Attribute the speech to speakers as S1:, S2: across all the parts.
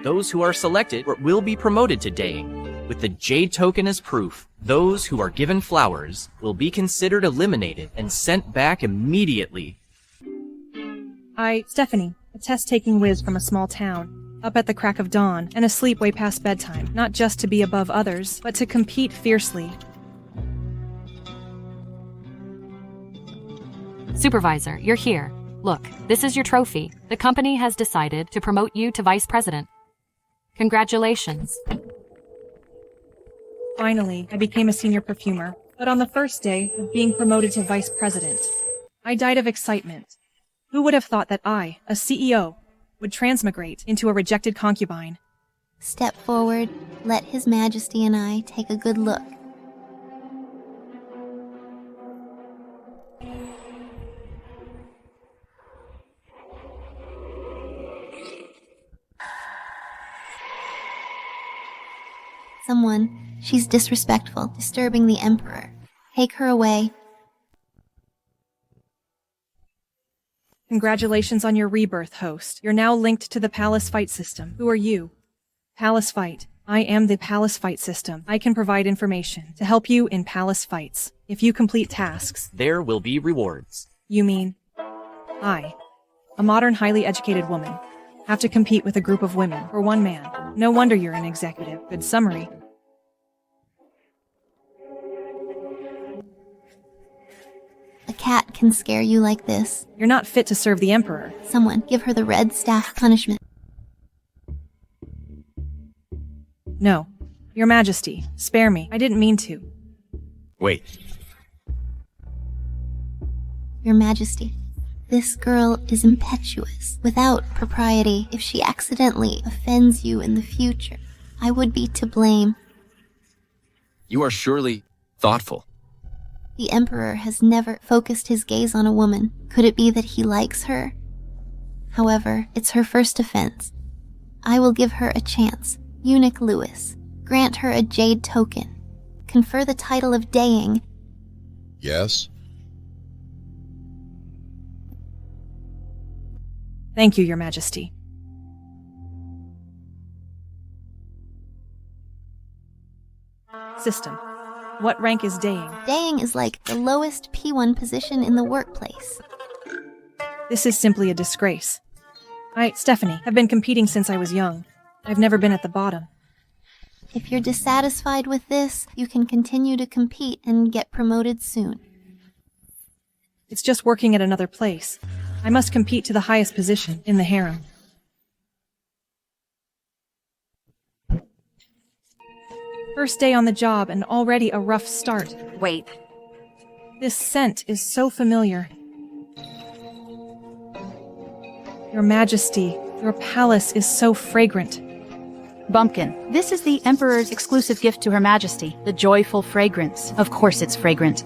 S1: Those who are selected will be promoted to Daying, with the Jade token as proof. Those who are given flowers will be considered eliminated and sent back immediately.
S2: Stephanie, a test-taking whiz from a small town, up at the crack of dawn, and asleep way past bedtime, not just to be above others, but to compete fiercely.
S3: Supervisor, you're here. Look, this is your trophy. The company has decided to promote you to vice president. Congratulations.
S2: Finally, I became a senior perfumer, but on the first day of being promoted to vice president, I died of excitement. Who would have thought that I, a CEO, would transmigrate into a rejected concubine?
S4: Step forward, let His Majesty and I take a good look. Someone, she's disrespectful, disturbing the Emperor. Take her away.
S2: Congratulations on your rebirth, host. You're now linked to the Palace Fight System. Who are you? Palace Fight. I am the Palace Fight System. I can provide information to help you in Palace Fights. If you complete tasks,
S1: there will be rewards.
S2: You mean, I, a modern, highly educated woman, have to compete with a group of women for one man. No wonder you're an executive. Good summary.
S4: A cat can scare you like this.
S2: You're not fit to serve the Emperor.
S4: Someone, give her the red staff punishment.
S2: No. Your Majesty, spare me. I didn't mean to.
S1: Wait.
S4: Your Majesty, this girl is impetuous, without propriety. If she accidentally offends you in the future, I would be to blame.
S5: You are surely thoughtful.
S4: The Emperor has never focused his gaze on a woman. Could it be that he likes her? However, it's her first offense. I will give her a chance. Eunuch Lewis, grant her a jade token. Confer the title of Daying.
S6: Yes?
S2: Thank you, Your Majesty. System. What rank is Daying?
S4: Daying is like the lowest P1 position in the workplace.
S2: This is simply a disgrace. Stephanie, have been competing since I was young. I've never been at the bottom.
S4: If you're dissatisfied with this, you can continue to compete and get promoted soon.
S2: It's just working at another place. I must compete to the highest position in the harem. First day on the job and already a rough start.
S7: Wait.
S2: This scent is so familiar. Your Majesty, your palace is so fragrant.
S7: Bumpkin, this is the Emperor's exclusive gift to Her Majesty, the joyful fragrance. Of course it's fragrant.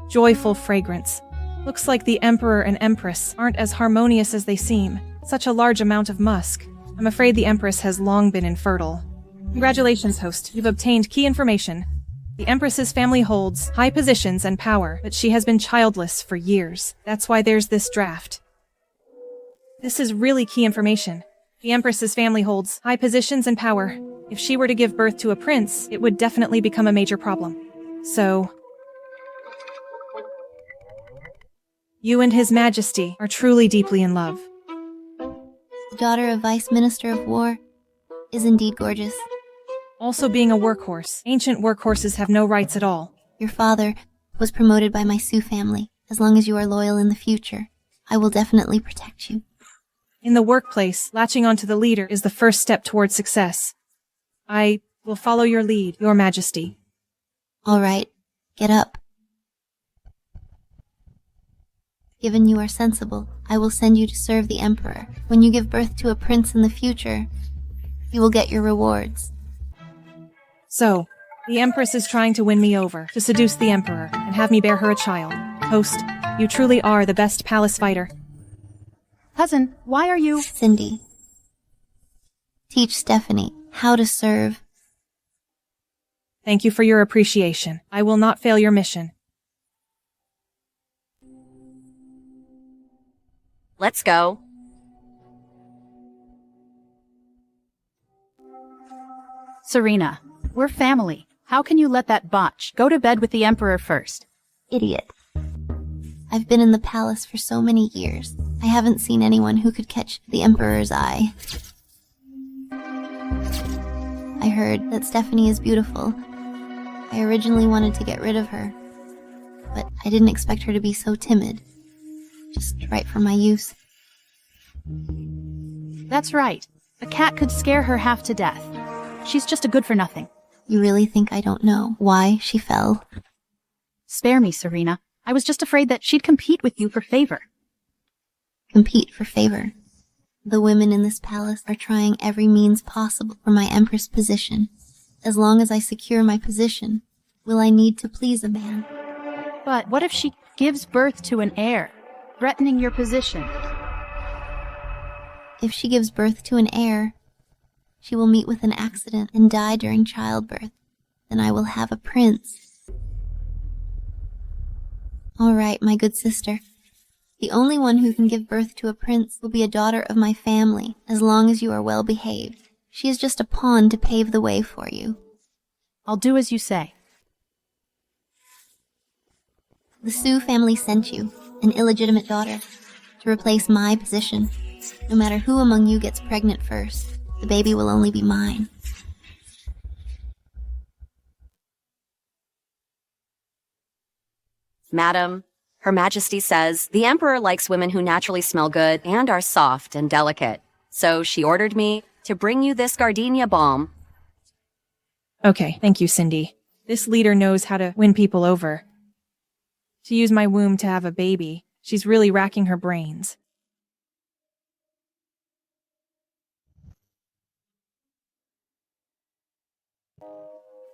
S2: Joyful fragrance. Looks like the Emperor and Empress aren't as harmonious as they seem. Such a large amount of musk. I'm afraid the Empress has long been infertile. Congratulations, host. You've obtained key information. The Empress's family holds high positions and power, but she has been childless for years. That's why there's this draft. This is really key information. The Empress's family holds high positions and power. If she were to give birth to a prince, it would definitely become a major problem. So, you and His Majesty are truly deeply in love.
S4: The daughter of Vice Minister of War is indeed gorgeous.
S2: Also being a workhorse. Ancient workhorses have no rights at all.
S4: Your father was promoted by my Sioux family. As long as you are loyal in the future, I will definitely protect you.
S2: In the workplace, latching onto the leader is the first step towards success. I will follow your lead, Your Majesty.
S4: All right, get up. Given you are sensible, I will send you to serve the Emperor. When you give birth to a prince in the future, you will get your rewards.
S2: So, the Empress is trying to win me over, to seduce the Emperor, and have me bear her a child. Host, you truly are the best palace fighter.
S7: Cousin, why are you—
S4: Cindy, teach Stephanie how to serve.
S2: Thank you for your appreciation. I will not fail your mission.
S8: Let's go.
S7: Serena, we're family. How can you let that botch? Go to bed with the Emperor first.
S4: Idiot. I've been in the palace for so many years. I haven't seen anyone who could catch the Emperor's eye. I heard that Stephanie is beautiful. I originally wanted to get rid of her, but I didn't expect her to be so timid. Just right for my use.
S7: That's right. A cat could scare her half to death. She's just a good-for-nothing.
S4: You really think I don't know why she fell?
S7: Spare me, Serena. I was just afraid that she'd compete with you for favor.
S4: Compete for favor. The women in this palace are trying every means possible for my Empress position. As long as I secure my position, will I need to please a man?
S7: But what if she gives birth to an heir, threatening your position?
S4: If she gives birth to an heir, she will meet with an accident and die during childbirth. Then I will have a prince. All right, my good sister. The only one who can give birth to a prince will be a daughter of my family, as long as you are well behaved. She is just a pawn to pave the way for you.
S7: I'll do as you say.
S4: The Sue family sent you, an illegitimate daughter, to replace my position. No matter who among you gets pregnant first, the baby will only be mine.
S8: Madam, Her Majesty says the Emperor likes women who naturally smell good and are soft and delicate. So she ordered me to bring you this gardenia balm.
S2: Okay, thank you, Cindy. This leader knows how to win people over. To use my womb to have a baby, she's really racking her brains.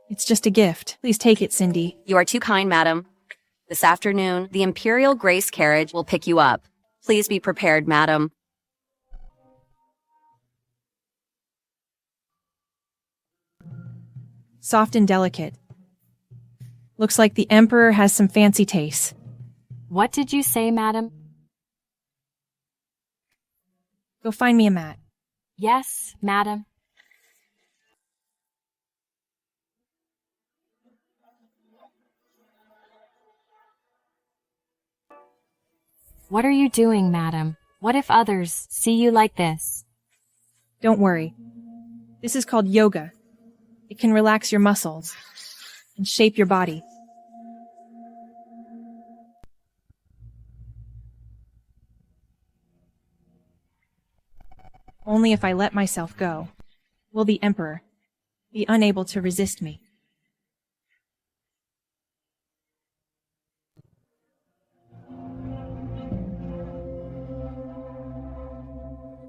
S2: It's just a gift. Please take it, Cindy.
S8: You are too kind, madam. This afternoon, the Imperial Grace carriage will pick you up. Please be prepared, madam.
S2: Soft and delicate. Looks like the Emperor has some fancy tastes.
S3: What did you say, madam?
S2: Go find me a mat.
S3: Yes, madam. What are you doing, madam? What if others see you like this?
S2: Don't worry. This is called yoga. It can relax your muscles and shape your body. Only if I let myself go will the Emperor be unable to resist me.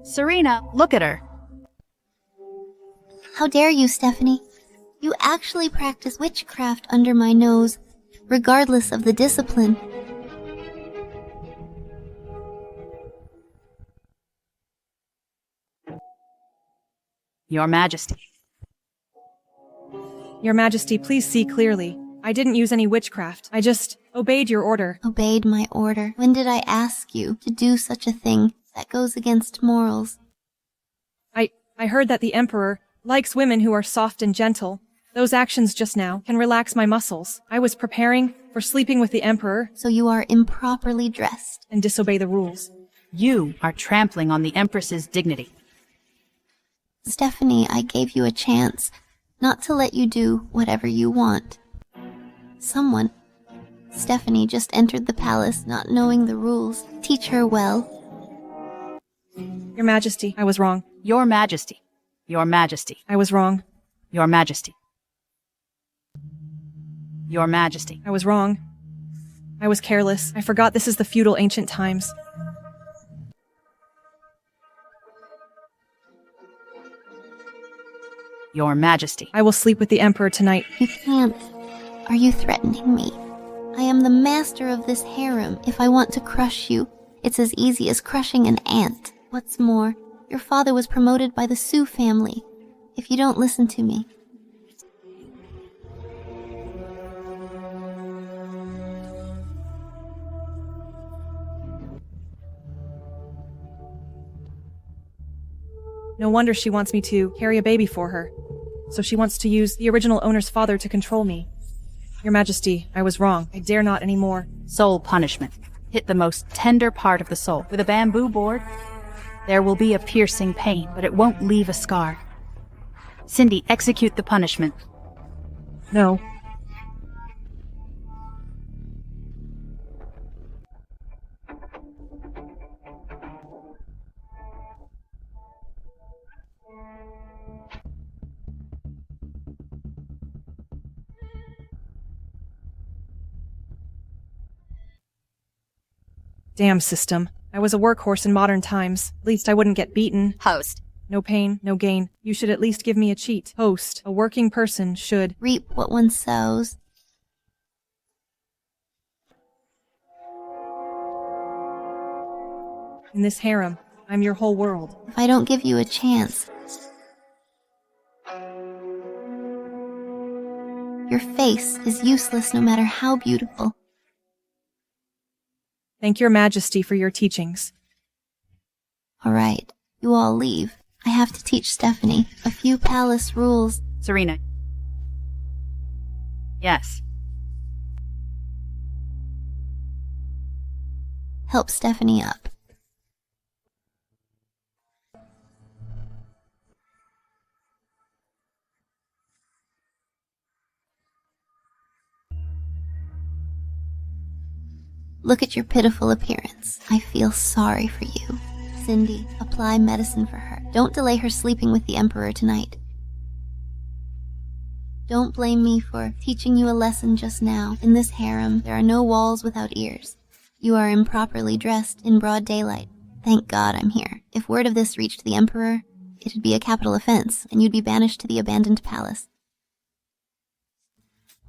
S7: Serena, look at her.
S4: How dare you, Stephanie? You actually practice witchcraft under my nose, regardless of the discipline.
S7: Your Majesty.
S2: Your Majesty, please see clearly. I didn't use any witchcraft. I just obeyed your order.
S4: Obeyed my order. When did I ask you to do such a thing that goes against morals?
S2: I heard that the Emperor likes women who are soft and gentle. Those actions just now can relax my muscles. I was preparing for sleeping with the Emperor.
S4: So you are improperly dressed.
S2: And disobey the rules.
S7: You are trampling on the Empress's dignity.
S4: Stephanie, I gave you a chance not to let you do whatever you want. Stephanie just entered the palace not knowing the rules. Teach her well.
S2: Your Majesty, I was wrong.
S7: Your Majesty. Your Majesty.
S2: I was wrong.
S7: Your Majesty. Your Majesty.
S2: I was wrong. I was careless. I forgot this is the feudal ancient times.
S7: Your Majesty.
S2: I will sleep with the Emperor tonight.
S4: You can't. Are you threatening me? I am the master of this harem. If I want to crush you, it's as easy as crushing an ant. What's more, your father was promoted by the Sue family. If you don't listen to me.
S2: No wonder she wants me to carry a baby for her. So she wants to use the original owner's father to control me. Your Majesty, I was wrong. I dare not anymore.
S7: Soul punishment. Hit the most tender part of the soul with a bamboo board. There will be a piercing pain, but it won't leave a scar. Cindy, execute the punishment.
S2: No. Damn system. I was a workhorse in modern times. At least I wouldn't get beaten.
S8: Host.
S2: No pain, no gain. You should at least give me a cheat. Host. A working person should
S4: Reap what one sows.
S2: In this harem, I'm your whole world.
S4: If I don't give you a chance, your face is useless no matter how beautiful.
S2: Thank your Majesty for your teachings.
S4: All right, you all leave. I have to teach Stephanie a few palace rules.
S7: Serena. Yes.
S4: Help Stephanie up. Look at your pitiful appearance. I feel sorry for you. Cindy, apply medicine for her. Don't delay her sleeping with the Emperor tonight. Don't blame me for teaching you a lesson just now. In this harem, there are no walls without ears. You are improperly dressed in broad daylight. Thank God I'm here. If word of this reached the Emperor, it'd be a capital offense, and you'd be banished to the abandoned palace.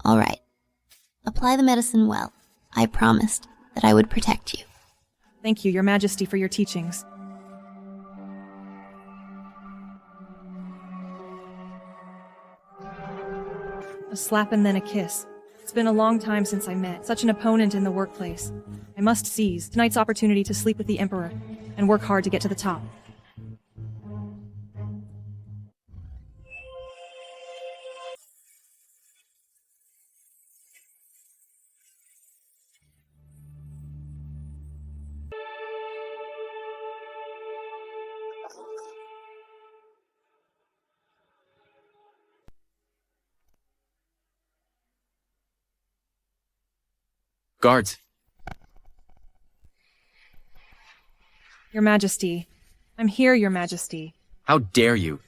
S4: All right. Apply the medicine well. I promised that I would protect you.
S2: Thank you, your Majesty, for your teachings. A slap and then a kiss. It's been a long time since I met such an opponent in the workplace. I must seize tonight's opportunity to sleep with the Emperor and work hard to get to the top.
S5: Guards.
S2: Your Majesty. I'm here, Your Majesty.
S5: How dare you?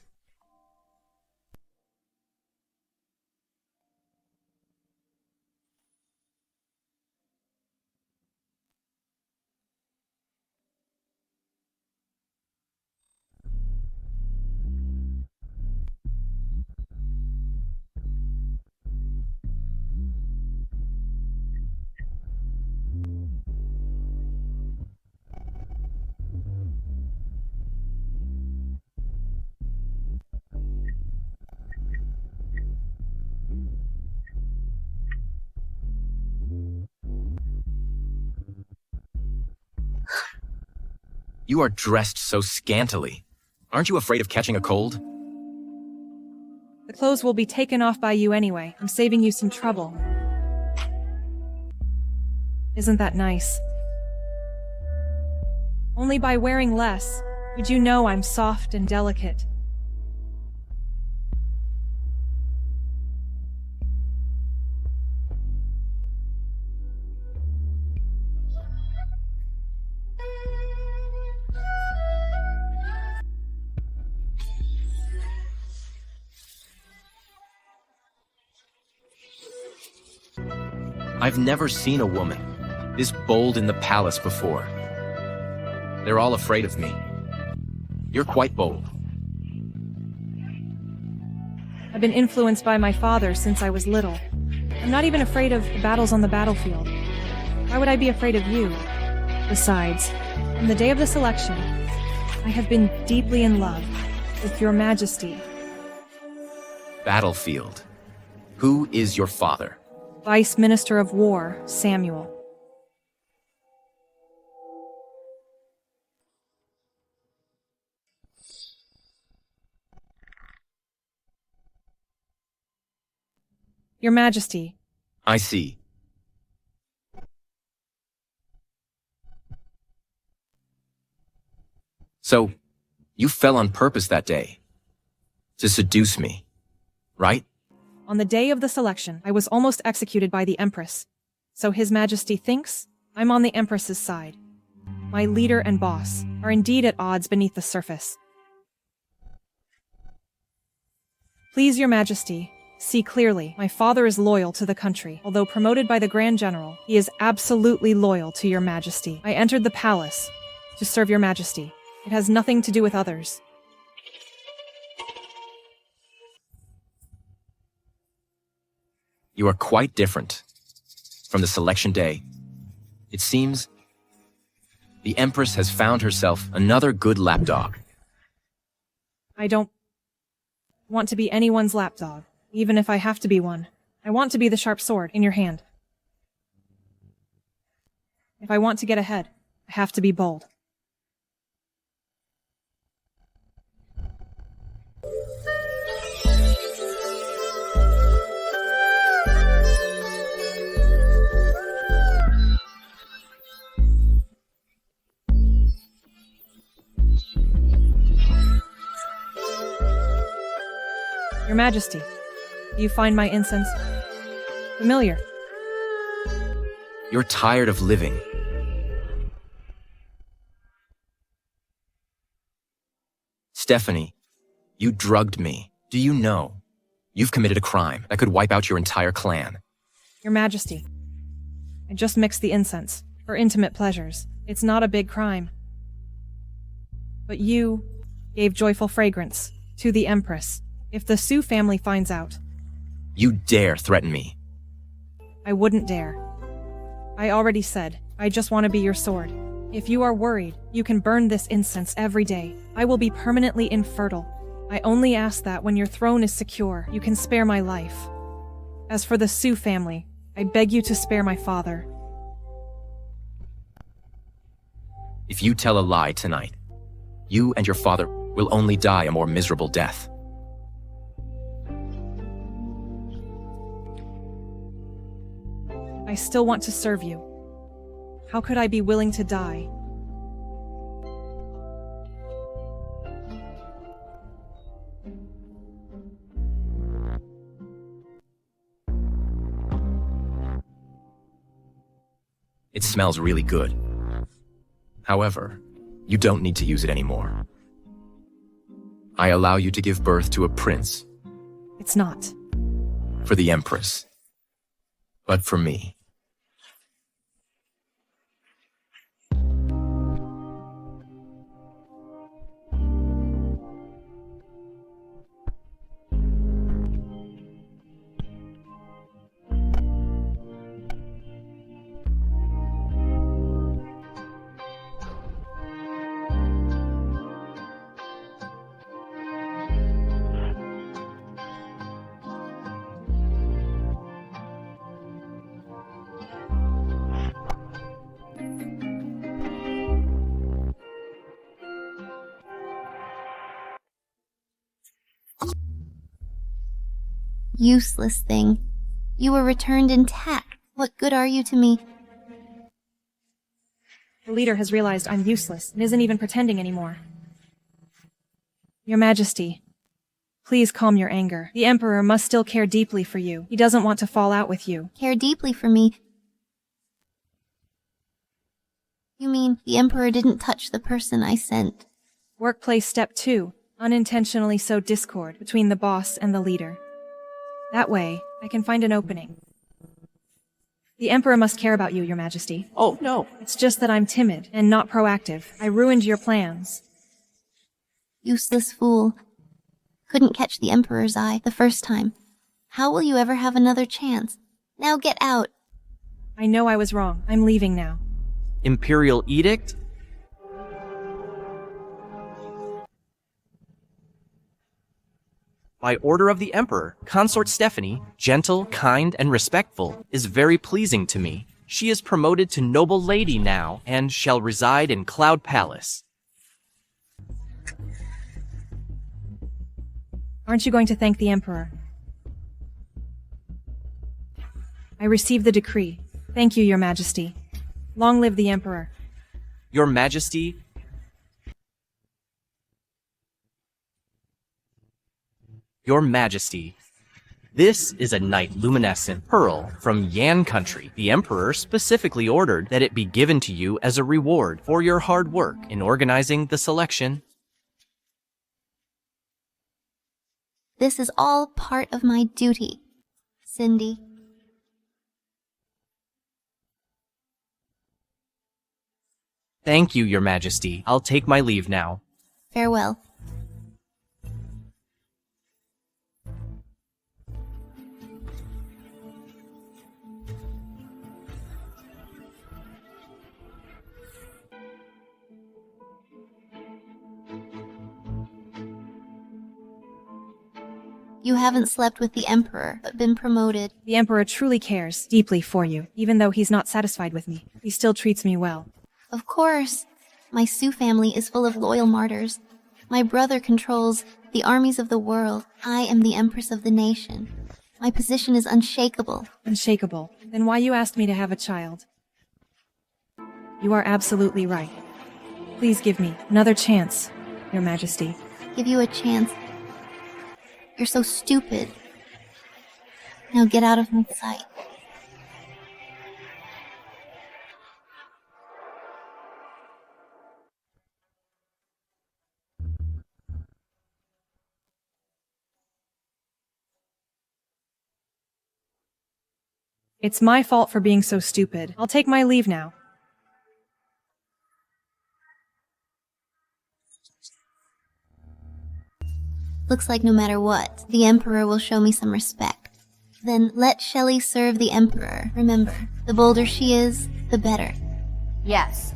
S5: You are dressed so scantily. Aren't you afraid of catching a cold?
S2: The clothes will be taken off by you anyway. I'm saving you some trouble. Isn't that nice? Only by wearing less would you know I'm soft and delicate.
S5: I've never seen a woman this bold in the palace before. They're all afraid of me. You're quite bold.
S2: I've been influenced by my father since I was little. I'm not even afraid of the battles on the battlefield. Why would I be afraid of you? Besides, on the day of the selection, I have been deeply in love with your Majesty.
S5: Battlefield. Who is your father?
S2: Vice Minister of War, Samuel. Your Majesty.
S5: I see. So, you fell on purpose that day. To seduce me, right?
S2: On the day of the selection, I was almost executed by the Empress. So His Majesty thinks I'm on the Empress's side. My leader and boss are indeed at odds beneath the surface. Please, Your Majesty, see clearly, my father is loyal to the country. Although promoted by the Grand General, he is absolutely loyal to Your Majesty. I entered the palace to serve Your Majesty. It has nothing to do with others.
S5: You are quite different from the selection day. It seems the Empress has found herself another good lapdog.
S2: I don't want to be anyone's lapdog, even if I have to be one. I want to be the sharp sword in your hand. If I want to get ahead, I have to be bold. Your Majesty, do you find my incense familiar?
S5: You're tired of living. Stephanie, you drugged me. Do you know? You've committed a crime that could wipe out your entire clan.
S2: Your Majesty, I just mixed the incense for intimate pleasures. It's not a big crime. But you gave joyful fragrance to the Empress. If the Sue family finds out,
S5: You dare threaten me.
S2: I wouldn't dare. I already said, I just want to be your sword. If you are worried, you can burn this incense every day. I will be permanently infertile. I only ask that when your throne is secure, you can spare my life. As for the Sue family, I beg you to spare my father.
S5: If you tell a lie tonight, you and your father will only die a more miserable death.
S2: I still want to serve you. How could I be willing to die?
S5: It smells really good. However, you don't need to use it anymore. I allow you to give birth to a prince.
S2: It's not.
S5: For the Empress. But for me.
S4: Useless thing. You were returned intact. What good are you to me?
S2: The leader has realized I'm useless and isn't even pretending anymore. Your Majesty, please calm your anger. The Emperor must still care deeply for you. He doesn't want to fall out with you.
S4: Care deeply for me? You mean the Emperor didn't touch the person I sent?
S2: Workplace Step 2. Unintentionally sow discord between the boss and the leader. That way, I can find an opening. The Emperor must care about you, Your Majesty.
S1: Oh, no.
S2: It's just that I'm timid and not proactive. I ruined your plans.
S4: Useless fool. Couldn't catch the Emperor's eye the first time. How will you ever have another chance? Now get out.
S2: I know I was wrong. I'm leaving now.
S1: Imperial edict? By order of the Emperor, Consort Stephanie, gentle, kind, and respectful, is very pleasing to me. She is promoted to noble lady now, and shall reside in Cloud Palace.
S2: Aren't you going to thank the Emperor? I receive the decree. Thank you, Your Majesty. Long live the Emperor.
S1: Your Majesty, Your Majesty, this is a night luminescent pearl from Yan country. The Emperor specifically ordered that it be given to you as a reward for your hard work in organizing the selection.
S4: This is all part of my duty, Cindy.
S1: Thank you, Your Majesty. I'll take my leave now.
S4: Farewell. You haven't slept with the Emperor, but been promoted.
S2: The Emperor truly cares deeply for you. Even though he's not satisfied with me, he still treats me well.
S4: Of course. My Sioux family is full of loyal martyrs. My brother controls the armies of the world. I am the Empress of the nation. My position is unshakable.
S2: Unshakable. Then why you asked me to have a child? You are absolutely right. Please give me another chance, Your Majesty.
S4: Give you a chance. You're so stupid. Now get out of my sight.
S2: It's my fault for being so stupid. I'll take my leave now.
S4: Looks like no matter what, the Emperor will show me some respect. Then let Shelley serve the Emperor. Remember, the bolder she is, the better.
S7: Yes.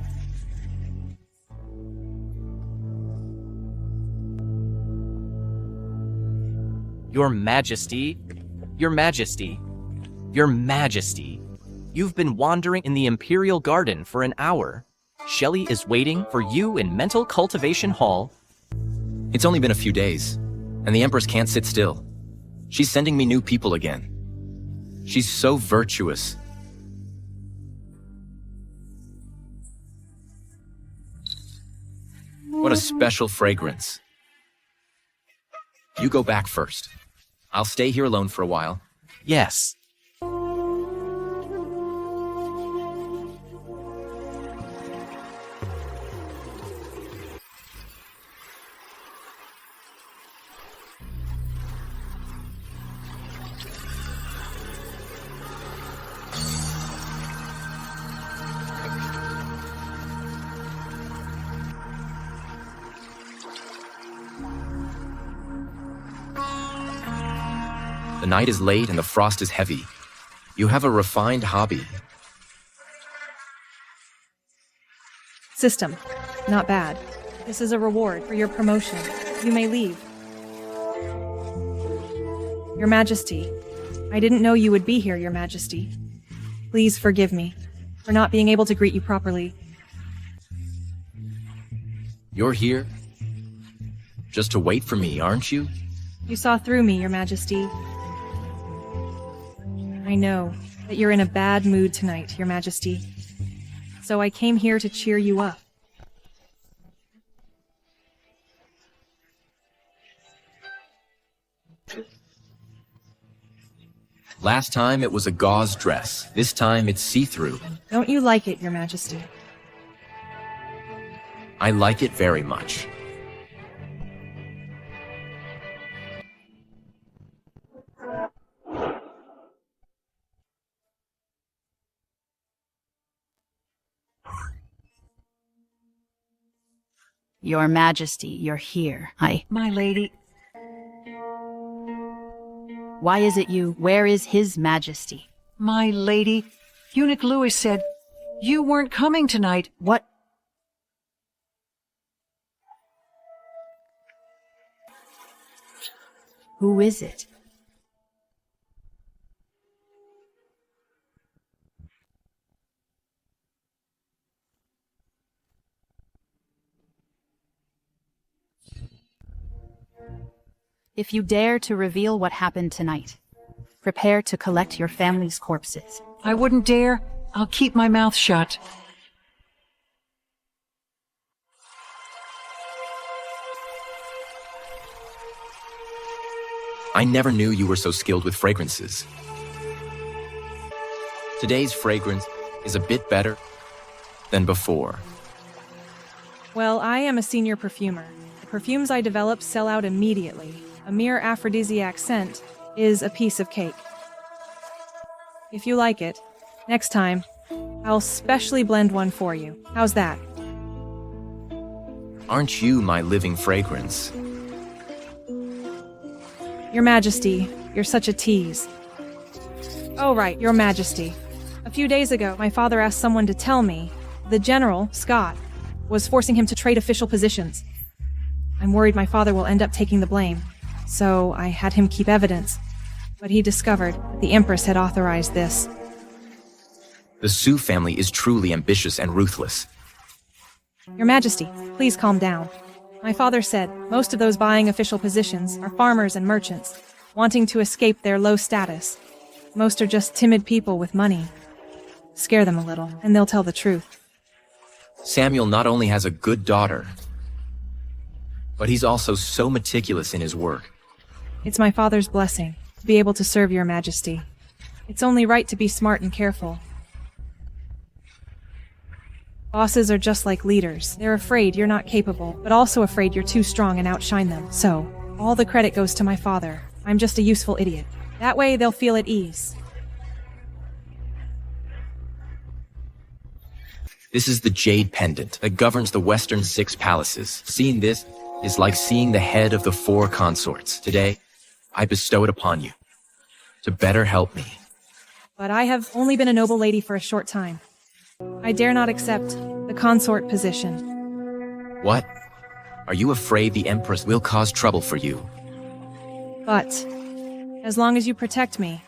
S1: Your Majesty, Your Majesty, Your Majesty. You've been wandering in the Imperial Garden for an hour. Shelley is waiting for you in Mental Cultivation Hall.
S5: It's only been a few days, and the Empress can't sit still. She's sending me new people again. She's so virtuous. What a special fragrance. You go back first. I'll stay here alone for a while.
S1: Yes.
S5: The night is late and the frost is heavy. You have a refined hobby.
S2: System. Not bad. This is a reward for your promotion. You may leave. Your Majesty. I didn't know you would be here, Your Majesty. Please forgive me for not being able to greet you properly.
S5: You're here just to wait for me, aren't you?
S2: You saw through me, Your Majesty. I know that you're in a bad mood tonight, Your Majesty. So I came here to cheer you up.
S5: Last time it was a gauze dress. This time it's see-through.
S2: Don't you like it, Your Majesty?
S5: I like it very much.
S7: Your Majesty, you're here.
S9: My lady,
S7: Why is it you? Where is His Majesty?
S9: my lady, Eunuch Louis said you weren't coming tonight.
S7: What? Who is it? If you dare to reveal what happened tonight, Prepare to collect your family's corpses.
S9: I wouldn't dare. I'll keep my mouth shut.
S5: I never knew you were so skilled with fragrances. Today's fragrance is a bit better than before.
S2: Well, I am a senior perfumer. The perfumes I develop sell out immediately. A mere aphrodisiac scent is a piece of cake. If you like it, next time, I'll specially blend one for you. How's that?
S5: Aren't you my living fragrance?
S2: Your Majesty, you're such a tease. Oh right, Your Majesty. A few days ago, my father asked someone to tell me the General, Scott, was forcing him to trade official positions. I'm worried my father will end up taking the blame, so I had him keep evidence. But he discovered that the Empress had authorized this.
S5: The Sue family is truly ambitious and ruthless.
S2: Your Majesty, please calm down. My father said most of those buying official positions are farmers and merchants, wanting to escape their low status. Most are just timid people with money. Scare them a little, and they'll tell the truth.
S5: Samuel not only has a good daughter, but he's also so meticulous in his work.
S2: It's my father's blessing to be able to serve Your Majesty. It's only right to be smart and careful. Bosses are just like leaders. They're afraid you're not capable, but also afraid you're too strong and outshine them. So, all the credit goes to my father. I'm just a useful idiot. That way, they'll feel at ease.
S5: This is the jade pendant that governs the western 6 palaces. Seeing this is like seeing the head of the 4 consorts. Today, I bestow it upon you to better help me.
S2: But I have only been a noble lady for a short time. I dare not accept the consort position.
S5: What? Are you afraid the Empress will cause trouble for you?
S2: But, as long as you protect me,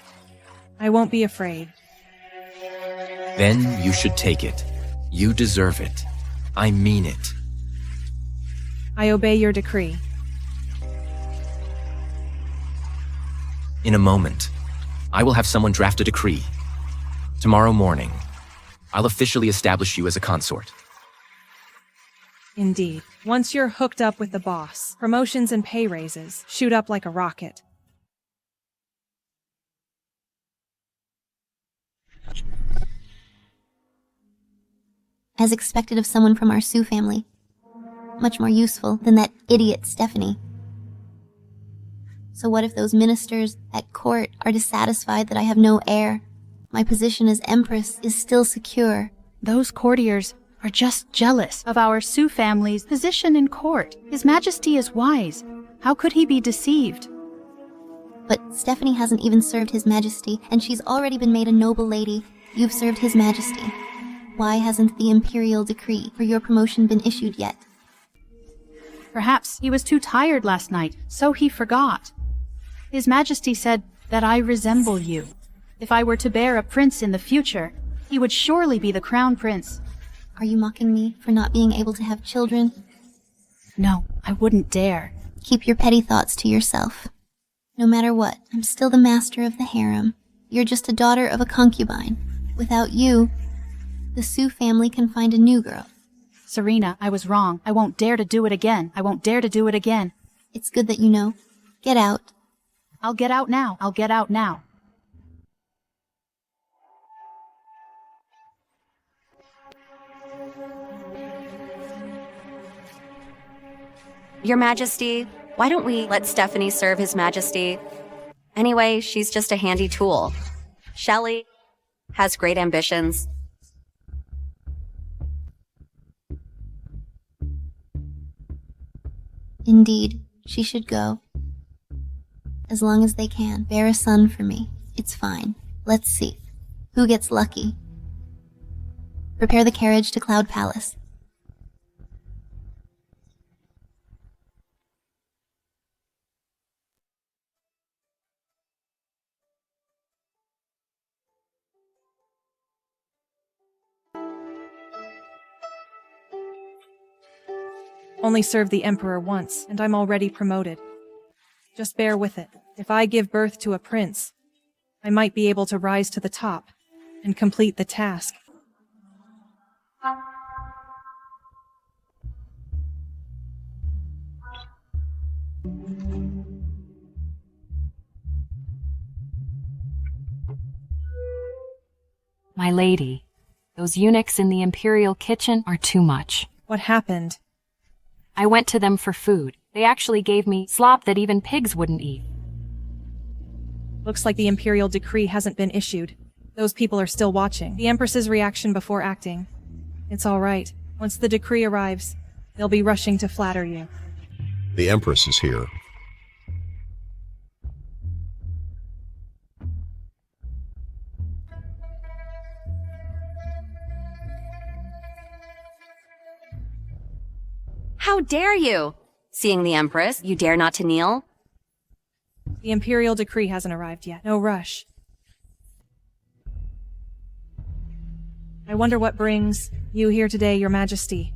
S2: I won't be afraid.
S5: Then you should take it. You deserve it. I mean it.
S2: I obey your decree.
S5: In a moment, I will have someone draft a decree. Tomorrow morning, I'll officially establish you as a consort.
S2: Indeed. Once you're hooked up with the boss, promotions and pay raises shoot up like a rocket.
S4: As expected of someone from our Sue family. Much more useful than that idiot Stephanie. So what if those ministers at court are dissatisfied that I have no heir? My position as Empress is still secure.
S7: Those courtiers are just jealous of our Sue family's position in court. His Majesty is wise. How could he be deceived?
S4: But Stephanie hasn't even served His Majesty, and she's already been made a noble lady. You've served His Majesty. Why hasn't the imperial decree for your promotion been issued yet?
S7: Perhaps he was too tired last night, so he forgot. His Majesty said that I resemble you. If I were to bear a prince in the future, he would surely be the crown prince.
S4: Are you mocking me for not being able to have children?
S7: No, I wouldn't dare.
S4: Keep your petty thoughts to yourself. No matter what, I'm still the master of the harem. You're just a daughter of a concubine. Without you, the Sue family can find a new girl.
S7: Serena, I was wrong. I won't dare to do it again. I won't dare to do it again.
S4: It's good that you know. Get out.
S7: I'll get out now. I'll get out now.
S8: Your Majesty, why don't we let Stephanie serve His Majesty? Anyway, she's just a handy tool. Shelley has great ambitions.
S4: Indeed, she should go. As long as they can, bear a son for me. It's fine. Let's see. Who gets lucky? Prepare the carriage to Cloud Palace.
S2: Only served the Emperor once, and I'm already promoted. Just bear with it. If I give birth to a prince, I might be able to rise to the top and complete the task.
S3: My lady, those eunuchs in the imperial kitchen are too much.
S2: What happened?
S3: I went to them for food. They actually gave me slop that even pigs wouldn't eat.
S2: Looks like the imperial decree hasn't been issued. Those people are still watching. The Empress's reaction before acting. It's all right. Once the decree arrives, they'll be rushing to flatter you.
S6: The Empress is here.
S8: How dare you? Seeing the Empress, you dare not to kneel?
S2: The imperial decree hasn't arrived yet. No rush. I wonder what brings you here today, Your Majesty.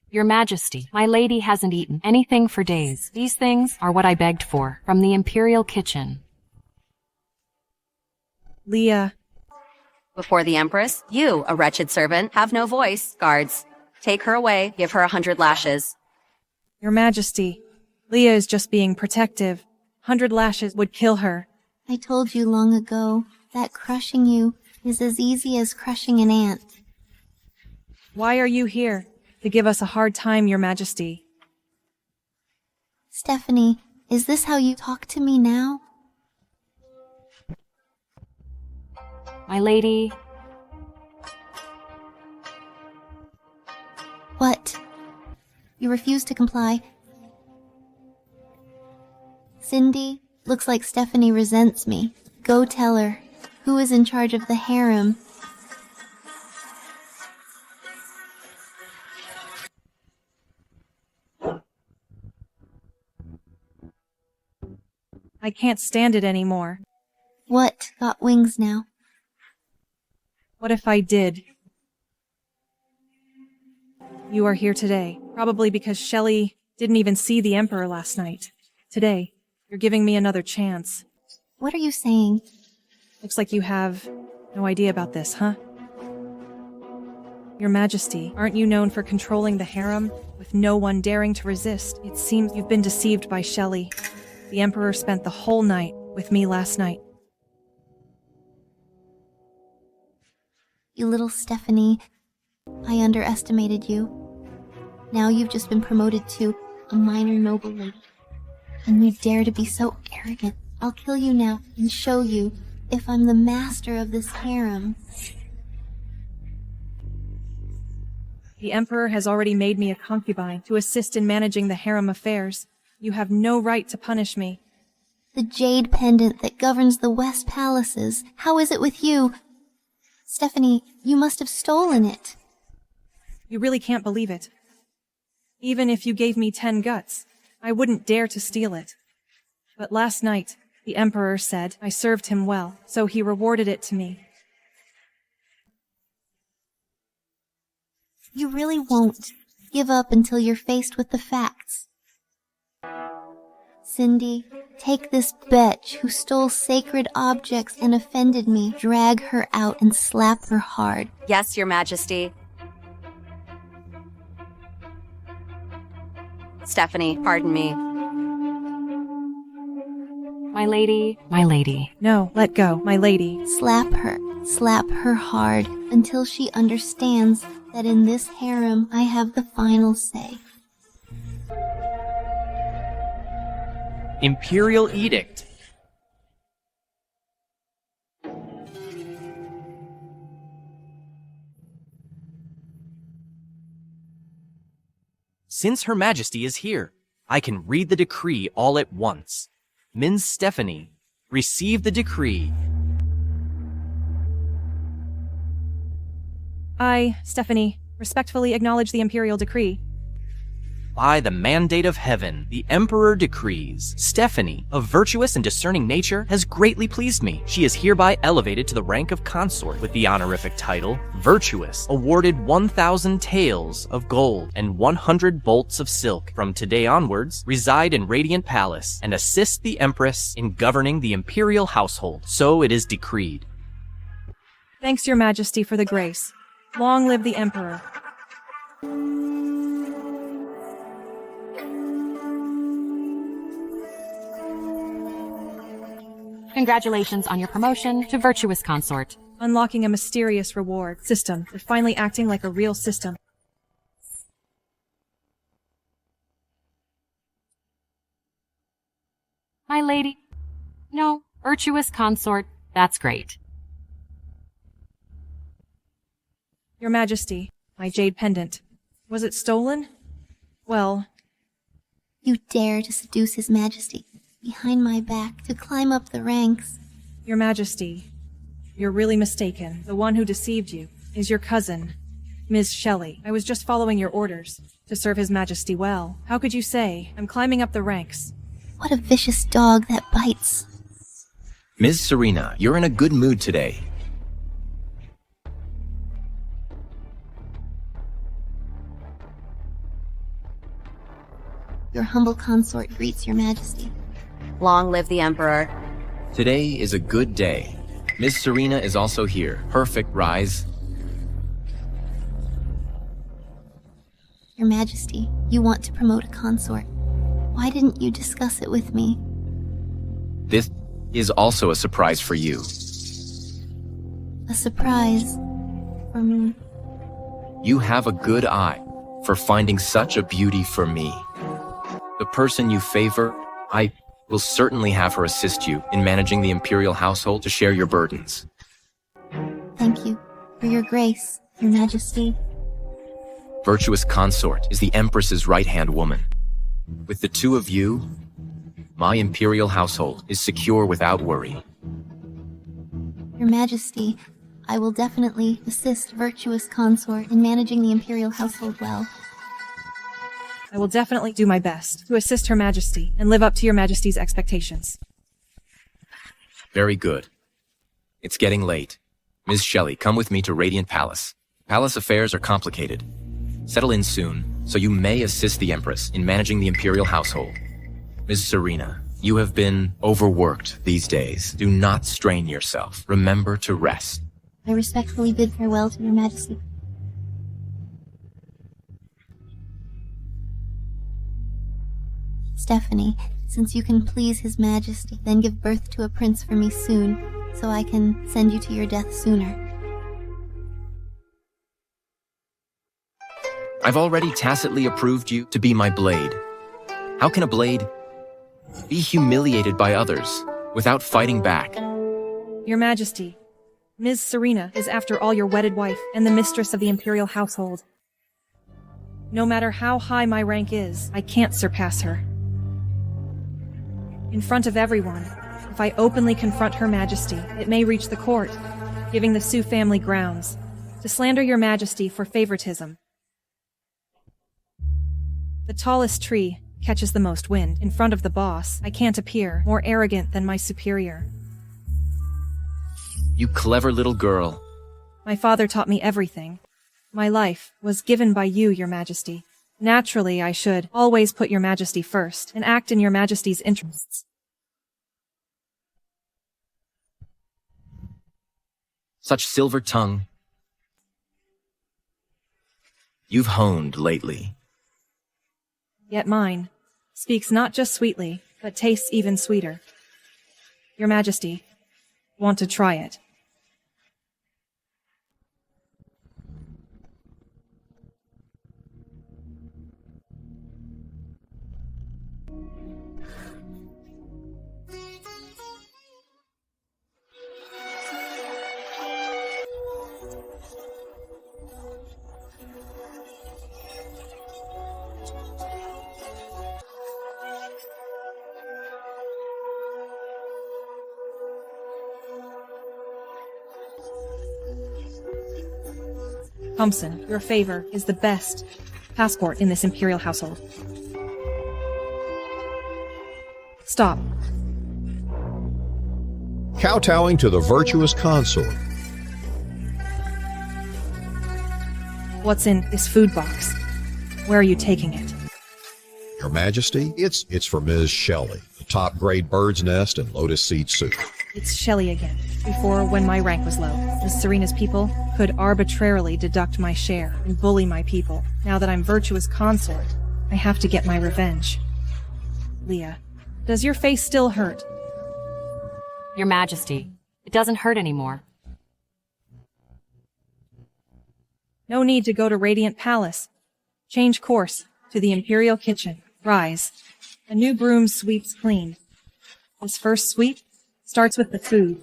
S3: Your Majesty, my lady hasn't eaten anything for days. These things are what I begged for from the imperial kitchen.
S2: Leah.
S8: Before the Empress, you, a wretched servant, have no voice. Guards, take her away, give her 100 lashes.
S2: Your Majesty, Leah is just being protective. 100 lashes would kill her.
S4: I told you long ago that crushing you is as easy as crushing an ant.
S2: Why are you here? To give us a hard time, Your Majesty.
S4: Stephanie, is this how you talk to me now?
S3: My lady.
S4: What? You refuse to comply. Cindy, looks like Stephanie resents me. Go tell her. Who is in charge of the harem?
S2: I can't stand it anymore.
S4: What got wings now?
S2: What if I did? You are here today, probably because Shelley didn't even see the Emperor last night. Today, you're giving me another chance.
S4: What are you saying?
S2: Looks like you have no idea about this, huh? Your Majesty, aren't you known for controlling the harem, with no one daring to resist? It seems you've been deceived by Shelley. The Emperor spent the whole night with me last night.
S4: You little Stephanie, I underestimated you. Now you've just been promoted to a minor noble lady. And you dare to be so arrogant. I'll kill you now and show you if I'm the master of this harem.
S2: The Emperor has already made me a concubine to assist in managing the harem affairs. You have no right to punish me.
S4: The jade pendant that governs the West Palaces. How is it with you? Stephanie, you must have stolen it.
S2: You really can't believe it. Even if you gave me 10 guts, I wouldn't dare to steal it. But last night, the Emperor said I served him well, so he rewarded it to me.
S4: You really won't give up until you're faced with the facts. Cindy, take this bitch who stole sacred objects and offended me, drag her out and slap her hard.
S8: Yes, Your Majesty. Stephanie, pardon me.
S3: My lady, my lady.
S2: No, let go, my lady.
S4: Slap her hard until she understands that in this harem I have the final say.
S1: Imperial Edict. Since Her Majesty is here, I can read the decree all at once. Ms. Stephanie, receive the decree.
S2: I, Stephanie, respectfully acknowledge the Imperial Decree.
S1: By the mandate of heaven, the Emperor decrees, Stephanie, of virtuous and discerning nature, has greatly pleased me. She is hereby elevated to the rank of consort with the honorific title, Virtuous, awarded 1,000 taels of gold and 100 bolts of silk. From today onwards, reside in Radiant Palace and assist the Empress in governing the imperial household. So it is decreed.
S2: Thanks, Your Majesty, for the grace. Long live the Emperor.
S3: Congratulations on your promotion to Virtuous Consort.
S2: Unlocking a mysterious reward system. They're finally acting like a real system.
S3: My lady. No, Virtuous Consort. That's great.
S2: Your Majesty, my jade pendant. Was it stolen? Well...
S4: You dare to seduce His Majesty behind my back to climb up the ranks.
S2: Your Majesty, you're really mistaken. The one who deceived you is your cousin, Ms. Shelley. I was just following your orders to serve His Majesty well. How could you say I'm climbing up the ranks?
S4: What a vicious dog that bites.
S5: Ms. Serena, you're in a good mood today.
S4: Your humble consort greets Your Majesty.
S8: Long live the Emperor.
S5: Today is a good day. Ms. Serena is also here. Perfect rise.
S4: Your Majesty, you want to promote a consort. Why didn't you discuss it with me?
S5: This is also a surprise for you.
S4: A surprise for me.
S5: You have a good eye for finding such a beauty for me. The person you favor, I will certainly have her assist you in managing the imperial household to share your burdens.
S4: Thank you for your grace, Your Majesty.
S5: Virtuous Consort is the Empress's right-hand woman. With the two of you, my imperial household is secure without worry.
S4: Your Majesty, I will definitely assist Virtuous Consort in managing the imperial household well.
S2: I will definitely do my best to assist Her Majesty and live up to Your Majesty's expectations.
S5: Very good. It's getting late. Ms. Shelley, come with me to Radiant Palace. Palace affairs are complicated. Settle in soon, so you may assist the Empress in managing the imperial household. Ms. Serena, you have been overworked these days. Do not strain yourself. Remember to rest.
S4: I respectfully bid farewell to Your Majesty. Stephanie, since you can please His Majesty, then give birth to a prince for me soon, so I can send you to your death sooner.
S5: I've already tacitly approved you to be my blade. How can a blade be humiliated by others without fighting back?
S2: Your Majesty, Ms. Serena is after all your wedded wife and the mistress of the imperial household. No matter how high my rank is, I can't surpass her. In front of everyone, if I openly confront Her Majesty, it may reach the court, giving the Sue family grounds to slander Your Majesty for favoritism. The tallest tree catches the most wind. In front of the boss, I can't appear more arrogant than my superior.
S5: You clever little girl.
S2: My father taught me everything. My life was given by you, Your Majesty. Naturally, I should always put Your Majesty first and act in Your Majesty's interests.
S5: Such silver tongue. You've honed lately.
S2: Yet mine speaks not just sweetly, but tastes even sweeter. Your Majesty, want to try it? Thompson, your favor is the best passport in this imperial household. Stop.
S6: Kowtowing to the virtuous consort.
S2: What's in this food box? Where are you taking it?
S6: Your Majesty, it's for Ms. Shelley, a top-grade bird's nest and lotus seed soup.
S2: It's Shelley again. Before, when my rank was low, Miss Serena's people could arbitrarily deduct my share and bully my people. Now that I'm virtuous consort, I have to get my revenge. Leah, does your face still hurt?
S3: Your Majesty, it doesn't hurt anymore.
S2: No need to go to Radiant Palace. Change course to the Imperial Kitchen. Rise. A new broom sweeps clean. This first sweep starts with the food.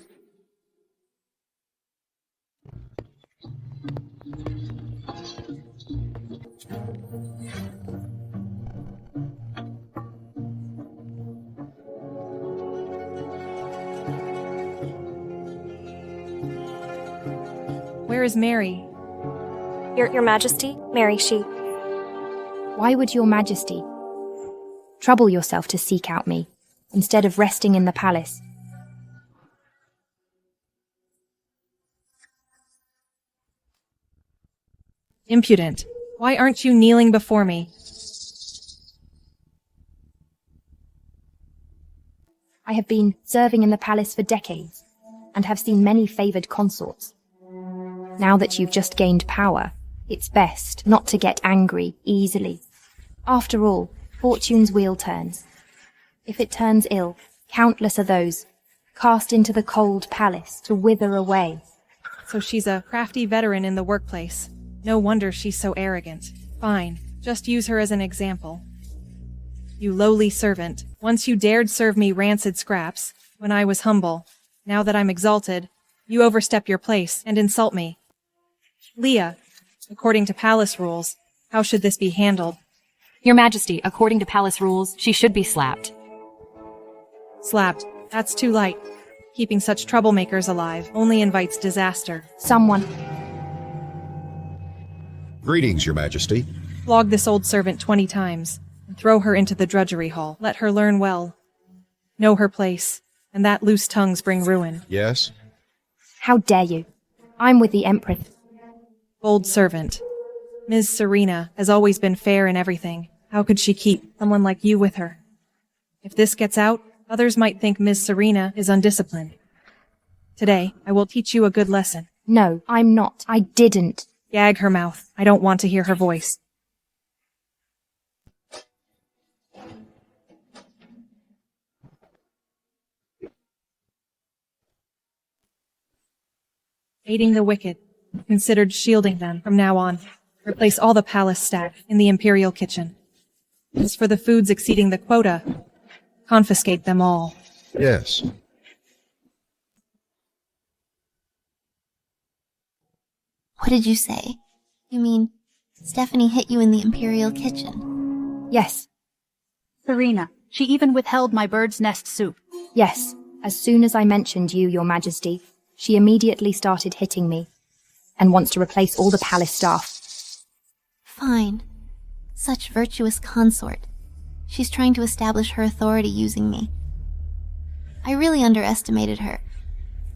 S2: Where is Mary?
S10: Your Majesty? Mary, she...
S11: Why would your Majesty trouble yourself to seek out me, instead of resting in the palace?
S2: Impudent. Why aren't you kneeling before me?
S11: I have been serving in the palace for decades, and have seen many favored consorts. Now that you've just gained power, it's best not to get angry easily. After all, fortune's wheel turns. If it turns ill, countless are those cast into the cold palace to wither away.
S2: So she's a crafty veteran in the workplace. No wonder she's so arrogant. Fine, just use her as an example. You lowly servant, once you dared serve me rancid scraps, when I was humble. Now that I'm exalted, you overstep your place and insult me. Leah, according to palace rules, how should this be handled?
S3: Your Majesty, according to palace rules, she should be slapped.
S2: Slapped. That's too light. Keeping such troublemakers alive only invites disaster.
S11: Someone...
S6: Greetings, Your Majesty.
S2: Flog this old servant 20 times, and throw her into the drudgery hall. Let her learn well. Know her place, and that loose tongues bring ruin.
S6: Yes?
S11: How dare you? I'm with the Empress.
S2: Bold servant. Ms. Serena has always been fair in everything. How could she keep someone like you with her? If this gets out, others might think Ms. Serena is undisciplined. Today, I will teach you a good lesson.
S11: No, I'm not. I didn't.
S2: Gag her mouth. I don't want to hear her voice. Aiding the wicked. Considered shielding them from now on. Replace all the palace staff in the Imperial kitchen. As for the foods exceeding the quota, confiscate them all.
S6: Yes.
S4: What did you say? You mean Stephanie hit you in the Imperial kitchen?
S11: Yes.
S7: Serena, she even withheld my bird's nest soup.
S11: Yes. As soon as I mentioned you, Your Majesty, she immediately started hitting me, and wants to replace all the palace staff.
S4: Fine. Such virtuous consort. She's trying to establish her authority using me. I really underestimated her.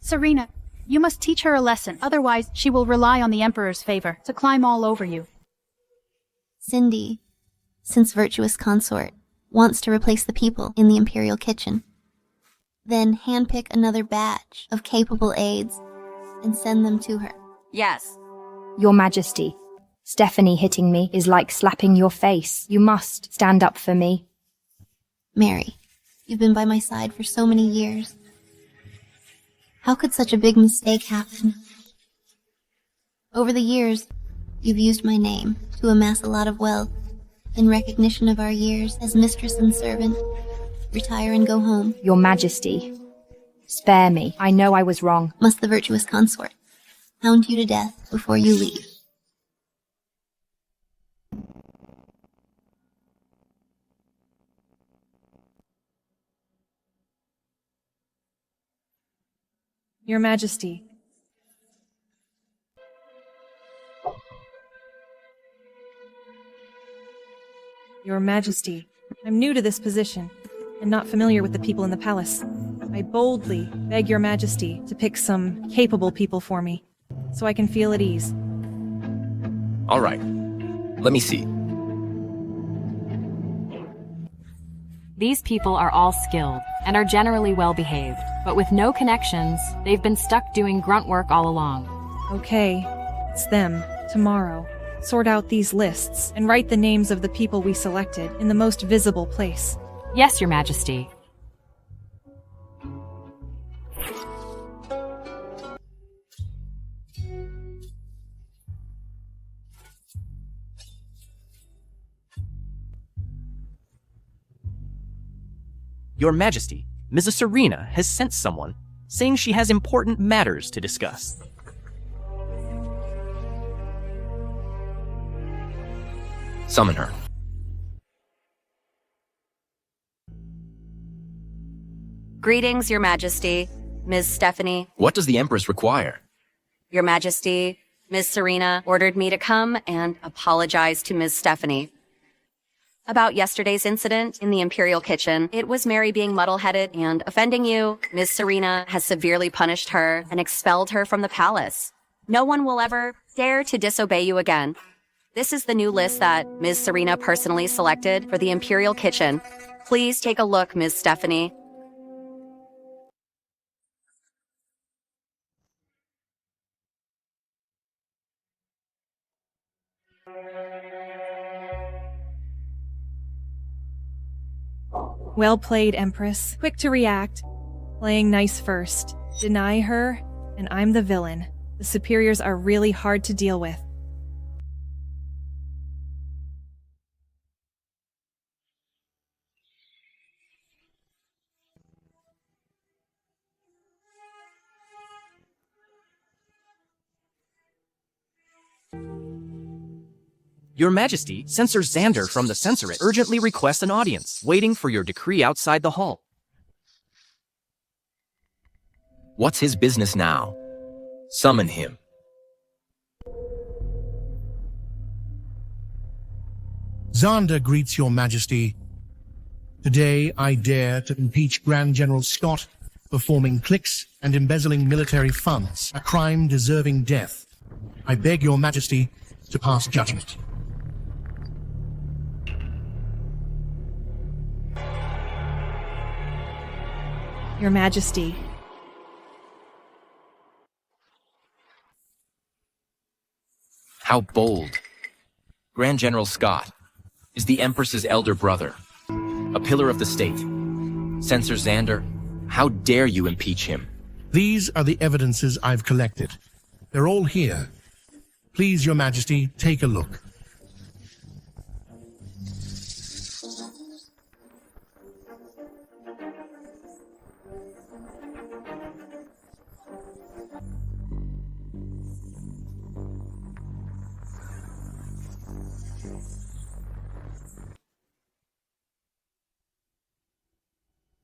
S7: Serena, you must teach her a lesson, otherwise she will rely on the Emperor's favor to climb all over you.
S4: Cindy, since virtuous consort, wants to replace the people in the Imperial kitchen. Then handpick another batch of capable aides and send them to her.
S8: Yes.
S11: Your Majesty, Stephanie hitting me is like slapping your face. You must stand up for me.
S4: Mary, you've been by my side for so many years. How could such a big mistake happen? Over the years, you've used my name to amass a lot of wealth. In recognition of our years as mistress and servant, retire and go home.
S11: Your Majesty, spare me. I know I was wrong.
S4: Must the virtuous consort hound you to death before you leave?
S2: Your Majesty. Your Majesty, I'm new to this position, and not familiar with the people in the palace. I boldly beg Your Majesty to pick some capable people for me, so I can feel at ease.
S5: All right. Let me see.
S3: These people are all skilled and are generally well behaved, but with no connections, they've been stuck doing grunt work all along.
S2: Okay, it's them, tomorrow. Sort out these lists and write the names of the people we selected in the most visible place.
S3: Yes, Your Majesty.
S1: Your Majesty, Mrs. Serena has sent someone, saying she has important matters to discuss.
S5: Summon her.
S8: Greetings, Your Majesty. Ms. Stephanie.
S5: What does the Empress require?
S8: Your Majesty, Ms. Serena ordered me to come and apologize to Ms. Stephanie. About yesterday's incident in the Imperial kitchen, it was Mary being muddle-headed and offending you. Ms. Serena has severely punished her and expelled her from the palace. No one will ever dare to disobey you again. This is the new list that Ms. Serena personally selected for the Imperial kitchen. Please take a look, Ms. Stephanie.
S2: Well played, Empress. Quick to react. Playing nice first. Deny her, and I'm the villain. The superiors are really hard to deal with.
S1: Your Majesty, Censor Xander from the Censorate urgently requests an audience, waiting for your decree outside the hall.
S5: What's his business now? Summon him.
S12: Xander greets Your Majesty. Today I dare to impeach Grand General Scott for forming cliques and embezzling military funds, a crime deserving death. I beg Your Majesty to pass judgment.
S2: Your Majesty.
S5: How bold. Grand General Scott is the Empress's elder brother, a pillar of the state. Censor Xander, how dare you impeach him?
S12: These are the evidences I've collected. They're all here. Please, Your Majesty, take a look.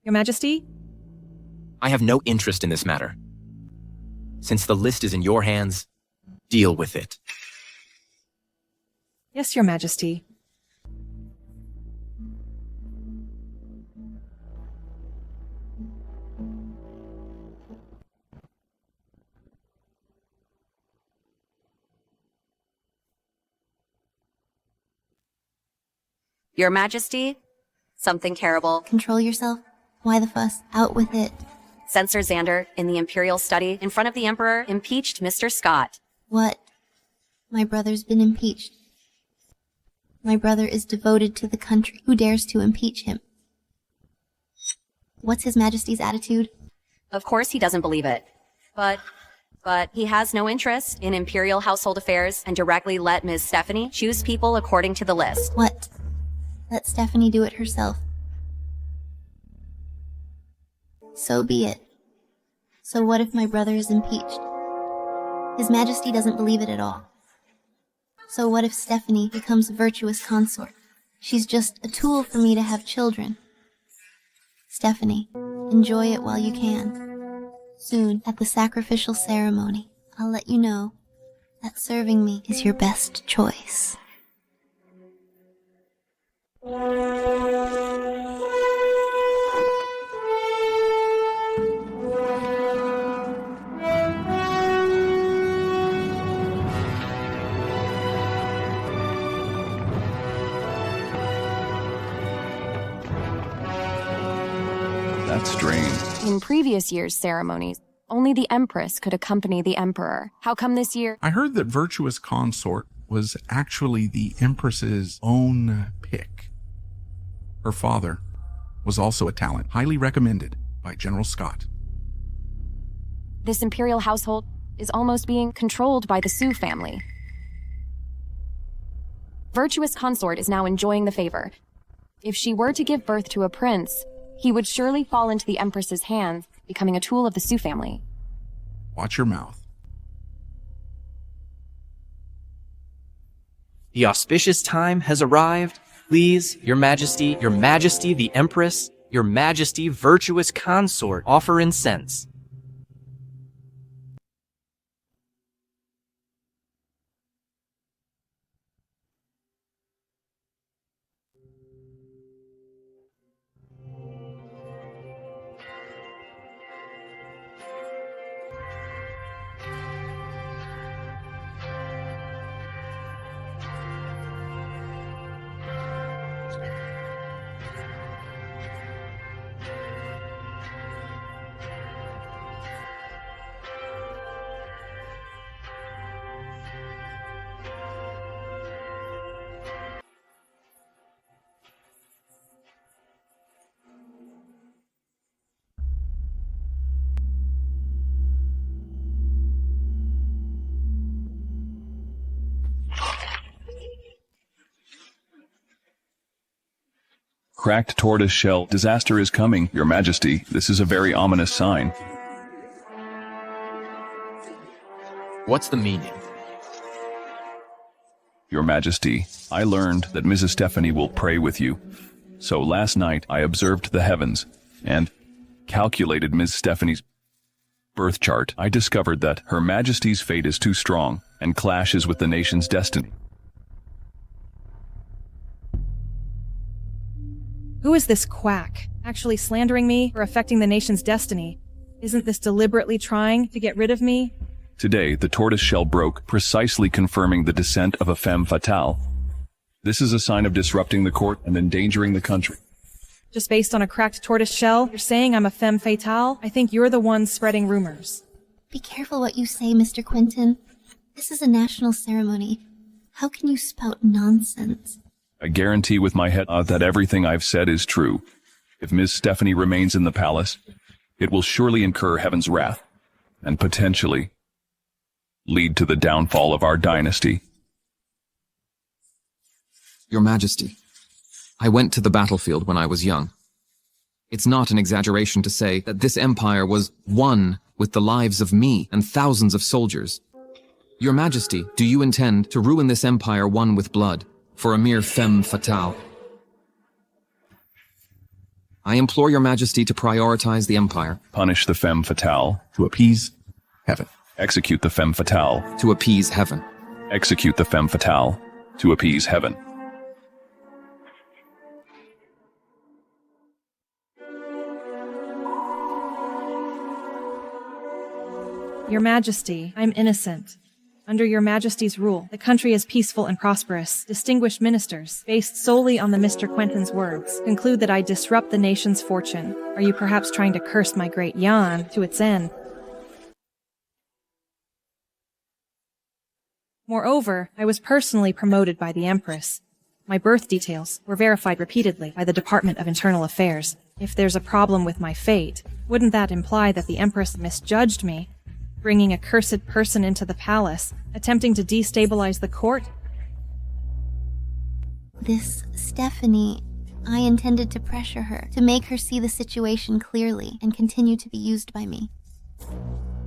S2: Your Majesty?
S5: I have no interest in this matter. Since the list is in your hands, deal with it.
S2: Yes, Your Majesty.
S8: Your Majesty, something terrible.
S4: Control yourself. Why the fuss? Out with it.
S8: Censor Xander, in the Imperial study, in front of the Emperor, impeached Mr. Scott.
S4: What? My brother's been impeached. My brother is devoted to the country. Who dares to impeach him? What's His Majesty's attitude?
S8: Of course he doesn't believe it. But he has no interest in Imperial household affairs and directly let Ms. Stephanie choose people according to the list.
S4: What? Let Stephanie do it herself. So be it. So what if my brother is impeached? His Majesty doesn't believe it at all. So what if Stephanie becomes a virtuous consort? She's just a tool for me to have children. Stephanie, enjoy it while you can. Soon, at the sacrificial ceremony, I'll let you know that serving me is your best choice.
S13: That's strange.
S3: In previous years' ceremonies, only the Empress could accompany the Emperor. How come this year?
S13: I heard that Virtuous Consort was actually the Empress's own pick. Her father was also a talent, highly recommended by General Scott.
S3: This imperial household is almost being controlled by the Sue family. Virtuous Consort is now enjoying the favor. If she were to give birth to a prince, he would surely fall into the Empress's hands, becoming a tool of the Sue family.
S13: Watch your mouth.
S1: The auspicious time has arrived. Please, Your Majesty, the Empress, Your Majesty, Virtuous Consort, offer incense.
S13: Cracked tortoise shell. Disaster is coming, Your Majesty. This is a very ominous sign.
S5: What's the meaning?
S13: Your Majesty, I learned that Mrs. Stephanie will pray with you. So last night I observed the heavens and calculated Ms. Stephanie's birth chart. I discovered that Her Majesty's fate is too strong and clashes with the nation's destiny.
S2: Who is this quack? Actually slandering me or affecting the nation's destiny? Isn't this deliberately trying to get rid of me?
S13: Today, the tortoise shell broke, precisely confirming the descent of a femme fatale. This is a sign of disrupting the court and endangering the country.
S2: Just based on a cracked tortoise shell, you're saying I'm a femme fatale? I think you're the one spreading rumors.
S4: Be careful what you say, Mr. Quentin. This is a national ceremony. How can you spout nonsense?
S13: I guarantee with my head that everything I've said is true. If Ms. Stephanie remains in the palace, it will surely incur heaven's wrath, and potentially lead to the downfall of our dynasty.
S5: Your Majesty, I went to the battlefield when I was young. It's not an exaggeration to say that this empire was won with the lives of me and thousands of soldiers. Your Majesty, do you intend to ruin this empire won with blood for a mere femme fatale? I implore Your Majesty to prioritize the empire.
S13: Punish the femme fatale to appease heaven. Execute the femme fatale
S5: to appease heaven.
S13: Execute the femme fatale to appease heaven.
S2: Your Majesty, I'm innocent. Under Your Majesty's rule, the country is peaceful and prosperous. Distinguished ministers, based solely on the Mr. Quentin's words, conclude that I disrupt the nation's fortune. Are you perhaps trying to curse my great Jan to its end? Moreover, I was personally promoted by the Empress. My birth details were verified repeatedly by the Department of Internal Affairs. If there's a problem with my fate, wouldn't that imply that the Empress misjudged me, bringing a cursed person into the palace, attempting to destabilize the court?
S4: This Stephanie, I intended to pressure her, to make her see the situation clearly and continue to be used by me.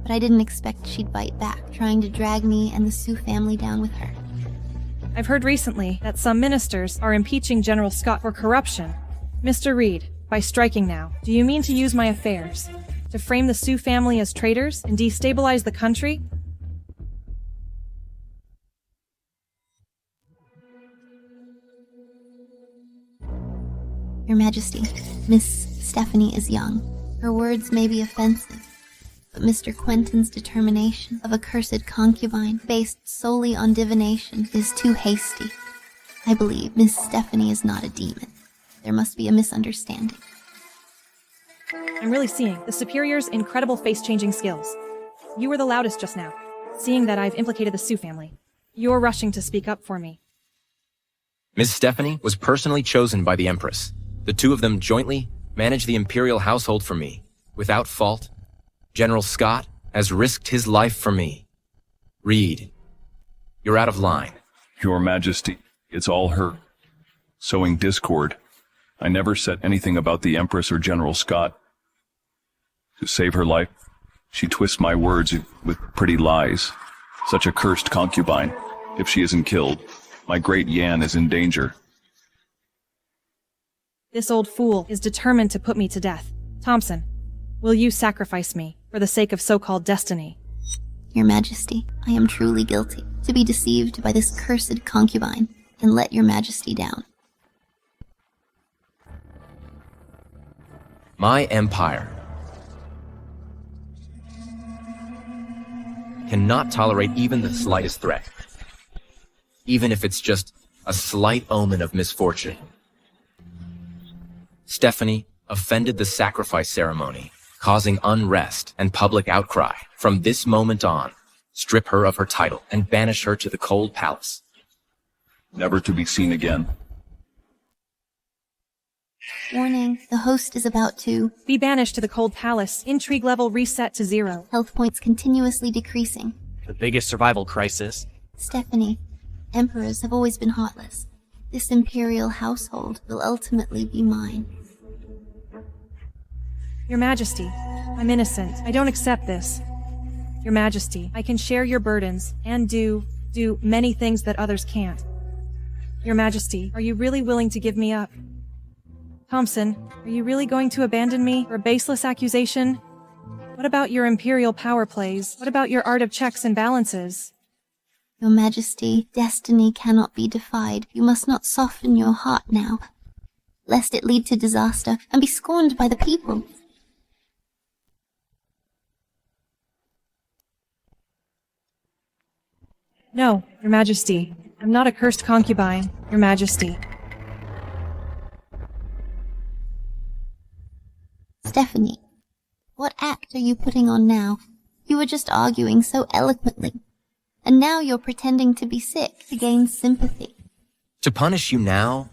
S4: But I didn't expect she'd bite back, trying to drag me and the Sue family down with her.
S2: I've heard recently that some ministers are impeaching General Scott for corruption. Mr. Reed, by striking now, do you mean to use my affairs to frame the Sue family as traitors and destabilize the country?
S4: Your Majesty, Miss Stephanie is young. Her words may be offensive, but Mr. Quentin's determination of a cursed concubine based solely on divination is too hasty. I believe Miss Stephanie is not a demon. There must be a misunderstanding.
S2: I'm really seeing the Superior's incredible face-changing skills. You were the loudest just now, seeing that I've implicated the Sue family. You're rushing to speak up for me.
S5: Miss Stephanie was personally chosen by the Empress. The two of them jointly manage the imperial household for me, without fault. General Scott has risked his life for me. Reed, you're out of line.
S13: Your Majesty, it's all her. Sowing discord. I never said anything about the Empress or General Scott. To save her life, she twists my words with pretty lies. Such a cursed concubine. If she isn't killed, my great Yan is in danger.
S2: This old fool is determined to put me to death. Thompson, will you sacrifice me for the sake of so-called destiny?
S4: Your Majesty, I am truly guilty to be deceived by this cursed concubine and let Your Majesty down.
S5: My empire cannot tolerate even the slightest threat, even if it's just a slight omen of misfortune. Stephanie offended the sacrifice ceremony, causing unrest and public outcry. From this moment on, strip her of her title and banish her to the cold palace.
S13: Never to be seen again.
S4: Warning, the host is about to
S2: be banished to the cold palace. Intrigue level reset to 0.
S4: Health points continuously decreasing.
S1: The biggest survival crisis.
S4: Stephanie, emperors have always been heartless. This imperial household will ultimately be mine.
S2: Your Majesty, I'm innocent. I don't accept this. Your Majesty, I can share your burdens and do many things that others can't. Your Majesty, are you really willing to give me up? Thompson, are you really going to abandon me for a baseless accusation? What about your imperial power plays? What about your art of checks and balances?
S4: Your Majesty, destiny cannot be defied. You must not soften your heart now, lest it lead to disaster and be scorned by the people.
S2: No, Your Majesty. I'm not a cursed concubine, Your Majesty.
S4: Stephanie, what act are you putting on now? You were just arguing so eloquently, and now you're pretending to be sick to gain sympathy.
S5: To punish you now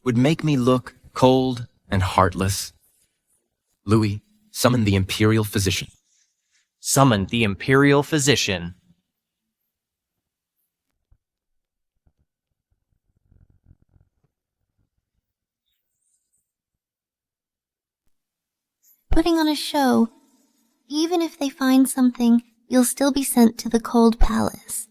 S5: would make me look cold and heartless. Louis, summon the imperial physician.
S1: Summon the imperial physician.
S4: Putting on a show. Even if they find something, you'll still be sent to the cold palace.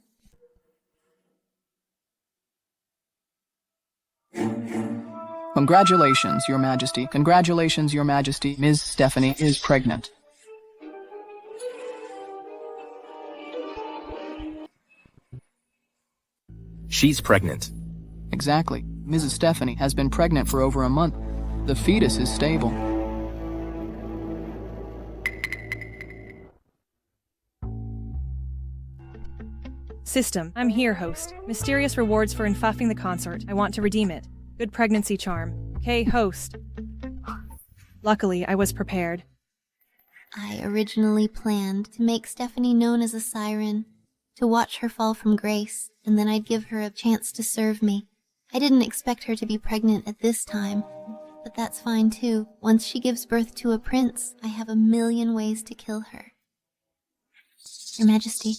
S14: Congratulations, Your Majesty. Congratulations, Your Majesty. Ms. Stephanie is pregnant.
S5: She's pregnant.
S14: Exactly. Mrs. Stephanie has been pregnant for over a month. The fetus is stable.
S2: System, I'm here, host. Mysterious rewards for infuffing the consort. I want to redeem it. Good pregnancy charm. Okay, host. Luckily, I was prepared.
S4: I originally planned to make Stephanie known as a siren, to watch her fall from grace, and then I'd give her a chance to serve me. I didn't expect her to be pregnant at this time, but that's fine too. Once she gives birth to a prince, I have a million ways to kill her. Your Majesty,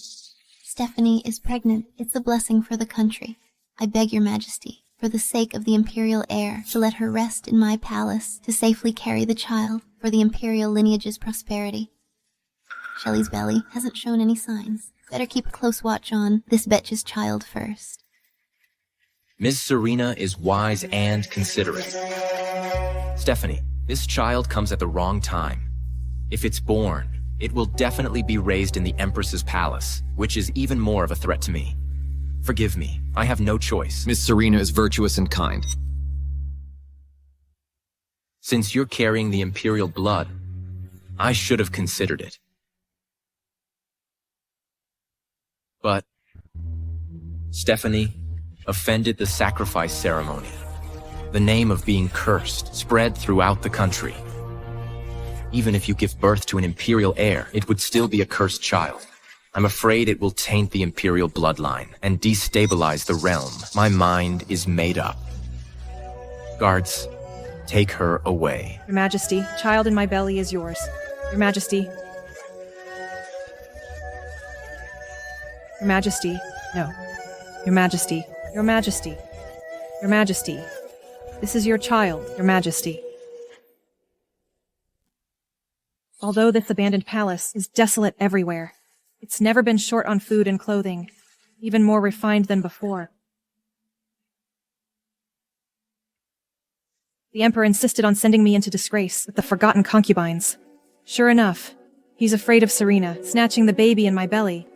S4: Stephanie is pregnant. It's a blessing for the country. I beg Your Majesty, for the sake of the imperial heir, to let her rest in my palace to safely carry the child for the imperial lineage's prosperity. Shelley's belly hasn't shown any signs. Better keep a close watch on this betch's child first.
S5: Ms. Serena is wise and considerate. Stephanie, this child comes at the wrong time. If it's born, it will definitely be raised in the Empress's palace, which is even more of a threat to me. Forgive me, I have no choice.
S15: Miss Serena is virtuous and kind.
S5: Since you're carrying the Imperial blood, I should have considered it. But Stephanie offended the sacrifice ceremony. The name of being cursed spread throughout the country. Even if you give birth to an Imperial heir, it would still be a cursed child. I'm afraid it will taint the Imperial bloodline and destabilize the realm. My mind is made up. Guards, take her away.
S2: Your Majesty, child in my belly is yours. Your Majesty. Your Majesty. No. Your Majesty. Your Majesty. Your Majesty. This is your child, Your Majesty. Although this abandoned palace is desolate everywhere, it's never been short on food and clothing, even more refined than before. The Emperor insisted on sending me into disgrace with the forgotten concubines. Sure enough, he's afraid of Serena snatching the baby in my belly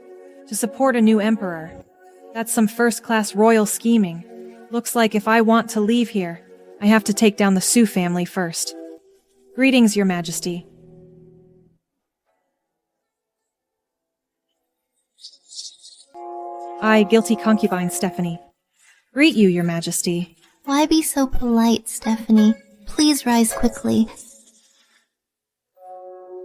S2: to support a new emperor. That's some first-class royal scheming. Looks like if I want to leave here, I have to take down the Sue family first. Greetings, Your Majesty. I, guilty concubine Stephanie, greet you, Your Majesty.
S4: Why be so polite, Stephanie? Please rise quickly.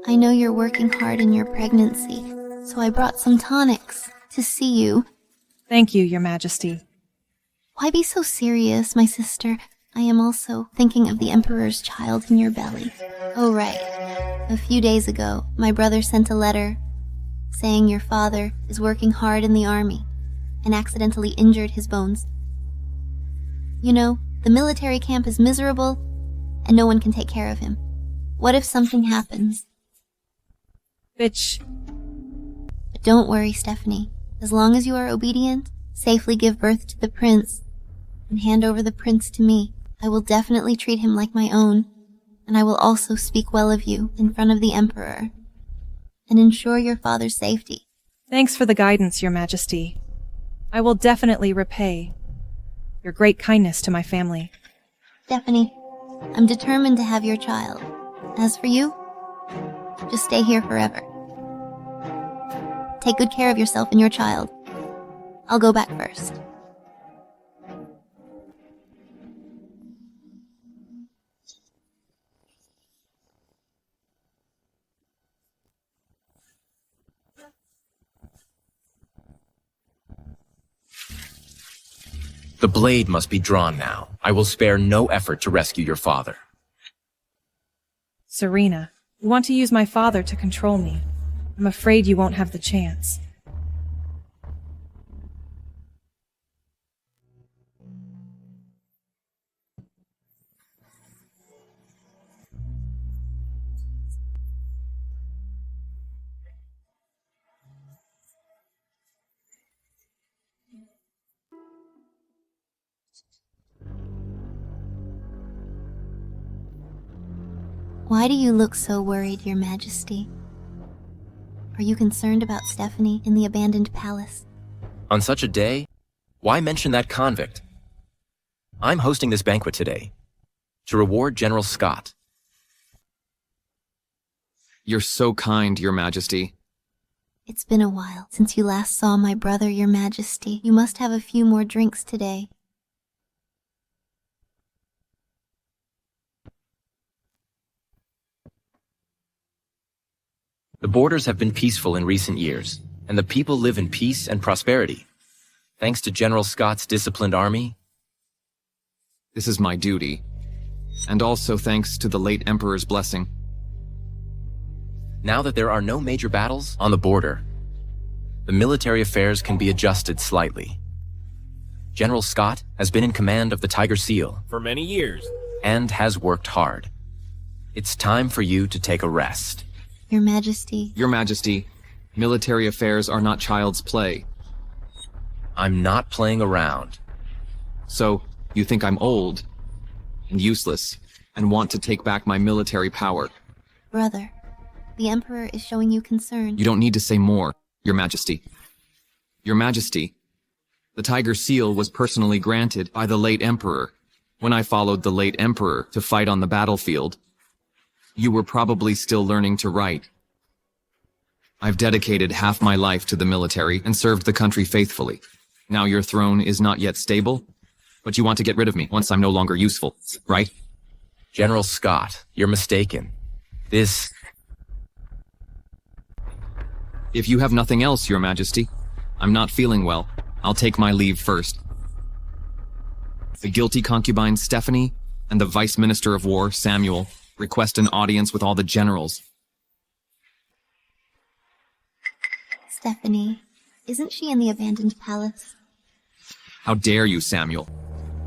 S4: I know you're working hard in your pregnancy, so I brought some tonics to see you.
S2: Thank you, Your Majesty.
S4: Why be so serious, my sister? I am also thinking of the Emperor's child in your belly. Oh, right. A few days ago, my brother sent a letter saying your father is working hard in the army and accidentally injured his bones. You know, the military camp is miserable and no one can take care of him. What if something happens?
S2: Bitch.
S4: But don't worry, Stephanie. As long as you are obedient, safely give birth to the prince, and hand over the prince to me, I will definitely treat him like my own, and I will also speak well of you in front of the Emperor, and ensure your father's safety.
S2: Thanks for the guidance, Your Majesty. I will definitely repay your great kindness to my family.
S4: Stephanie, I'm determined to have your child. As for you, just stay here forever. Take good care of yourself and your child. I'll go back first.
S5: The blade must be drawn now. I will spare no effort to rescue your father.
S2: Serena, you want to use my father to control me. I'm afraid you won't have the chance.
S4: Why do you look so worried, Your Majesty? Are you concerned about Stephanie in the abandoned palace?
S5: On such a day, why mention that convict? I'm hosting this banquet today to reward General Scott.
S15: You're so kind, Your Majesty.
S4: It's been a while since you last saw my brother, Your Majesty. You must have a few more drinks today.
S5: The borders have been peaceful in recent years, and the people live in peace and prosperity. Thanks to General Scott's disciplined army.
S15: This is my duty, and also thanks to the late Emperor's blessing.
S5: Now that there are no major battles on the border, the military affairs can be adjusted slightly. General Scott has been in command of the Tiger Seal
S1: for many years
S5: and has worked hard. It's time for you to take a rest.
S4: Your Majesty.
S15: Your Majesty, military affairs are not child's play.
S5: I'm not playing around.
S15: So, you think I'm old and useless and want to take back my military power?
S4: Brother, the Emperor is showing you concern.
S15: You don't need to say more, Your Majesty. Your Majesty, the Tiger Seal was personally granted by the late Emperor, When I followed the late emperor to fight on the battlefield, you were probably still learning to write. I've dedicated half my life to the military and served the country faithfully. Now your throne is not yet stable, but you want to get rid of me once I'm no longer useful, right?
S5: General Scott, you're mistaken. This...
S15: If you have nothing else, Your Majesty, I'm not feeling well. I'll take my leave first. The guilty concubine, Stephanie, and the Vice Minister of War, Samuel, request an audience with all the generals.
S4: Stephanie, isn't she in the abandoned palace?
S15: How dare you, Samuel?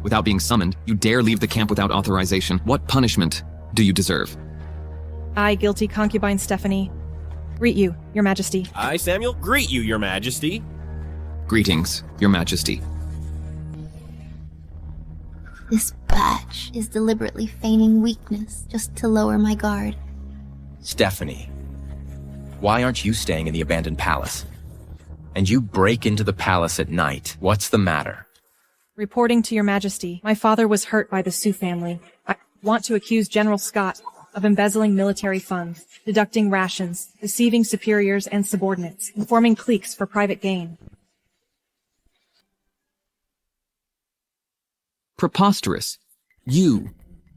S15: Without being summoned, you dare leave the camp without authorization. What punishment do you deserve?
S2: I, guilty concubine Stephanie, greet you, Your Majesty.
S16: I, Samuel, greet you, Your Majesty.
S15: Greetings, Your Majesty.
S4: This batch is deliberately feigning weakness just to lower my guard.
S5: Stephanie, why aren't you staying in the abandoned palace? And you break into the palace at night. What's the matter?
S2: Reporting to Your Majesty, my father was hurt by the Sioux family. I want to accuse General Scott of embezzling military funds, deducting rations, deceiving superiors and subordinates, and forming cliques for private gain.
S15: Preposterous. You,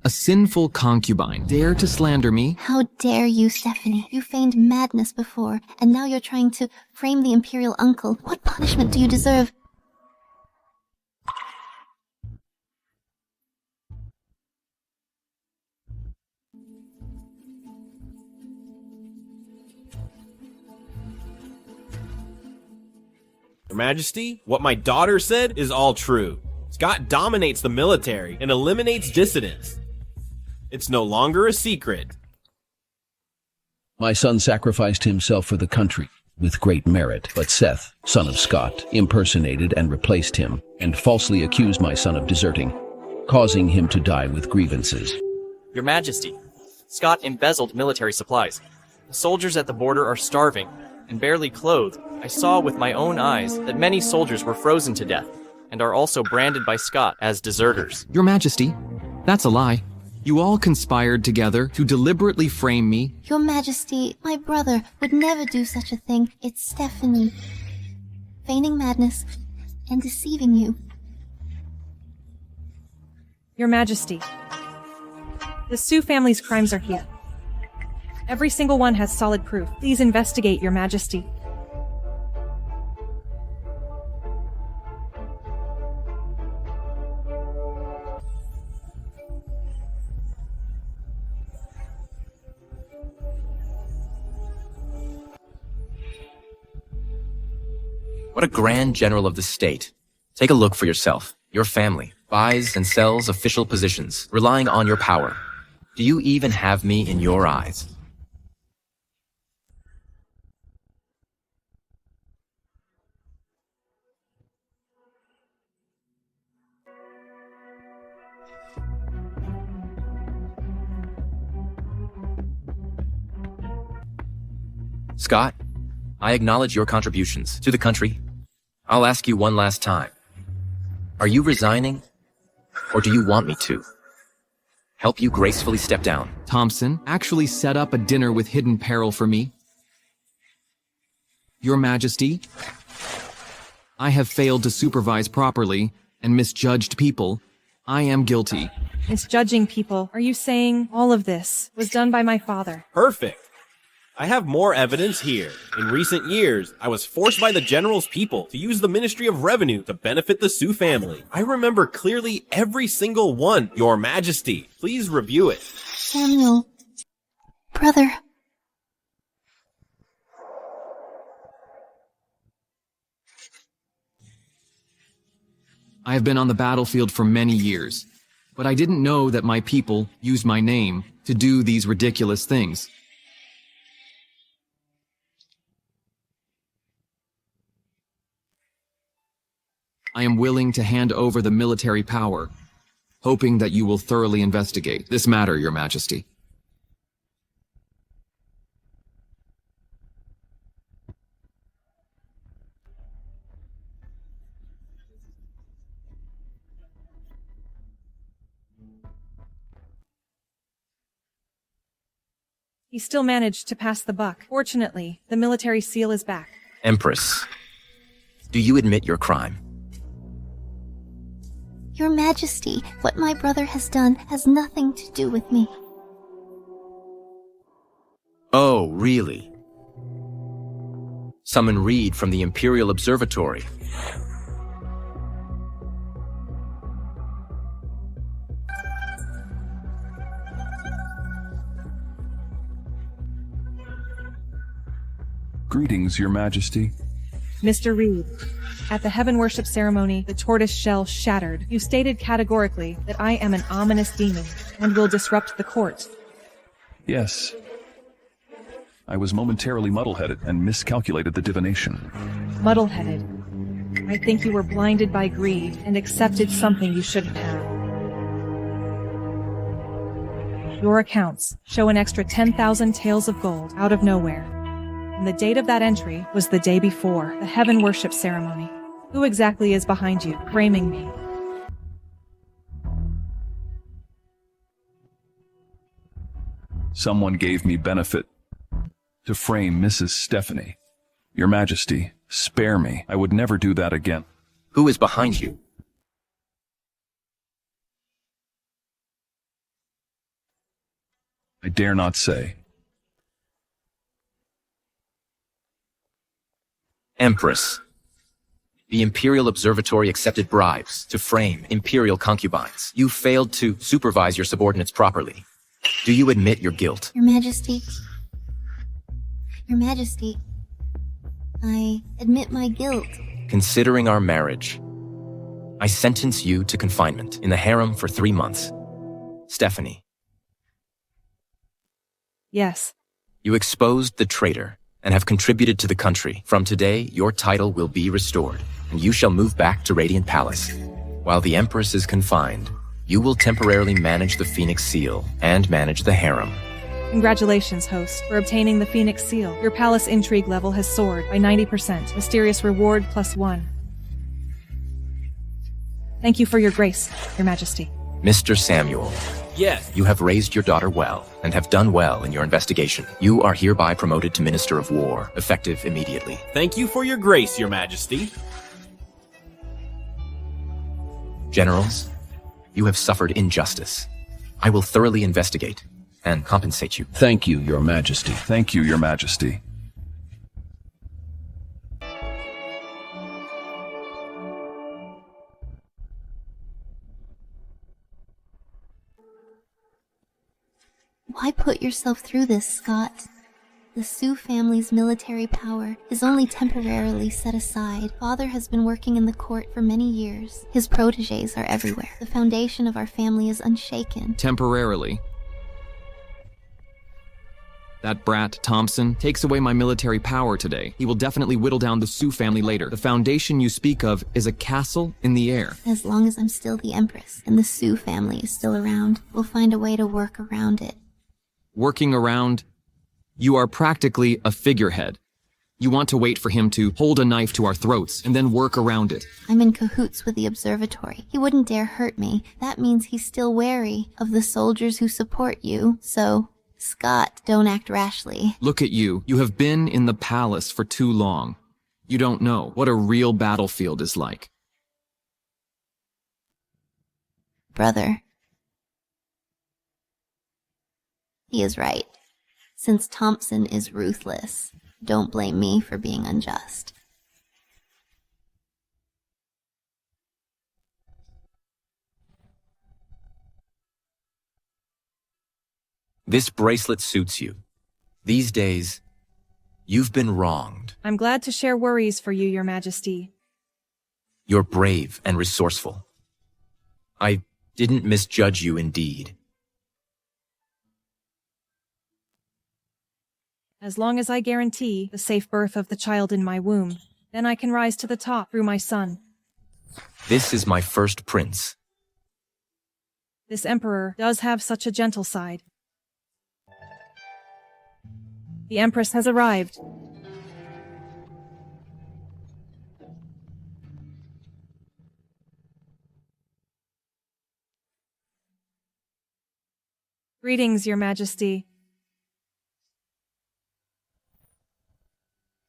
S15: a sinful concubine, dare to slander me?
S4: How dare you, Stephanie? You feigned madness before, and now you're trying to frame the imperial uncle. What punishment do you deserve?
S16: Your Majesty, what my daughter said is all true. Scott dominates the military and eliminates dissidents. It's no longer a secret.
S17: My son sacrificed himself for the country with great merit, but Seth, son of Scott, impersonated and replaced him, and falsely accused my son of deserting, causing him to die with grievances.
S1: Your Majesty, Scott embezzled military supplies. The soldiers at the border are starving and barely clothed. I saw with my own eyes that many soldiers were frozen to death and are also branded by Scott as deserters.
S15: Your Majesty, that's a lie. You all conspired together to deliberately frame me.
S4: Your Majesty, my brother would never do such a thing. It's Stephanie. Feigning madness and deceiving you.
S2: Your Majesty, the Sioux family's crimes are here. Every single one has solid proof. Please investigate, Your Majesty.
S5: What a grand general of the state. Take a look for yourself. Your family buys and sells official positions, relying on your power. Do you even have me in your eyes? Scott, I acknowledge your contributions to the country. I'll ask you one last time. Are you resigning, or do you want me to help you gracefully step down?
S15: Thompson actually set up a dinner with hidden peril for me. Your Majesty, I have failed to supervise properly and misjudged people. I am guilty.
S2: Misjudging people. Are you saying all of this was done by my father?
S16: Perfect. I have more evidence here. In recent years, I was forced by the general's people to use the Ministry of Revenue to benefit the Sioux family. I remember clearly every single one, Your Majesty. Please review it.
S4: Samuel. Brother.
S15: I have been on the battlefield for many years, but I didn't know that my people used my name to do these ridiculous things. I am willing to hand over the military power, hoping that you will thoroughly investigate this matter, Your Majesty.
S2: He still managed to pass the buck. Fortunately, the military seal is back.
S5: Empress, do you admit your crime?
S4: Your Majesty, what my brother has done has nothing to do with me.
S5: Oh, really? Summon Reed from the Imperial Observatory.
S13: Greetings, Your Majesty.
S2: Mr. Reed, at the heaven worship ceremony, the tortoise shell shattered. You stated categorically that I am an ominous demon and will disrupt the court.
S13: Yes. I was momentarily muddle-headed and miscalculated the divination.
S2: Muddle-headed. I think you were blinded by greed and accepted something you shouldn't have. Your accounts show an extra 10,000 taels of gold out of nowhere. And the date of that entry was the day before the heaven worship ceremony. Who exactly is behind you, framing me?
S13: Someone gave me benefit to frame Mrs. Stephanie. Your Majesty, spare me. I would never do that again.
S5: Who is behind you?
S13: I dare not say.
S5: Empress, the Imperial Observatory accepted bribes to frame Imperial concubines. You failed to supervise your subordinates properly. Do you admit your guilt?
S4: Your Majesty. Your Majesty. I admit my guilt.
S5: Considering our marriage, I sentence you to confinement in the harem for 3 months. Stephanie.
S2: Yes.
S5: You exposed the traitor and have contributed to the country. From today, your title will be restored, and you shall move back to Radiant Palace. While the Empress is confined, you will temporarily manage the Phoenix Seal and manage the harem.
S2: Congratulations, host, for obtaining the Phoenix Seal. Your palace intrigue level has soared by 90%. Mysterious reward +1. Thank you for your grace, Your Majesty.
S5: Mr. Samuel.
S16: Yes.
S5: You have raised your daughter well and have done well in your investigation. You are hereby promoted to Minister of War, effective immediately.
S16: Thank you for your grace, Your Majesty.
S5: Generals, you have suffered injustice. I will thoroughly investigate and compensate you.
S17: Thank you, Your Majesty.
S13: Thank you, Your Majesty.
S4: Why put yourself through this, Scott? The Sioux family's military power is only temporarily set aside. Father has been working in the court for many years. His protégés are everywhere. The foundation of our family is unshaken.
S15: Temporarily. That brat, Thompson, takes away my military power today. He will definitely whittle down the Sioux family later. The foundation you speak of is a castle in the air.
S4: As long as I'm still the Empress and the Sioux family is still around, we'll find a way to work around it.
S15: Working around, you are practically a figurehead. You want to wait for him to hold a knife to our throats and then work around it.
S4: I'm in cahoots with the observatory. He wouldn't dare hurt me. That means he's still wary of the soldiers who support you. So, Scott, don't act rashly.
S15: Look at you. You have been in the palace for too long. You don't know what a real battlefield is like.
S4: Brother. He is right. Since Thompson is ruthless, don't blame me for being unjust.
S5: This bracelet suits you. These days, you've been wronged.
S2: I'm glad to share worries for you, Your Majesty.
S5: You're brave and resourceful. I didn't misjudge you indeed.
S2: As long as I guarantee the safe birth of the child in my womb, then I can rise to the top through my son.
S5: This is my first prince.
S2: This emperor does have such a gentle side. The Empress has arrived. Greetings, Your Majesty.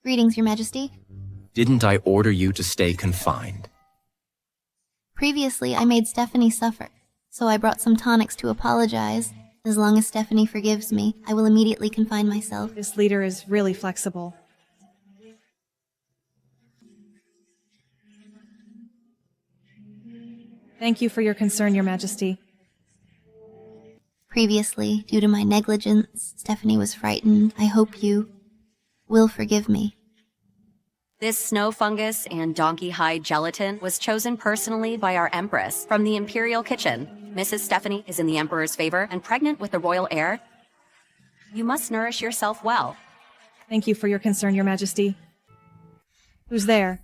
S4: Greetings, Your Majesty.
S5: Didn't I order you to stay confined?
S4: Previously, I made Stephanie suffer, so I brought some tonics to apologize. As long as Stephanie forgives me, I will immediately confine myself.
S2: This leader is really flexible. Thank you for your concern, Your Majesty.
S4: Previously, due to my negligence, Stephanie was frightened. I hope you will forgive me.
S8: This snow fungus and donkey hide gelatin was chosen personally by our Empress from the Imperial Kitchen. Mrs. Stephanie is in the Emperor's favor and pregnant with the royal heir. You must nourish yourself well.
S2: Thank you for your concern, Your Majesty. Who's there?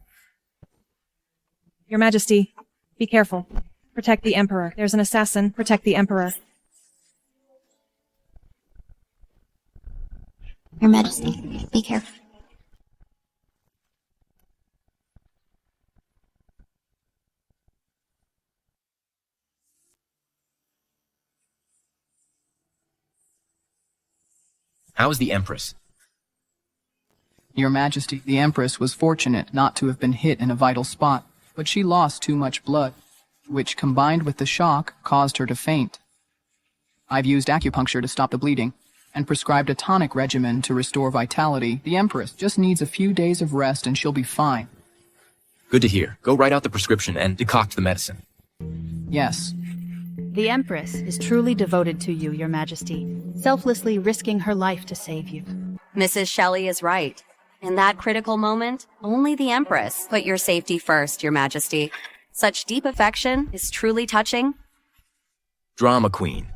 S2: Your Majesty, be careful. Protect the Emperor. There's an assassin. Protect the Emperor.
S4: Your Majesty, be careful.
S5: How is the Empress?
S14: Your Majesty, the Empress was fortunate not to have been hit in a vital spot, but she lost too much blood, which combined with the shock caused her to faint. I've used acupuncture to stop the bleeding and prescribed a tonic regimen to restore vitality. The Empress just needs a few days of rest and she'll be fine.
S5: Good to hear. Go write out the prescription and decoct the medicine.
S14: Yes.
S7: The Empress is truly devoted to you, Your Majesty, selflessly risking her life to save you.
S8: Mrs. Shelley is right. In that critical moment, only the Empress put your safety first, Your Majesty. Such deep affection is truly touching.
S5: Drama queen.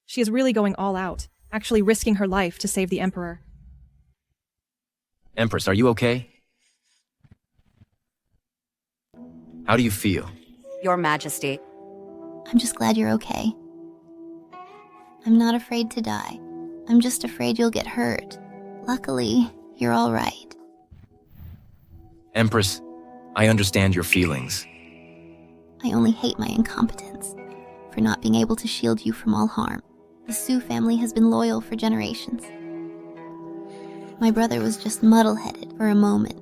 S2: She is really going all out, actually risking her life to save the Emperor.
S5: Empress, are you okay? How do you feel?
S8: Your Majesty.
S4: I'm just glad you're okay. I'm not afraid to die. I'm just afraid you'll get hurt. Luckily, you're all right.
S5: Empress, I understand your feelings.
S4: I only hate my incompetence for not being able to shield you from all harm. The Sue family has been loyal for generations. My brother was just muddle-headed for a moment.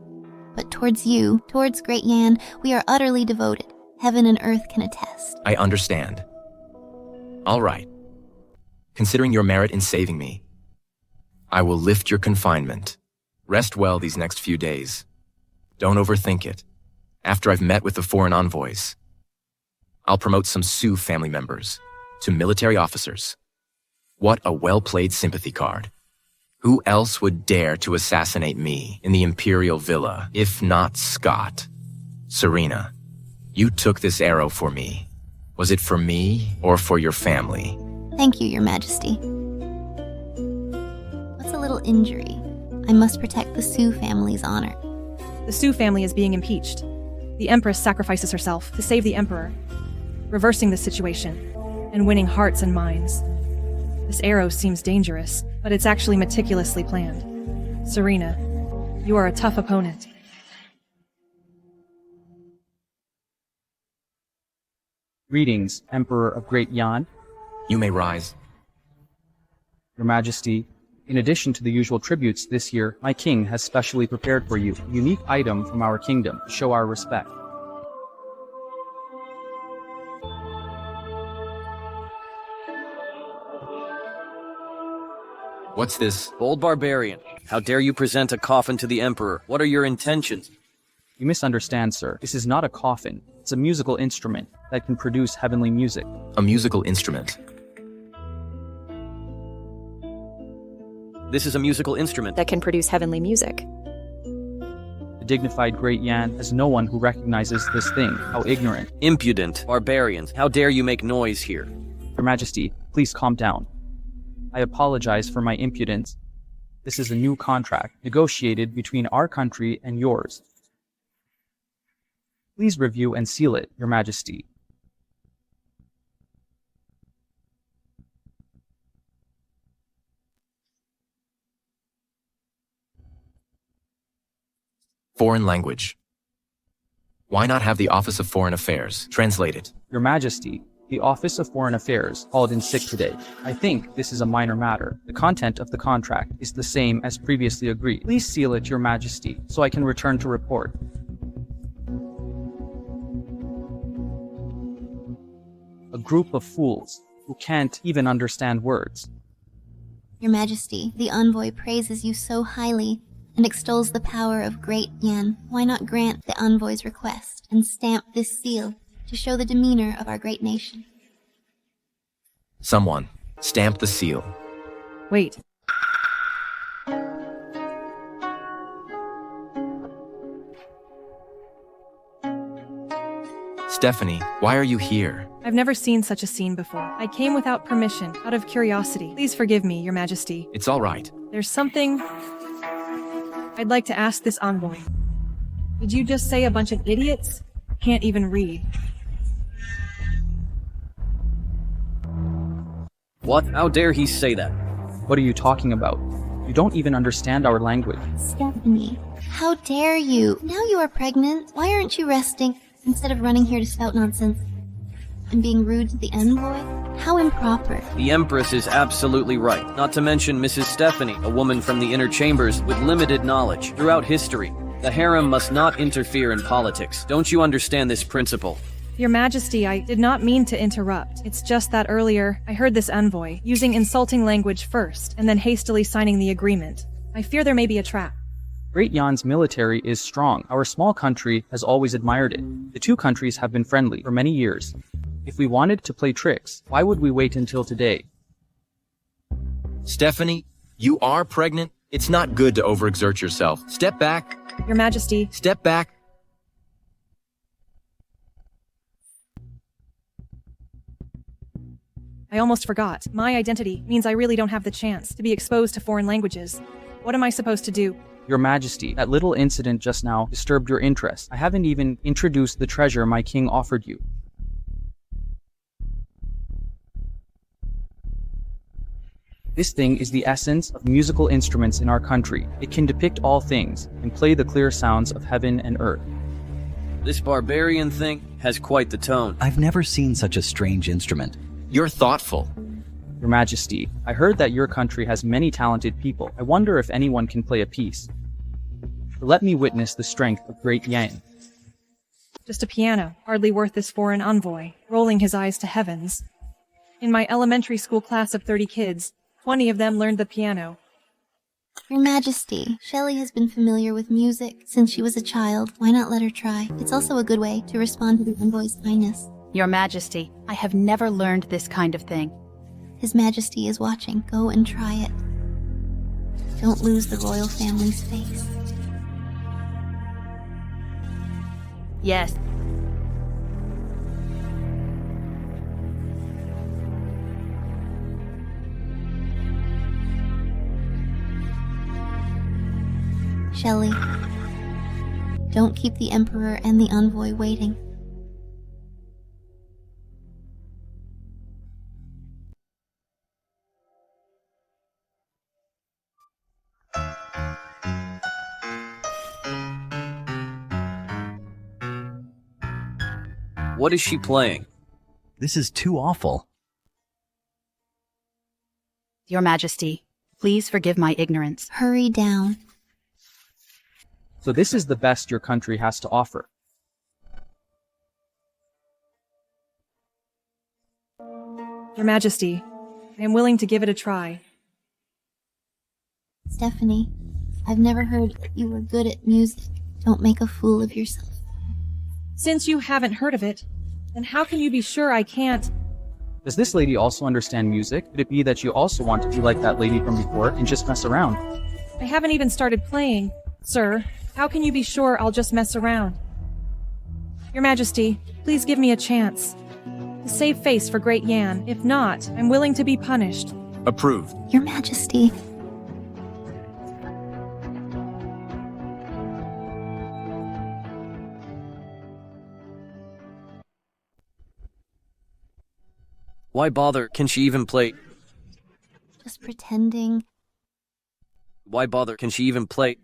S4: But towards you, towards Great Yan, we are utterly devoted. Heaven and earth can attest.
S5: I understand. All right. Considering your merit in saving me, I will lift your confinement. Rest well these next few days. Don't overthink it. After I've met with the foreign envoys, I'll promote some Sue family members to military officers. What a well-played sympathy card. Who else would dare to assassinate me in the Imperial Villa, if not Scott? Serena, you took this arrow for me. Was it for me or for your family?
S4: Thank you, Your Majesty. What's a little injury? I must protect the Sue family's honor.
S2: The Sue family is being impeached. The Empress sacrifices herself to save the Emperor, reversing the situation and winning hearts and minds. This arrow seems dangerous, but it's actually meticulously planned. Serena, you are a tough opponent.
S18: Greetings, Emperor of Great Yan.
S5: You may rise.
S18: Your Majesty, in addition to the usual tributes this year, my king has specially prepared for you a unique item from our kingdom to show our respect.
S5: What's this?
S19: Bold barbarian, how dare you present a coffin to the Emperor? What are your intentions?
S18: You misunderstand, sir. This is not a coffin. It's a musical instrument that can produce heavenly music.
S5: A musical instrument?
S19: This is a musical instrument
S20: that can produce heavenly music.
S18: The dignified Great Yan has no one who recognizes this thing. How ignorant.
S19: Impudent barbarians, how dare you make noise here?
S18: Your Majesty, please calm down. I apologize for my impudence. This is a new contract negotiated between our country and yours. Please review and seal it, Your Majesty.
S5: Foreign language. Why not have the Office of Foreign Affairs translate it?
S18: Your Majesty, The Office of Foreign Affairs called in sick today. I think this is a minor matter. The content of the contract is the same as previously agreed. Please seal it, Your Majesty, so I can return to report. A group of fools who can't even understand words.
S4: Your Majesty, the envoy praises you so highly and extols the power of great Yan. Why not grant the envoy's request and stamp this seal to show the demeanor of our great nation?
S5: Someone, stamp the seal.
S2: Wait.
S5: Stephanie, why are you here?
S2: I've never seen such a scene before. I came without permission, out of curiosity. Please forgive me, Your Majesty.
S5: It's all right.
S2: There's something I'd like to ask this envoy. Did you just say a bunch of idiots can't even read?
S19: What? How dare he say that?
S18: What are you talking about? You don't even understand our language.
S4: Stephanie, how dare you? Now you are pregnant. Why aren't you resting instead of running here to spout nonsense and being rude to the envoy? How improper.
S19: The Empress is absolutely right. Not to mention Mrs. Stephanie, a woman from the inner chambers with limited knowledge. Throughout history, the harem must not interfere in politics. Don't you understand this principle?
S2: Your Majesty, I did not mean to interrupt. It's just that earlier, I heard this envoy using insulting language first, and then hastily signing the agreement. I fear there may be a trap.
S18: Great Yan's military is strong. Our small country has always admired it. The two countries have been friendly for many years. If we wanted to play tricks, why would we wait until today?
S5: Stephanie, you are pregnant? It's not good to overexert yourself. Step back.
S2: Your Majesty.
S5: Step back.
S2: I almost forgot. My identity means I really don't have the chance to be exposed to foreign languages. What am I supposed to do?
S18: Your Majesty, that little incident just now disturbed your interest. I haven't even introduced the treasure my king offered you. This thing is the essence of musical instruments in our country. It can depict all things and play the clear sounds of heaven and earth.
S19: This barbarian thing has quite the tone.
S20: I've never seen such a strange instrument.
S5: You're thoughtful.
S18: Your Majesty, I heard that your country has many talented people. I wonder if anyone can play a piece. Let me witness the strength of Great Yan.
S2: Just a piano, hardly worth this foreign envoy, rolling his eyes to heavens. In my elementary school class of 30 kids, 20 of them learned the piano.
S4: Your Majesty, Shelley has been familiar with music since she was a child. Why not let her try? It's also a good way to respond to the envoy's kindness.
S7: Your Majesty, I have never learned this kind of thing.
S4: His Majesty is watching. Go and try it. Don't lose the royal family's face.
S7: Yes.
S4: Shelley, don't keep the Emperor and the envoy waiting.
S19: What is she playing?
S20: This is too awful.
S7: Your Majesty, please forgive my ignorance.
S4: Hurry down.
S18: So this is the best your country has to offer.
S2: Your Majesty, I am willing to give it a try.
S4: Stephanie, I've never heard that you were good at music. Don't make a fool of yourself.
S2: Since you haven't heard of it, then how can you be sure I can't?
S18: Does this lady also understand music? Could it be that you also want to be like that lady from before and just mess around?
S2: I haven't even started playing. Sir, how can you be sure I'll just mess around? Your Majesty, please give me a chance. To save face for Great Yan. If not, I'm willing to be punished.
S5: Approved.
S4: Your Majesty.
S19: Why bother? Can she even play?
S4: Just pretending.
S19: Why bother? Can she even play?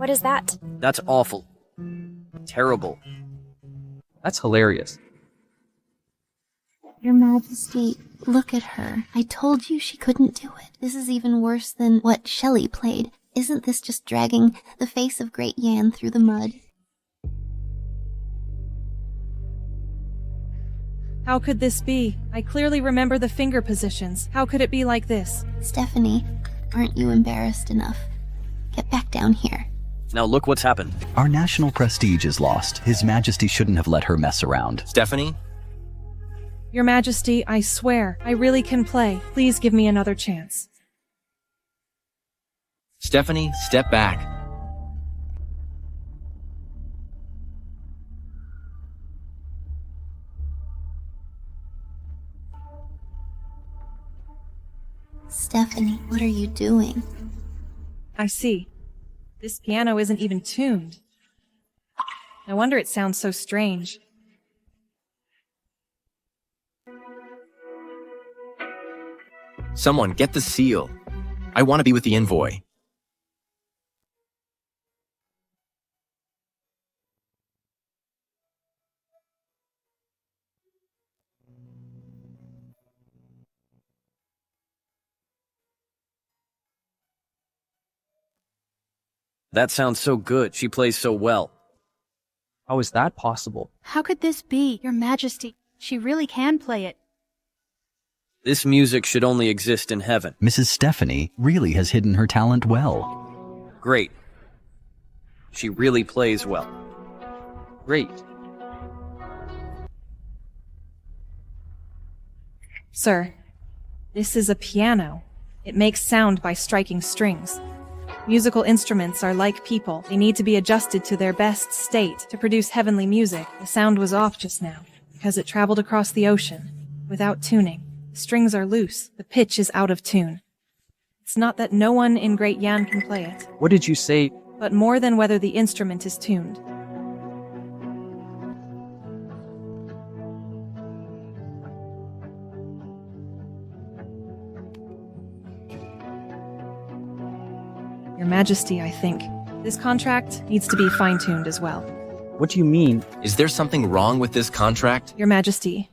S10: What is that?
S19: That's awful. Terrible.
S18: That's hilarious.
S4: Your Majesty, look at her. I told you she couldn't do it. This is even worse than what Shelley played. Isn't this just dragging the face of Great Yan through the mud?
S2: How could this be? I clearly remember the finger positions. How could it be like this?
S4: Stephanie, aren't you embarrassed enough? Get back down here.
S19: Now look what's happened.
S20: Our national prestige is lost. His Majesty shouldn't have let her mess around.
S5: Stephanie?
S2: Your Majesty, I swear, I really can play. Please give me another chance.
S5: Stephanie, step back.
S4: Stephanie, what are you doing?
S2: I see. This piano isn't even tuned. No wonder it sounds so strange.
S5: Someone get the seal. I want to be with the envoy.
S19: That sounds so good. She plays so well.
S18: How is that possible?
S7: How could this be, Your Majesty? She really can play it.
S19: This music should only exist in heaven.
S20: Mrs. Stephanie really has hidden her talent well.
S19: Great. She really plays well.
S18: Great.
S2: Sir, this is a piano. It makes sound by striking strings. Musical instruments are like people. They need to be adjusted to their best state to produce heavenly music. The sound was off just now, because it traveled across the ocean, without tuning. The strings are loose. The pitch is out of tune. It's not that no one in Great Yan can play it,
S18: What did you say?
S2: but more than whether the instrument is tuned. Your Majesty, I think. This contract needs to be fine-tuned as well.
S18: What do you mean?
S5: Is there something wrong with this contract?
S2: Your Majesty,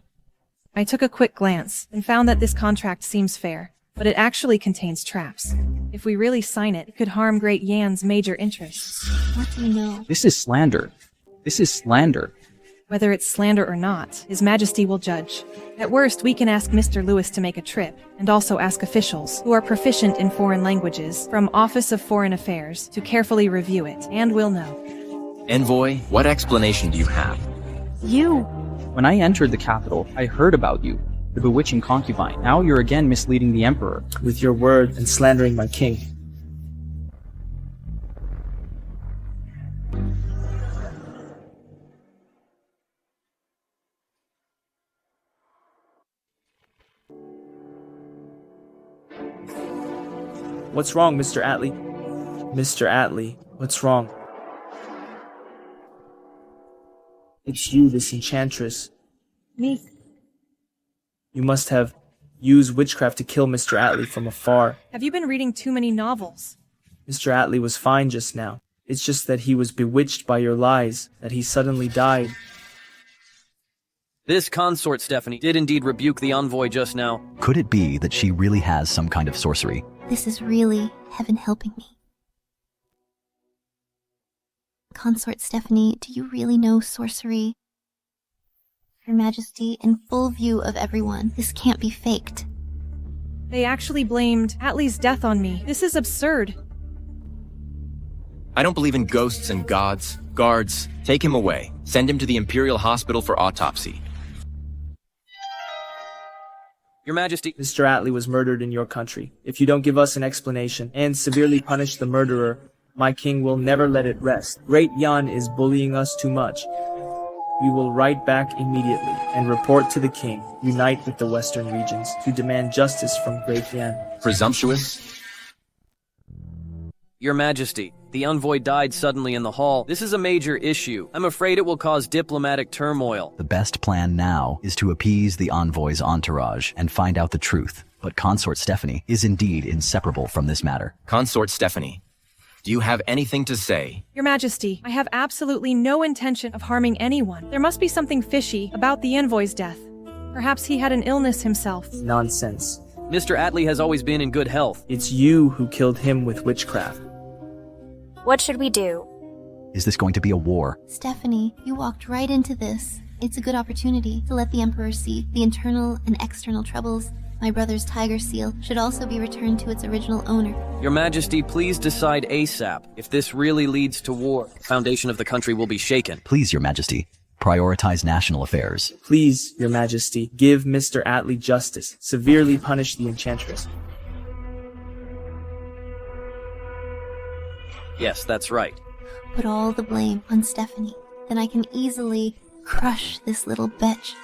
S2: I took a quick glance and found that this contract seems fair, but it actually contains traps. If we really sign it, it could harm Great Yan's major interests.
S4: What do you know?
S18: This is slander. This is slander.
S2: Whether it's slander or not, His Majesty will judge. At worst, we can ask Mr. Lewis to make a trip, and also ask officials who are proficient in foreign languages from Office of Foreign Affairs to carefully review it, and we'll know.
S5: Envoy, what explanation do you have?
S7: You!
S18: When I entered the capital, I heard about you, the bewitching concubine. Now you're again misleading the emperor.
S21: With your word and slandering my king. What's wrong, Mr. Atlee? Mr. Atlee, what's wrong? It's you, this enchantress.
S2: Me?
S21: You must have used witchcraft to kill Mr. Atlee from afar.
S2: Have you been reading too many novels?
S21: Mr. Atlee was fine just now. It's just that he was bewitched by your lies, that he suddenly died.
S19: This consort, Stephanie, did indeed rebuke the envoy just now.
S20: Could it be that she really has some kind of sorcery?
S4: This is really heaven helping me. Consort Stephanie, do you really know sorcery? Your Majesty, in full view of everyone, this can't be faked.
S2: They actually blamed Atlee's death on me. This is absurd.
S5: I don't believe in ghosts and gods. Guards, take him away. Send him to the Imperial Hospital for autopsy.
S19: Your Majesty.
S21: Mr. Atlee was murdered in your country. If you don't give us an explanation and severely punish the murderer, my king will never let it rest. Great Yan is bullying us too much. We will write back immediately and report to the king. Unite with the western regions to demand justice from Great Yan.
S5: Presumptuous?
S19: Your Majesty, the envoy died suddenly in the hall. This is a major issue. I'm afraid it will cause diplomatic turmoil.
S20: The best plan now is to appease the envoy's entourage and find out the truth. But Consort Stephanie is indeed inseparable from this matter.
S5: Consort Stephanie, Do you have anything to say?
S2: Your Majesty, I have absolutely no intention of harming anyone. There must be something fishy about the envoy's death. Perhaps he had an illness himself.
S21: Nonsense.
S19: Mr. Atlee has always been in good health.
S21: It's you who killed him with witchcraft.
S10: What should we do?
S20: Is this going to be a war?
S4: Stephanie, you walked right into this. It's a good opportunity to let the Emperor see the internal and external troubles. My brother's tiger seal should also be returned to its original owner.
S19: Your Majesty, please decide ASAP. If this really leads to war, the foundation of the country will be shaken.
S20: Please, Your Majesty, prioritize national affairs.
S21: Please, Your Majesty, give Mr. Atlee justice. Severely punish the enchantress.
S19: Yes, that's right.
S4: Put all the blame on Stephanie. Then I can easily crush this little bitch.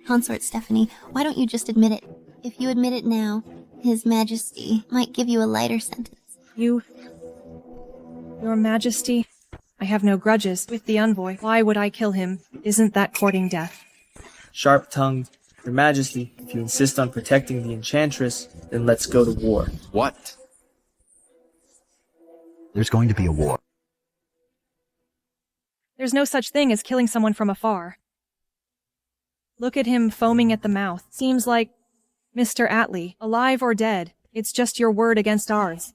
S4: Consort Stephanie, why don't you just admit it? If you admit it now, His Majesty might give you a lighter sentence.
S2: Your Majesty, I have no grudges with the envoy. Why would I kill him? Isn't that courting death?
S21: Sharp-tongued. Your Majesty, if you insist on protecting the enchantress, then let's go to war.
S5: What?
S20: There's going to be a war.
S2: There's no such thing as killing someone from afar. Look at him foaming at the mouth. Seems like Mr. Atlee, alive or dead. It's just your word against ours.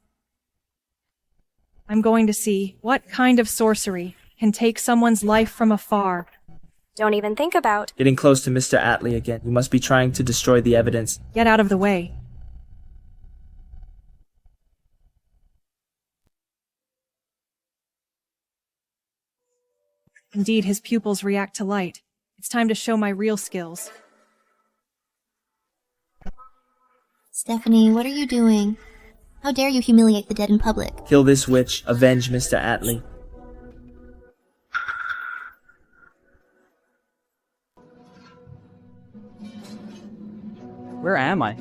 S2: I'm going to see what kind of sorcery can take someone's life from afar.
S10: Don't even think about
S21: Getting close to Mr. Atlee again. You must be trying to destroy the evidence.
S2: Get out of the way. Indeed, his pupils react to light. It's time to show my real skills.
S4: Stephanie, what are you doing? How dare you humiliate the dead in public?
S21: Kill this witch. Avenge Mr. Atlee.
S18: Where am I?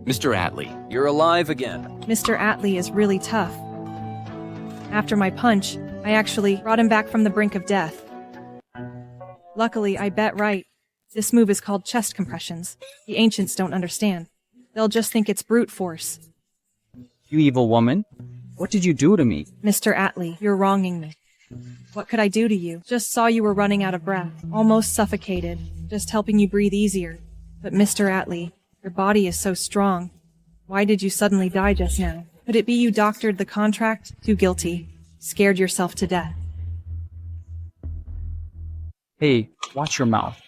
S5: Mr. Atlee.
S19: You're alive again.
S2: Mr. Atlee is really tough. After my punch, I actually brought him back from the brink of death. Luckily, I bet right. This move is called chest compressions. The ancients don't understand. They'll just think it's brute force.
S18: You evil woman. What did you do to me?
S2: Mr. Atlee, you're wronging me. What could I do to you? Just saw you were running out of breath, almost suffocated, just helping you breathe easier. But Mr. Atlee, your body is so strong. Why did you suddenly die just now? Could it be you doctored the contract? Too guilty. Scared yourself to death.
S18: Hey, watch your mouth.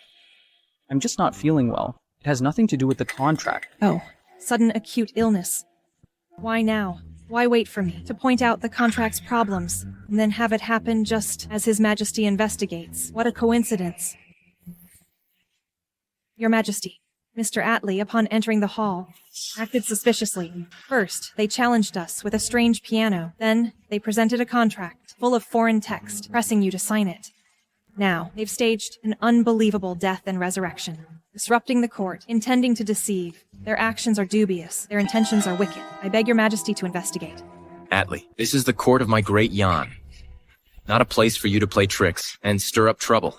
S18: I'm just not feeling well. It has nothing to do with the contract.
S2: Oh, sudden acute illness. Why now? Why wait for me to point out the contract's problems, and then have it happen just as His Majesty investigates? What a coincidence. Your Majesty, Mr. Atlee, upon entering the hall, acted suspiciously. First, they challenged us with a strange piano. Then, they presented a contract full of foreign text, pressing you to sign it. Now, they've staged an unbelievable death and resurrection, disrupting the court, intending to deceive. Their actions are dubious. Their intentions are wicked. I beg your Majesty to investigate.
S5: Atlee, this is the court of my great Jan. Not a place for you to play tricks and stir up trouble.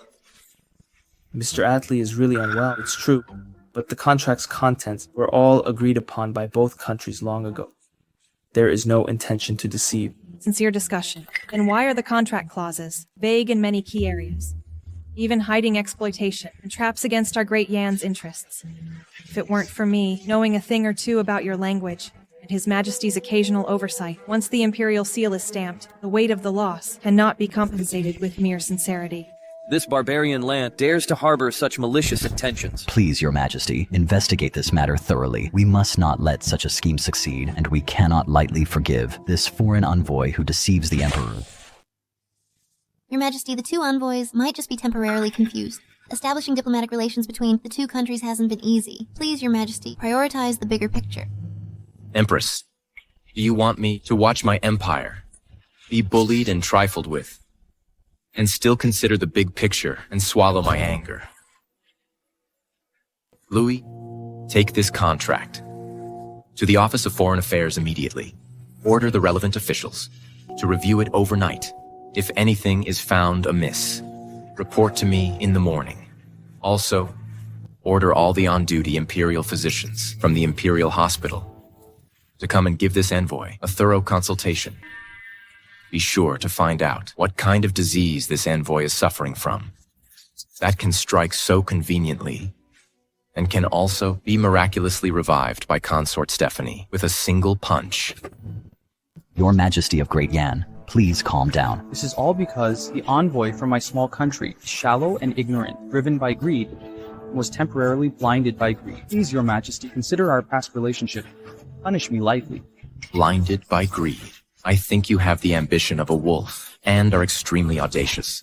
S21: Mr. Atlee is really unwell, it's true. But the contract's contents were all agreed upon by both countries long ago. There is no intention to deceive.
S2: Sincere discussion. Then why are the contract clauses vague in many key areas, even hiding exploitation and traps against our great Yan's interests? If it weren't for me knowing a thing or two about your language and His Majesty's occasional oversight, once the imperial seal is stamped, the weight of the loss cannot be compensated with mere sincerity.
S19: This barbarian land dares to harbor such malicious intentions.
S20: Please, Your Majesty, investigate this matter thoroughly. We must not let such a scheme succeed, and we cannot lightly forgive this foreign envoy who deceives the Emperor.
S4: Your Majesty, the two envoys might just be temporarily confused. Establishing diplomatic relations between the two countries hasn't been easy. Please, Your Majesty, prioritize the bigger picture.
S5: Empress, do you want me to watch my empire be bullied and trifled with, and still consider the big picture and swallow my anger? Louis, take this contract to the Office of Foreign Affairs immediately. Order the relevant officials to review it overnight. If anything is found amiss, report to me in the morning. Also, order all the on-duty Imperial physicians from the Imperial Hospital to come and give this envoy a thorough consultation. Be sure to find out what kind of disease this envoy is suffering from. That can strike so conveniently and can also be miraculously revived by Consort Stephanie with a single punch.
S20: Your Majesty of Great Yan, please calm down.
S18: This is all because the envoy from my small country, shallow and ignorant, driven by greed, was temporarily blinded by greed. Please, Your Majesty, consider our past relationship. Punish me lightly.
S5: Blinded by greed. I think you have the ambition of a wolf and are extremely audacious.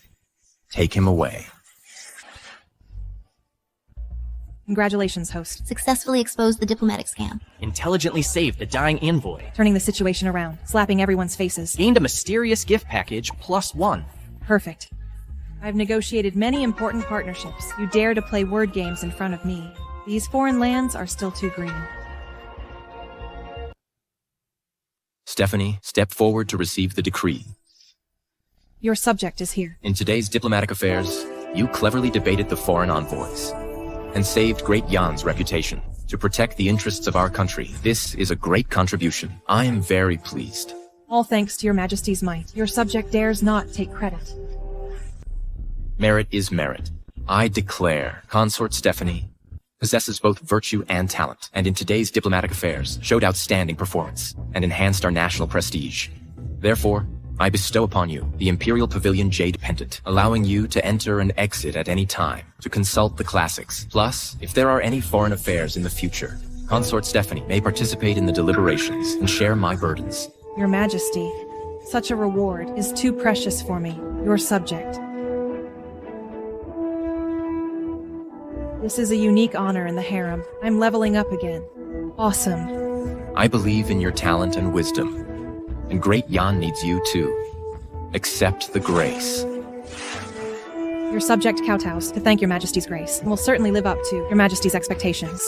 S5: Take him away.
S2: Congratulations, host.
S4: Successfully exposed the diplomatic scam.
S1: Intelligently saved the dying envoy.
S2: Turning the situation around, slapping everyone's faces.
S1: Gained a mysterious gift package +1.
S2: Perfect. I've negotiated many important partnerships. You dare to play word games in front of me. These foreign lands are still too green.
S5: Stephanie, step forward to receive the decree.
S2: Your subject is here.
S5: In today's diplomatic affairs, you cleverly debated the foreign envoys and saved Great Yan's reputation to protect the interests of our country. This is a great contribution. I am very pleased.
S2: All thanks to Your Majesty's might. Your subject dares not take credit.
S5: Merit is merit. I declare Consort Stephanie possesses both virtue and talent, and in today's diplomatic affairs showed outstanding performance and enhanced our national prestige. Therefore, I bestow upon you the Imperial Pavilion Jade Pendant, allowing you to enter and exit at any time to consult the classics. Plus, if there are any foreign affairs in the future, Consort Stephanie may participate in the deliberations and share my burdens.
S2: Your Majesty, such a reward is too precious for me, your subject. This is a unique honor in the harem. I'm leveling up again. Awesome.
S5: I believe in your talent and wisdom, and Great Yan needs you too. Accept the grace.
S2: Your subject kowtows to thank Your Majesty's grace, and will certainly live up to Your Majesty's expectations.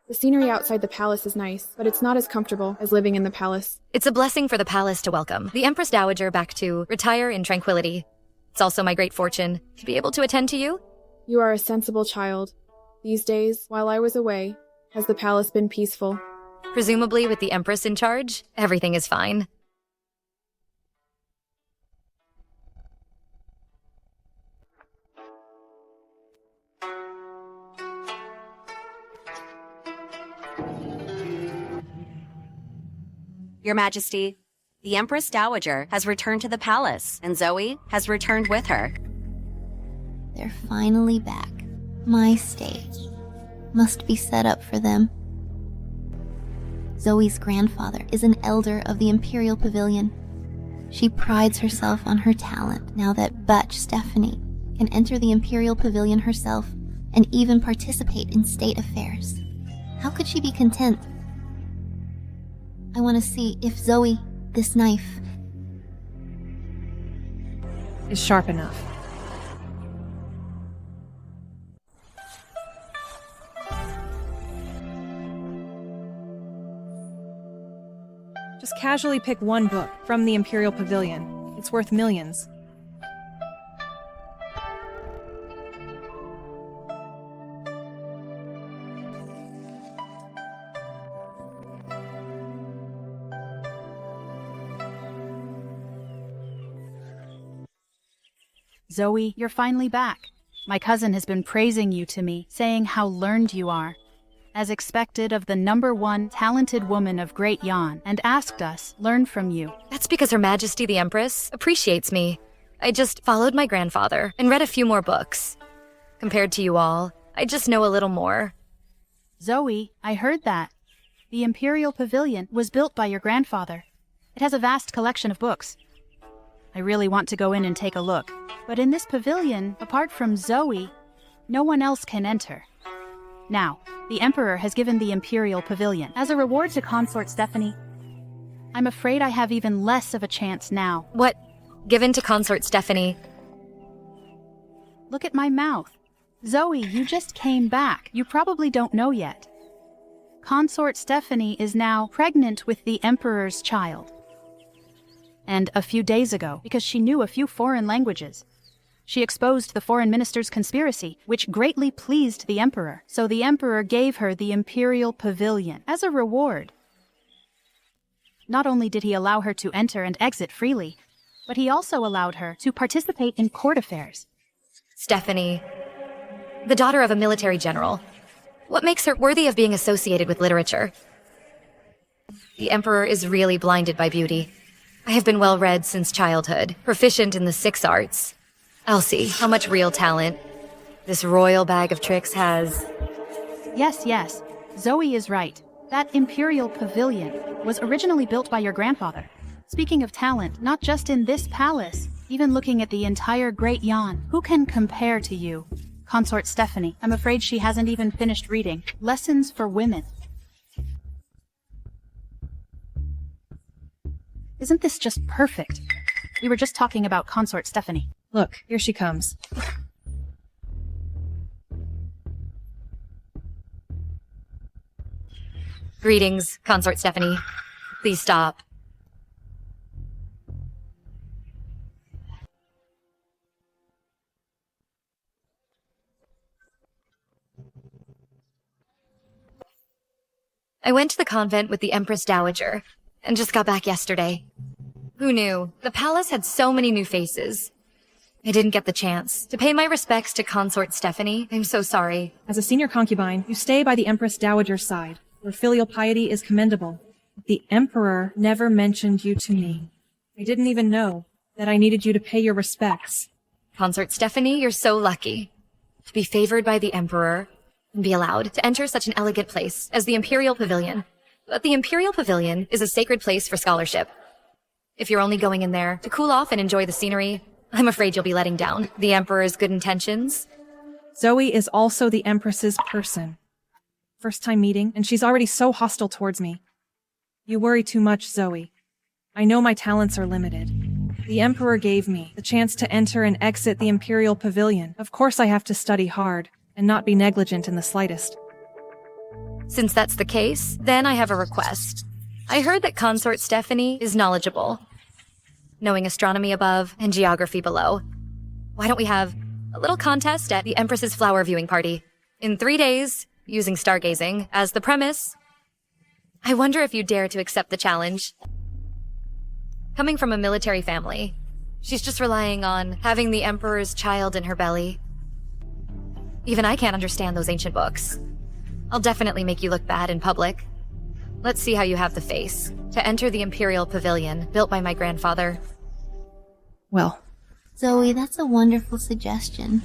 S9: The scenery outside the palace is nice, but it's not as comfortable as living in the palace.
S22: It's a blessing for the palace to welcome the Empress Dowager back to retire in tranquility. It's also my great fortune to be able to attend to you.
S9: You are a sensible child. These days, while I was away, has the palace been peaceful?
S22: Presumably with the Empress in charge, everything is fine.
S8: Your Majesty, the Empress Dowager has returned to the palace, and Zoe has returned with her.
S4: They're finally back. My stage must be set up for them. Zoe's grandfather is an elder of the Imperial Pavilion. She prides herself on her talent now that Butch Stephanie can enter the Imperial Pavilion herself and even participate in state affairs. How could she be content? I want to see if Zoe, this knife,
S2: is sharp enough. Just casually pick one book from the Imperial Pavilion. It's worth millions.
S7: Zoe, you're finally back. My cousin has been praising you to me, saying how learned you are, as expected of the #1 talented woman of Great Yan, and asked us learn from you.
S22: That's because Her Majesty the Empress appreciates me. I just followed my grandfather and read a few more books. Compared to you all, I just know a little more.
S7: Zoe, I heard that. The Imperial Pavilion was built by your grandfather. It has a vast collection of books. I really want to go in and take a look. But in this pavilion, apart from Zoe, no one else can enter. Now, the Emperor has given the Imperial Pavilion as a reward to Consort Stephanie. I'm afraid I have even less of a chance now.
S22: What? Given to Consort Stephanie.
S7: Look at my mouth. Zoe, you just came back. You probably don't know yet. Consort Stephanie is now pregnant with the Emperor's child. And a few days ago, because she knew a few foreign languages, she exposed the foreign minister's conspiracy, which greatly pleased the Emperor. So the Emperor gave her the Imperial Pavilion as a reward. Not only did he allow her to enter and exit freely, but he also allowed her to participate in court affairs.
S22: Stephanie, the daughter of a military general. What makes her worthy of being associated with literature? The Emperor is really blinded by beauty. I have been well-read since childhood, proficient in the 6 arts. Elsie, how much real talent this royal bag of tricks has.
S7: Yes, Zoe is right. That Imperial Pavilion was originally built by your grandfather. Speaking of talent, not just in this palace, even looking at the entire Great Yan, who can compare to you? Consort Stephanie. I'm afraid she hasn't even finished reading Lessons for Women. Isn't this just perfect? We were just talking about Consort Stephanie.
S2: Look, here she comes.
S22: Greetings, Consort Stephanie. Please stop. I went to the convent with the Empress Dowager, and just got back yesterday. Who knew? The palace had so many new faces. I didn't get the chance to pay my respects to Consort Stephanie. I'm so sorry.
S2: As a senior concubine, you stay by the Empress Dowager's side, where filial piety is commendable. The Emperor never mentioned you to me. I didn't even know that I needed you to pay your respects.
S22: Consort Stephanie, you're so lucky to be favored by the Emperor and be allowed to enter such an elegant place as the Imperial Pavilion. But the Imperial Pavilion is a sacred place for scholarship. If you're only going in there to cool off and enjoy the scenery, I'm afraid you'll be letting down the Emperor's good intentions.
S2: Zoe is also the Empress's person. First time meeting, and she's already so hostile towards me. You worry too much, Zoe. I know my talents are limited. The Emperor gave me the chance to enter and exit the Imperial Pavilion. Of course I have to study hard and not be negligent in the slightest.
S22: Since that's the case, then I have a request. I heard that Consort Stephanie is knowledgeable, knowing astronomy above and geography below. Why don't we have a little contest at the Empress's flower viewing party? In 3 days, using stargazing as the premise. I wonder if you dare to accept the challenge. Coming from a military family, she's just relying on having the Emperor's child in her belly. Even I can't understand those ancient books. I'll definitely make you look bad in public. Let's see how you have the face to enter the Imperial Pavilion built by my grandfather.
S2: Well,
S4: Zoe, that's a wonderful suggestion.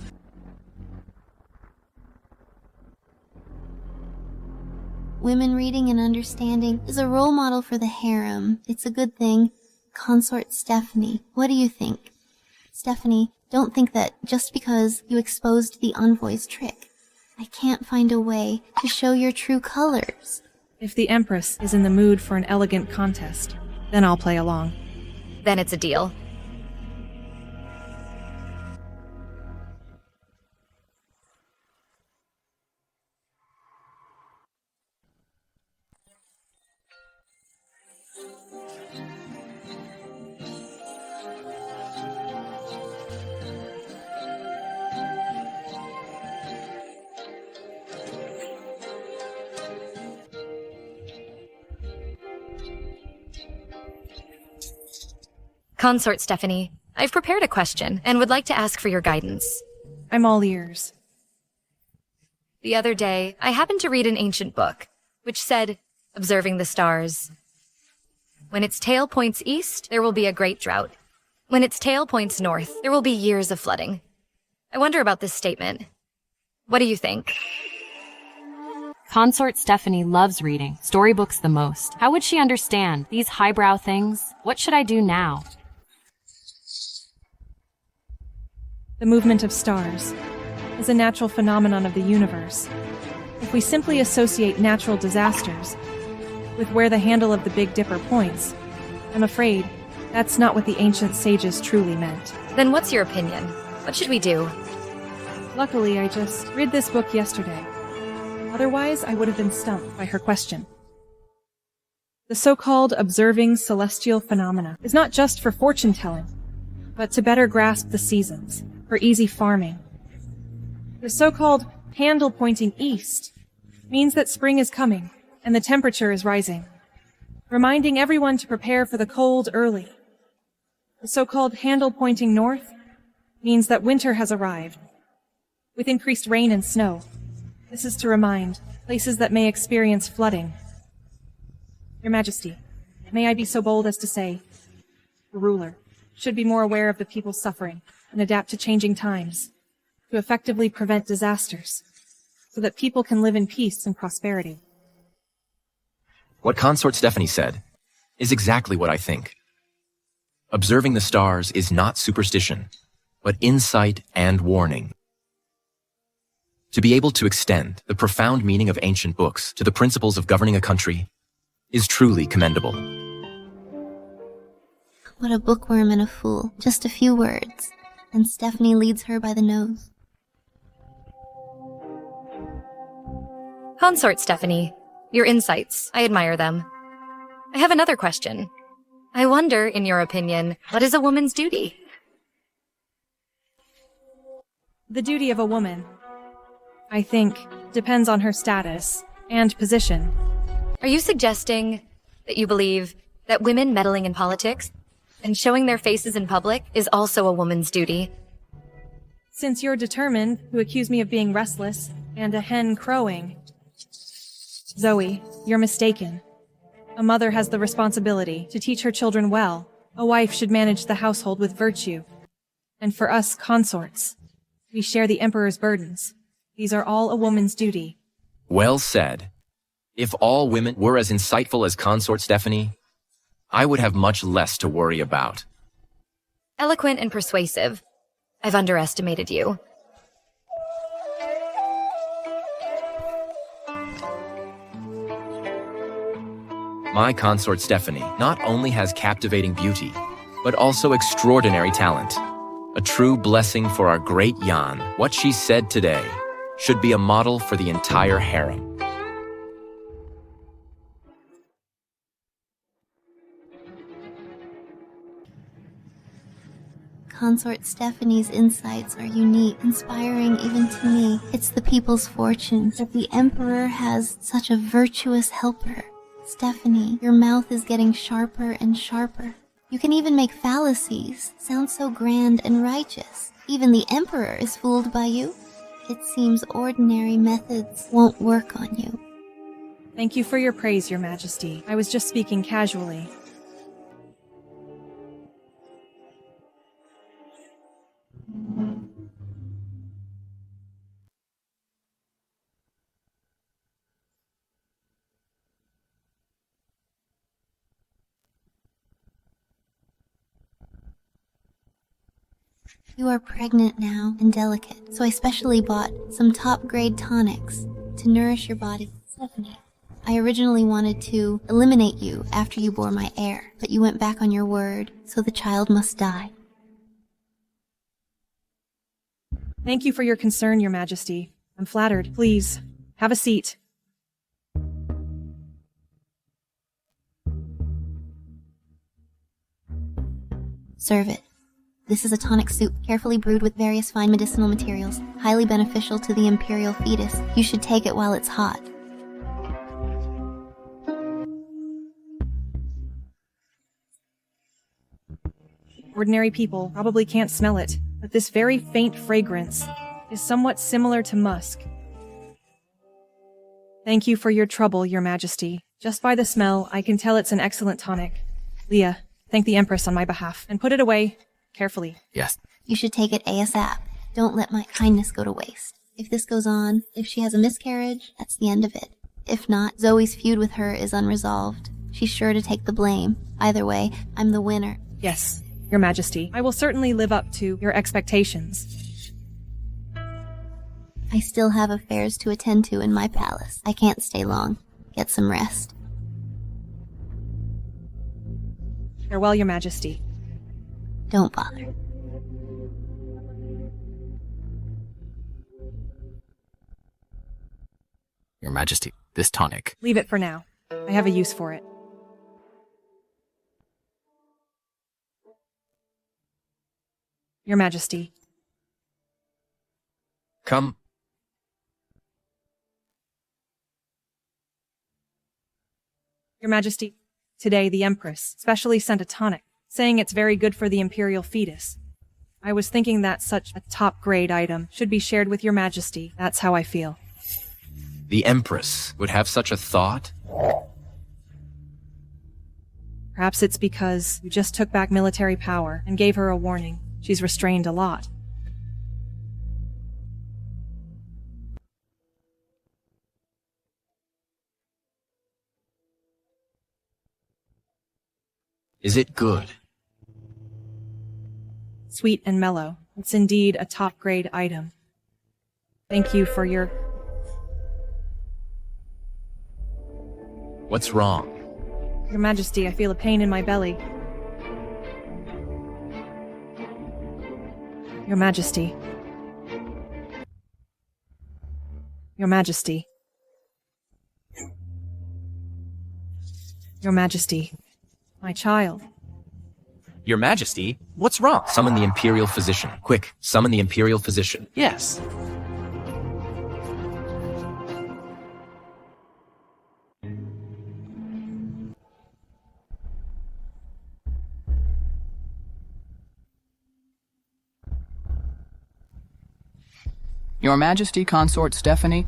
S4: Women reading and understanding is a role model for the harem. It's a good thing. Consort Stephanie, what do you think? Stephanie, don't think that just because you exposed the envoy's trick, I can't find a way to show your true colors.
S2: If the Empress is in the mood for an elegant contest, then I'll play along.
S22: Then it's a deal. Consort Stephanie, I've prepared a question and would like to ask for your guidance.
S2: I'm all ears.
S22: The other day, I happened to read an ancient book, which said, observing the stars. When its tail points east, there will be a great drought. When its tail points north, there will be years of flooding. I wonder about this statement. What do you think?
S6: Consort Stephanie loves reading storybooks the most. How would she understand these highbrow things? What should I do now?
S2: The movement of stars is a natural phenomenon of the universe. If we simply associate natural disasters with where the handle of the Big Dipper points, I'm afraid that's not what the ancient sages truly meant.
S22: Then what's your opinion? What should we do?
S2: Luckily, I just read this book yesterday. Otherwise, I would have been stumped by her question. The so-called observing celestial phenomena is not just for fortune-telling, but to better grasp the seasons, for easy farming. The so-called handle pointing east means that spring is coming and the temperature is rising, reminding everyone to prepare for the cold early. The so-called handle pointing north means that winter has arrived, with increased rain and snow. This is to remind places that may experience flooding. Your Majesty, may I be so bold as to say, the ruler should be more aware of the people's suffering and adapt to changing times to effectively prevent disasters so that people can live in peace and prosperity.
S5: What Consort Stephanie said is exactly what I think. Observing the stars is not superstition, but insight and warning. To be able to extend the profound meaning of ancient books to the principles of governing a country is truly commendable.
S4: What a bookworm and a fool. Just a few words, and Stephanie leads her by the nose.
S22: Consort Stephanie, your insights, I admire them. I have another question. I wonder, in your opinion, what is a woman's duty?
S2: The duty of a woman, I think, depends on her status and position.
S22: Are you suggesting that you believe that women meddling in politics and showing their faces in public is also a woman's duty?
S2: Since you're determined to accuse me of being restless and a hen crowing, Zoe, you're mistaken. A mother has the responsibility to teach her children well. A wife should manage the household with virtue. And for us consorts, we share the Emperor's burdens. These are all a woman's duty.
S5: Well said. If all women were as insightful as Consort Stephanie, I would have much less to worry about.
S22: Eloquent and persuasive. I've underestimated you.
S5: My consort Stephanie not only has captivating beauty, but also extraordinary talent. A true blessing for our great Jan. What she said today should be a model for the entire harem.
S4: Consort Stephanie's insights are unique, inspiring even to me. It's the people's fortune that the Emperor has such a virtuous helper. Stephanie, your mouth is getting sharper and sharper. You can even make fallacies sound so grand and righteous. Even the Emperor is fooled by you. It seems ordinary methods won't work on you.
S2: Thank you for your praise, Your Majesty. I was just speaking casually.
S4: You are pregnant now and delicate, so I specially bought some top-grade tonics to nourish your body. Stephanie, I originally wanted to eliminate you after you bore my heir, but you went back on your word, so the child must die.
S2: Thank you for your concern, Your Majesty. I'm flattered. Please, have a seat.
S4: Serve it. This is a tonic soup, carefully brewed with various fine medicinal materials, highly beneficial to the imperial fetus. You should take it while it's hot.
S2: Ordinary people probably can't smell it, but this very faint fragrance is somewhat similar to musk. Thank you for your trouble, Your Majesty. Just by the smell, I can tell it's an excellent tonic. Leah, thank the Empress on my behalf, and put it away carefully.
S5: Yes.
S4: You should take it ASAP. Don't let my kindness go to waste. If this goes on, if she has a miscarriage, that's the end of it. If not, Zoe's feud with her is unresolved. She's sure to take the blame. Either way, I'm the winner.
S2: Yes, Your Majesty. I will certainly live up to your expectations.
S4: I still have affairs to attend to in my palace. I can't stay long. Get some rest.
S2: Farewell, Your Majesty.
S4: Don't bother.
S15: Your Majesty, this tonic.
S2: Leave it for now. I have a use for it. Your Majesty.
S5: Come.
S2: Your Majesty, today the Empress specially sent a tonic, saying it's very good for the imperial fetus. I was thinking that such a top-grade item should be shared with Your Majesty. That's how I feel.
S5: The Empress would have such a thought?
S2: Perhaps it's because you just took back military power and gave her a warning. She's restrained a lot.
S5: Is it good?
S2: Sweet and mellow. It's indeed a top-grade item. Thank you for your...
S5: What's wrong?
S2: Your Majesty, I feel a pain in my belly. Your Majesty. Your Majesty. Your Majesty. My child.
S1: Your Majesty, what's wrong?
S5: Summon the Imperial Physician. Quick, summon the Imperial Physician.
S1: Yes.
S14: Your Majesty, Consort Stephanie,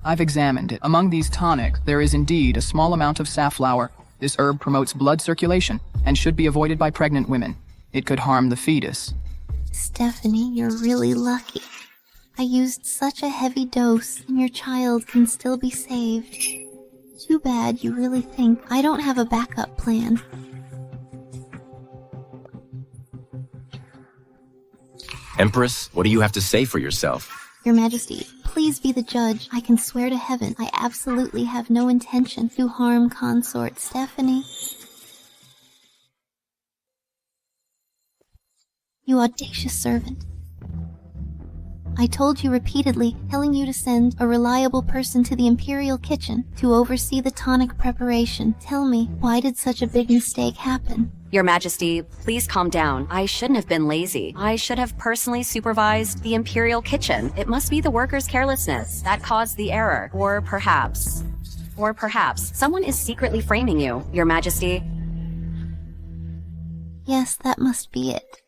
S14: I've examined it. Among these tonics, there is indeed a small amount of safflower. This herb promotes blood circulation and should be avoided by pregnant women. It could harm the fetus.
S4: Stephanie, you're really lucky. I used such a heavy dose, and your child can still be saved. Too bad you really think I don't have a backup plan.
S5: Empress, what do you have to say for yourself?
S4: Your Majesty, please be the judge. I can swear to heaven I absolutely have no intention to harm Consort Stephanie. You audacious servant. I told you repeatedly, telling you to send a reliable person to the Imperial kitchen to oversee the tonic preparation. Tell me, why did such a big mistake happen?
S8: Your Majesty, please calm down. I shouldn't have been lazy. I should have personally supervised the Imperial kitchen. It must be the workers' carelessness that caused the error. Or perhaps someone is secretly framing you, Your Majesty.
S4: Yes, that must be it.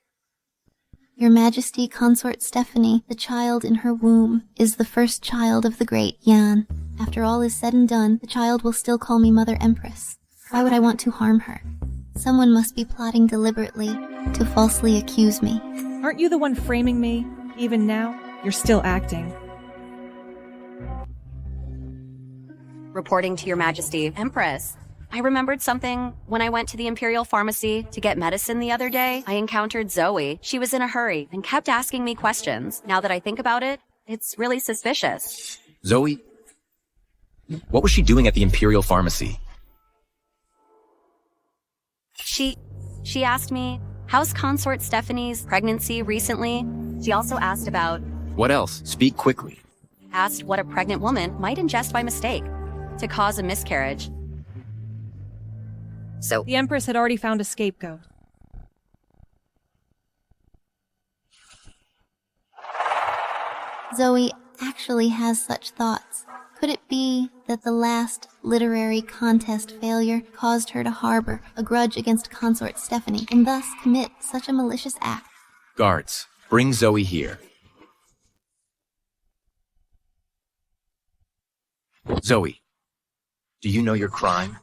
S4: Your Majesty, Consort Stephanie, the child in her womb, is the first child of the great Yan. After all is said and done, the child will still call me Mother Empress. Why would I want to harm her? Someone must be plotting deliberately to falsely accuse me.
S2: Aren't you the one framing me? Even now, you're still acting.
S8: Reporting to Your Majesty. Empress, I remembered something. When I went to the Imperial Pharmacy to get medicine the other day, I encountered Zoe. She was in a hurry and kept asking me questions. Now that I think about it, it's really suspicious.
S5: Zoe? What was she doing at the Imperial Pharmacy?
S8: She asked me, how's Consort Stephanie's pregnancy recently? She also asked about...
S5: What else? Speak quickly.
S8: Asked what a pregnant woman might ingest by mistake to cause a miscarriage.
S2: So the Empress had already found a scapegoat.
S4: Zoe actually has such thoughts. Could it be that the last literary contest failure caused her to harbor a grudge against Consort Stephanie and thus commit such a malicious act?
S5: Guards, bring Zoe here. Zoe, do you know your crime?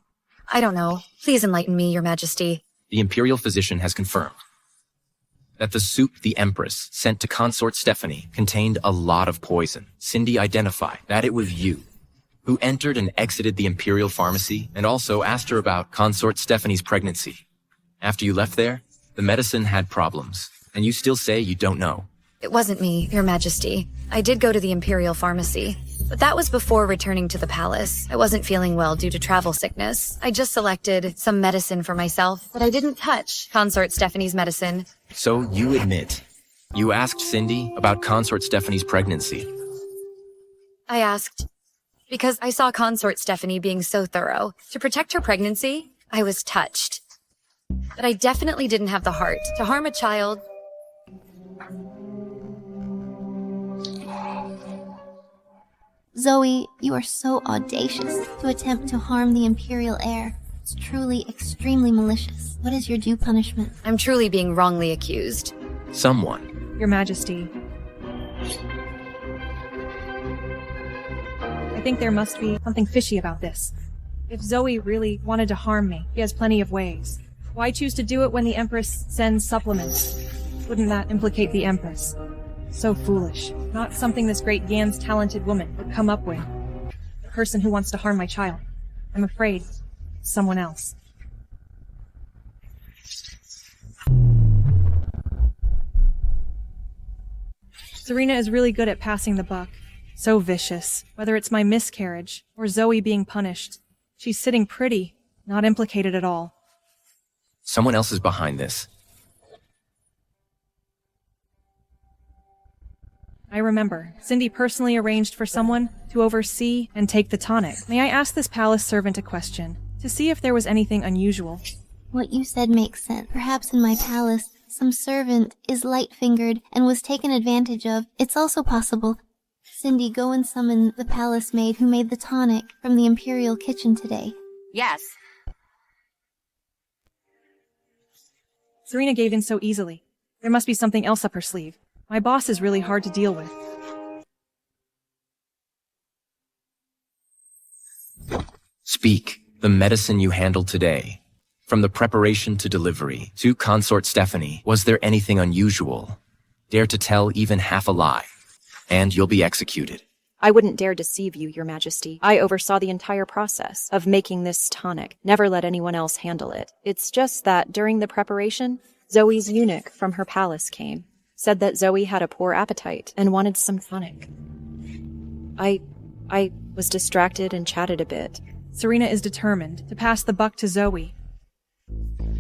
S22: I don't know. Please enlighten me, Your Majesty.
S5: The Imperial Physician has confirmed that the soup the Empress sent to Consort Stephanie contained a lot of poison. Cindy identified that it was you who entered and exited the Imperial Pharmacy and also asked her about Consort Stephanie's pregnancy. After you left there, the medicine had problems, and you still say you don't know.
S22: It wasn't me, Your Majesty. I did go to the Imperial Pharmacy. But that was before returning to the palace. I wasn't feeling well due to travel sickness. I just selected some medicine for myself, but I didn't touch Consort Stephanie's medicine.
S5: So you admit, you asked Cindy about Consort Stephanie's pregnancy.
S22: I asked, because I saw Consort Stephanie being so thorough. To protect her pregnancy, I was touched. But I definitely didn't have the heart to harm a child.
S4: Zoe, you are so audacious to attempt to harm the Imperial heir. It's truly extremely malicious. What is your due punishment?
S22: I'm truly being wrongly accused.
S5: Someone.
S2: Your Majesty. I think there must be something fishy about this. If Zoe really wanted to harm me, she has plenty of ways. Why choose to do it when the Empress sends supplements? Wouldn't that implicate the Empress? So foolish. Not something this great Yan's talented woman would come up with. The person who wants to harm my child. I'm afraid someone else. Serena is really good at passing the buck. So vicious. Whether it's my miscarriage or Zoe being punished, she's sitting pretty, not implicated at all.
S5: Someone else is behind this.
S2: I remember. Cindy personally arranged for someone to oversee and take the tonic. May I ask this palace servant a question, to see if there was anything unusual?
S4: What you said makes sense. Perhaps in my palace, some servant is light-fingered and was taken advantage of. It's also possible. Cindy, go and summon the palace maid who made the tonic from the Imperial kitchen today.
S8: Yes.
S2: Serena gave in so easily. There must be something else up her sleeve. My boss is really hard to deal with.
S5: Speak. The medicine you handled today. From the preparation to delivery to Consort Stephanie, was there anything unusual? Dare to tell even half a lie, and you'll be executed.
S11: I wouldn't dare deceive you, Your Majesty. I oversaw the entire process of making this tonic. Never let anyone else handle it. It's just that during the preparation, Zoe's eunuch from her palace came. Said that Zoe had a poor appetite and wanted some tonic. I was distracted and chatted a bit.
S2: Serena is determined to pass the buck to Zoe.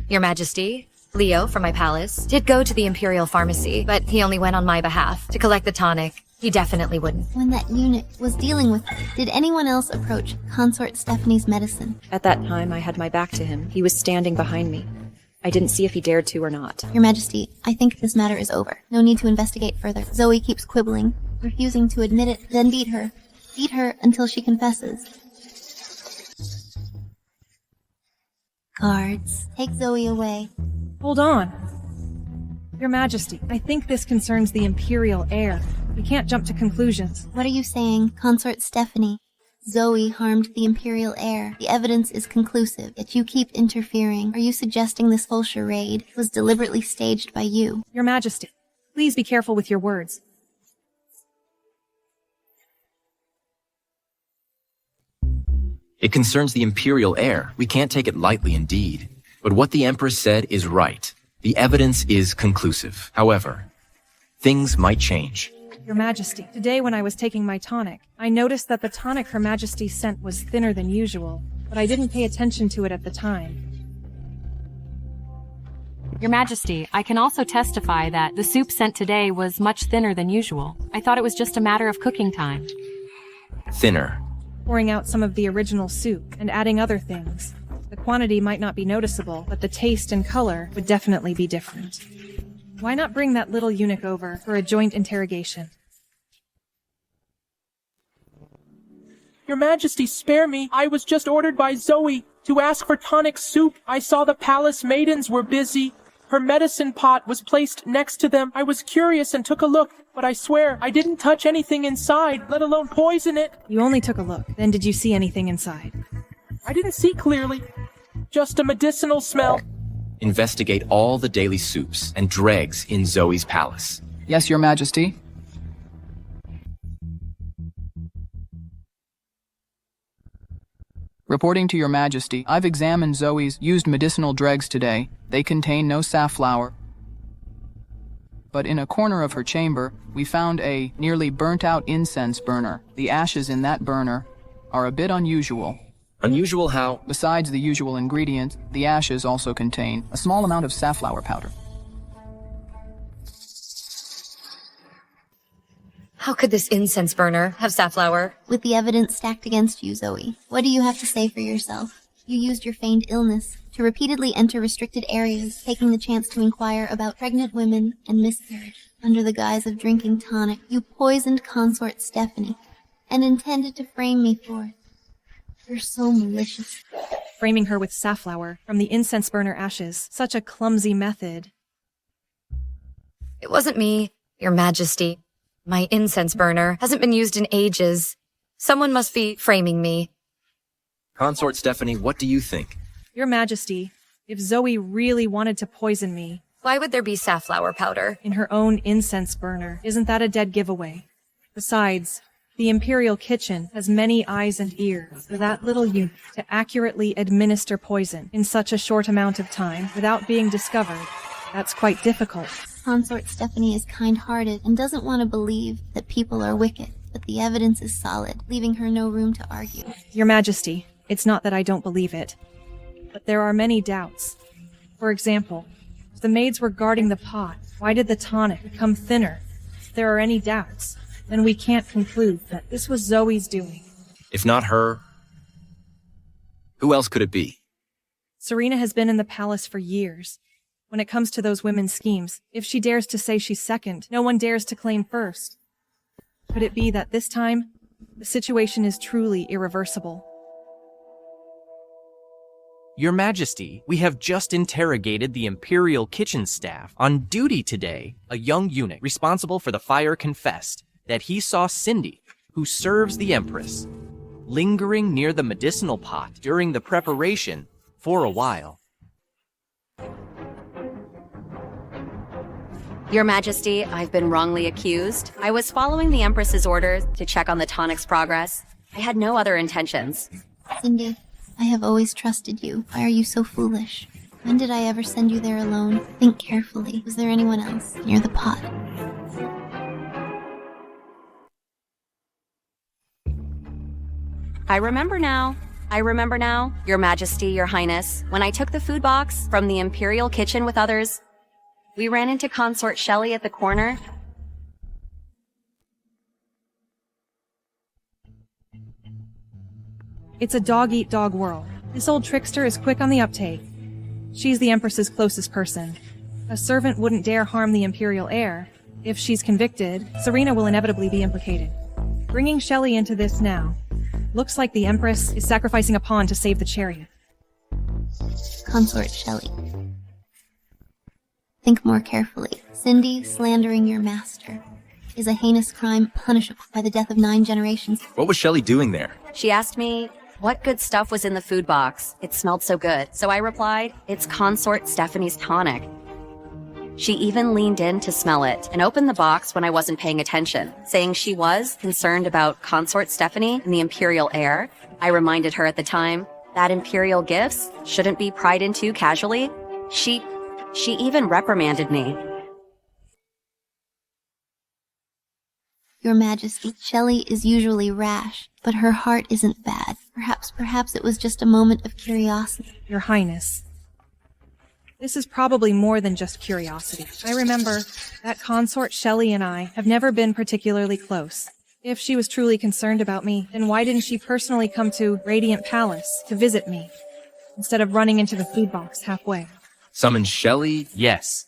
S22: Your Majesty, Leo from my palace did go to the Imperial Pharmacy, but he only went on my behalf to collect the tonic. He definitely wouldn't.
S4: When that eunuch was dealing with her, did anyone else approach Consort Stephanie's medicine?
S11: At that time, I had my back to him. He was standing behind me. I didn't see if he dared to or not.
S4: Your Majesty, I think this matter is over. No need to investigate further. Zoe keeps quibbling, refusing to admit it, then beat her. Beat her until she confesses. Guards, take Zoe away.
S2: Hold on. Your Majesty, I think this concerns the Imperial heir. We can't jump to conclusions.
S4: What are you saying, Consort Stephanie? Zoe harmed the Imperial heir. The evidence is conclusive, yet you keep interfering. Are you suggesting this whole charade was deliberately staged by you?
S2: Your Majesty, please be careful with your words.
S5: It concerns the Imperial heir. We can't take it lightly indeed. But what the Empress said is right. The evidence is conclusive. However, things might change.
S2: Your Majesty, today when I was taking my tonic, I noticed that the tonic Her Majesty sent was thinner than usual, but I didn't pay attention to it at the time.
S6: Your Majesty, I can also testify that the soup sent today was much thinner than usual. I thought it was just a matter of cooking time.
S5: Thinner.
S2: Pouring out some of the original soup and adding other things. The quantity might not be noticeable, but the taste and color would definitely be different. Why not bring that little eunuch over for a joint interrogation?
S12: Your Majesty, spare me. I was just ordered by Zoe to ask for tonic soup. I saw the palace maidens were busy. Her medicine pot was placed next to them. I was curious and took a look, but I swear I didn't touch anything inside, let alone poison it.
S2: You only took a look. Then did you see anything inside?
S12: I didn't see clearly. Just a medicinal smell.
S5: Investigate all the daily soups and dregs in Zoe's palace.
S14: Yes, Your Majesty. Reporting to Your Majesty, I've examined Zoe's used medicinal dregs today. They contain no safflower. but in a corner of her chamber, we found a nearly burnt-out incense burner. The ashes in that burner are a bit unusual.
S5: Unusual how?
S14: Besides the usual ingredient, the ashes also contain a small amount of safflower powder.
S22: How could this incense burner have safflower?
S4: With the evidence stacked against you, Zoe, what do you have to say for yourself? You used your feigned illness to repeatedly enter restricted areas, taking the chance to inquire about pregnant women and miscarriage. Under the guise of drinking tonic, you poisoned consort Stephanie and intended to frame me for it. You're so malicious.
S2: Framing her with safflower from the incense burner ashes. Such a clumsy method.
S22: It wasn't me, Your Majesty. My incense burner hasn't been used in ages. Someone must be framing me.
S5: Consort Stephanie, what do you think?
S2: Your Majesty, if Zoe really wanted to poison me...
S22: Why would there be safflower powder?
S2: In her own incense burner. Isn't that a dead giveaway? Besides, the Imperial kitchen has many eyes and ears for that little youth to accurately administer poison in such a short amount of time without being discovered. That's quite difficult.
S4: Consort Stephanie is kind-hearted and doesn't want to believe that people are wicked, but the evidence is solid, leaving her no room to argue.
S2: Your Majesty, it's not that I don't believe it, but there are many doubts. For example, if the maids were guarding the pot, why did the tonic become thinner? If there are any doubts, then we can't conclude that this was Zoe's doing.
S5: If not her, who else could it be?
S2: Serena has been in the palace for years. When it comes to those women's schemes, if she dares to say she's second, no one dares to claim first. Could it be that this time, the situation is truly irreversible?
S1: Your Majesty, we have just interrogated the Imperial kitchen staff on duty today. A young eunuch responsible for the fire confessed that he saw Cindy, who serves the Empress, lingering near the medicinal pot during the preparation for a while.
S8: Your Majesty, I've been wrongly accused. I was following the Empress's orders to check on the tonic's progress. I had no other intentions.
S4: Cindy, I have always trusted you. Why are you so foolish? When did I ever send you there alone? Think carefully. Was there anyone else near the pot?
S8: I remember now, Your Majesty, Your Highness. When I took the food box from the Imperial kitchen with others, we ran into Consort Shelley at the corner.
S2: It's a dog-eat-dog world. This old trickster is quick on the uptake. She's the Empress's closest person. A servant wouldn't dare harm the Imperial heir. If she's convicted, Serena will inevitably be implicated. Bringing Shelley into this now. Looks like the Empress is sacrificing a pawn to save the chariot.
S4: Consort Shelley. Think more carefully. Cindy slandering your master is a heinous crime punishable by the death of 9 generations.
S5: What was Shelley doing there?
S8: She asked me what good stuff was in the food box. It smelled so good. So I replied, it's Consort Stephanie's tonic. She even leaned in to smell it and opened the box when I wasn't paying attention, saying she was concerned about Consort Stephanie and the Imperial heir. I reminded her at the time that Imperial gifts shouldn't be pried into casually. She even reprimanded me.
S4: Your Majesty, Shelley is usually rash, but her heart isn't bad. Perhaps it was just a moment of curiosity.
S2: Your Highness. This is probably more than just curiosity. I remember that Consort Shelley and I have never been particularly close. If she was truly concerned about me, then why didn't she personally come to Radiant Palace to visit me, instead of running into the food box halfway?
S5: Summon Shelley?
S1: Yes.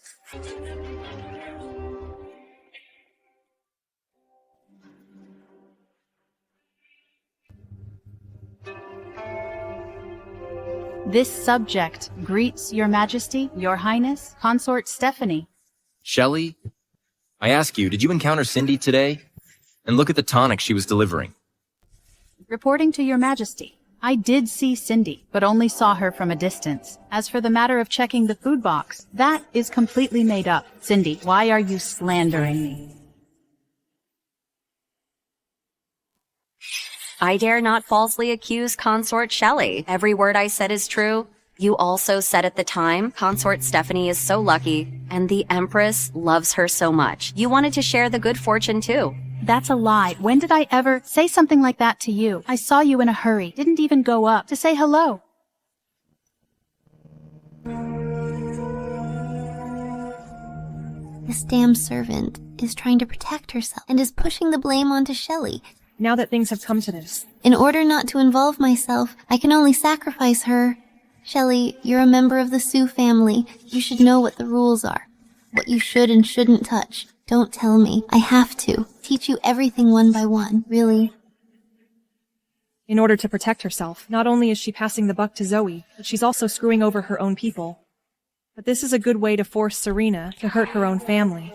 S7: This subject greets Your Majesty, Your Highness, Consort Stephanie.
S5: Shelley? I ask you, did you encounter Cindy today? And look at the tonic she was delivering.
S7: Reporting to Your Majesty, I did see Cindy, but only saw her from a distance. As for the matter of checking the food box, that is completely made up. Cindy, why are you slandering me?
S8: I dare not falsely accuse Consort Shelley. Every word I said is true. You also said at the time, Consort Stephanie is so lucky, and the Empress loves her so much. You wanted to share the good fortune too.
S7: That's a lie. When did I ever say something like that to you? I saw you in a hurry. Didn't even go up to say hello.
S4: This damn servant is trying to protect herself and is pushing the blame onto Shelley.
S2: Now that things have come to this.
S4: In order not to involve myself, I can only sacrifice her. Shelley, you're a member of the Sioux family. You should know what the rules are. What you should and shouldn't touch. Don't tell me. I have to. Teach you everything one by one, really.
S2: In order to protect herself, not only is she passing the buck to Zoe, but she's also screwing over her own people. But this is a good way to force Serena to hurt her own family.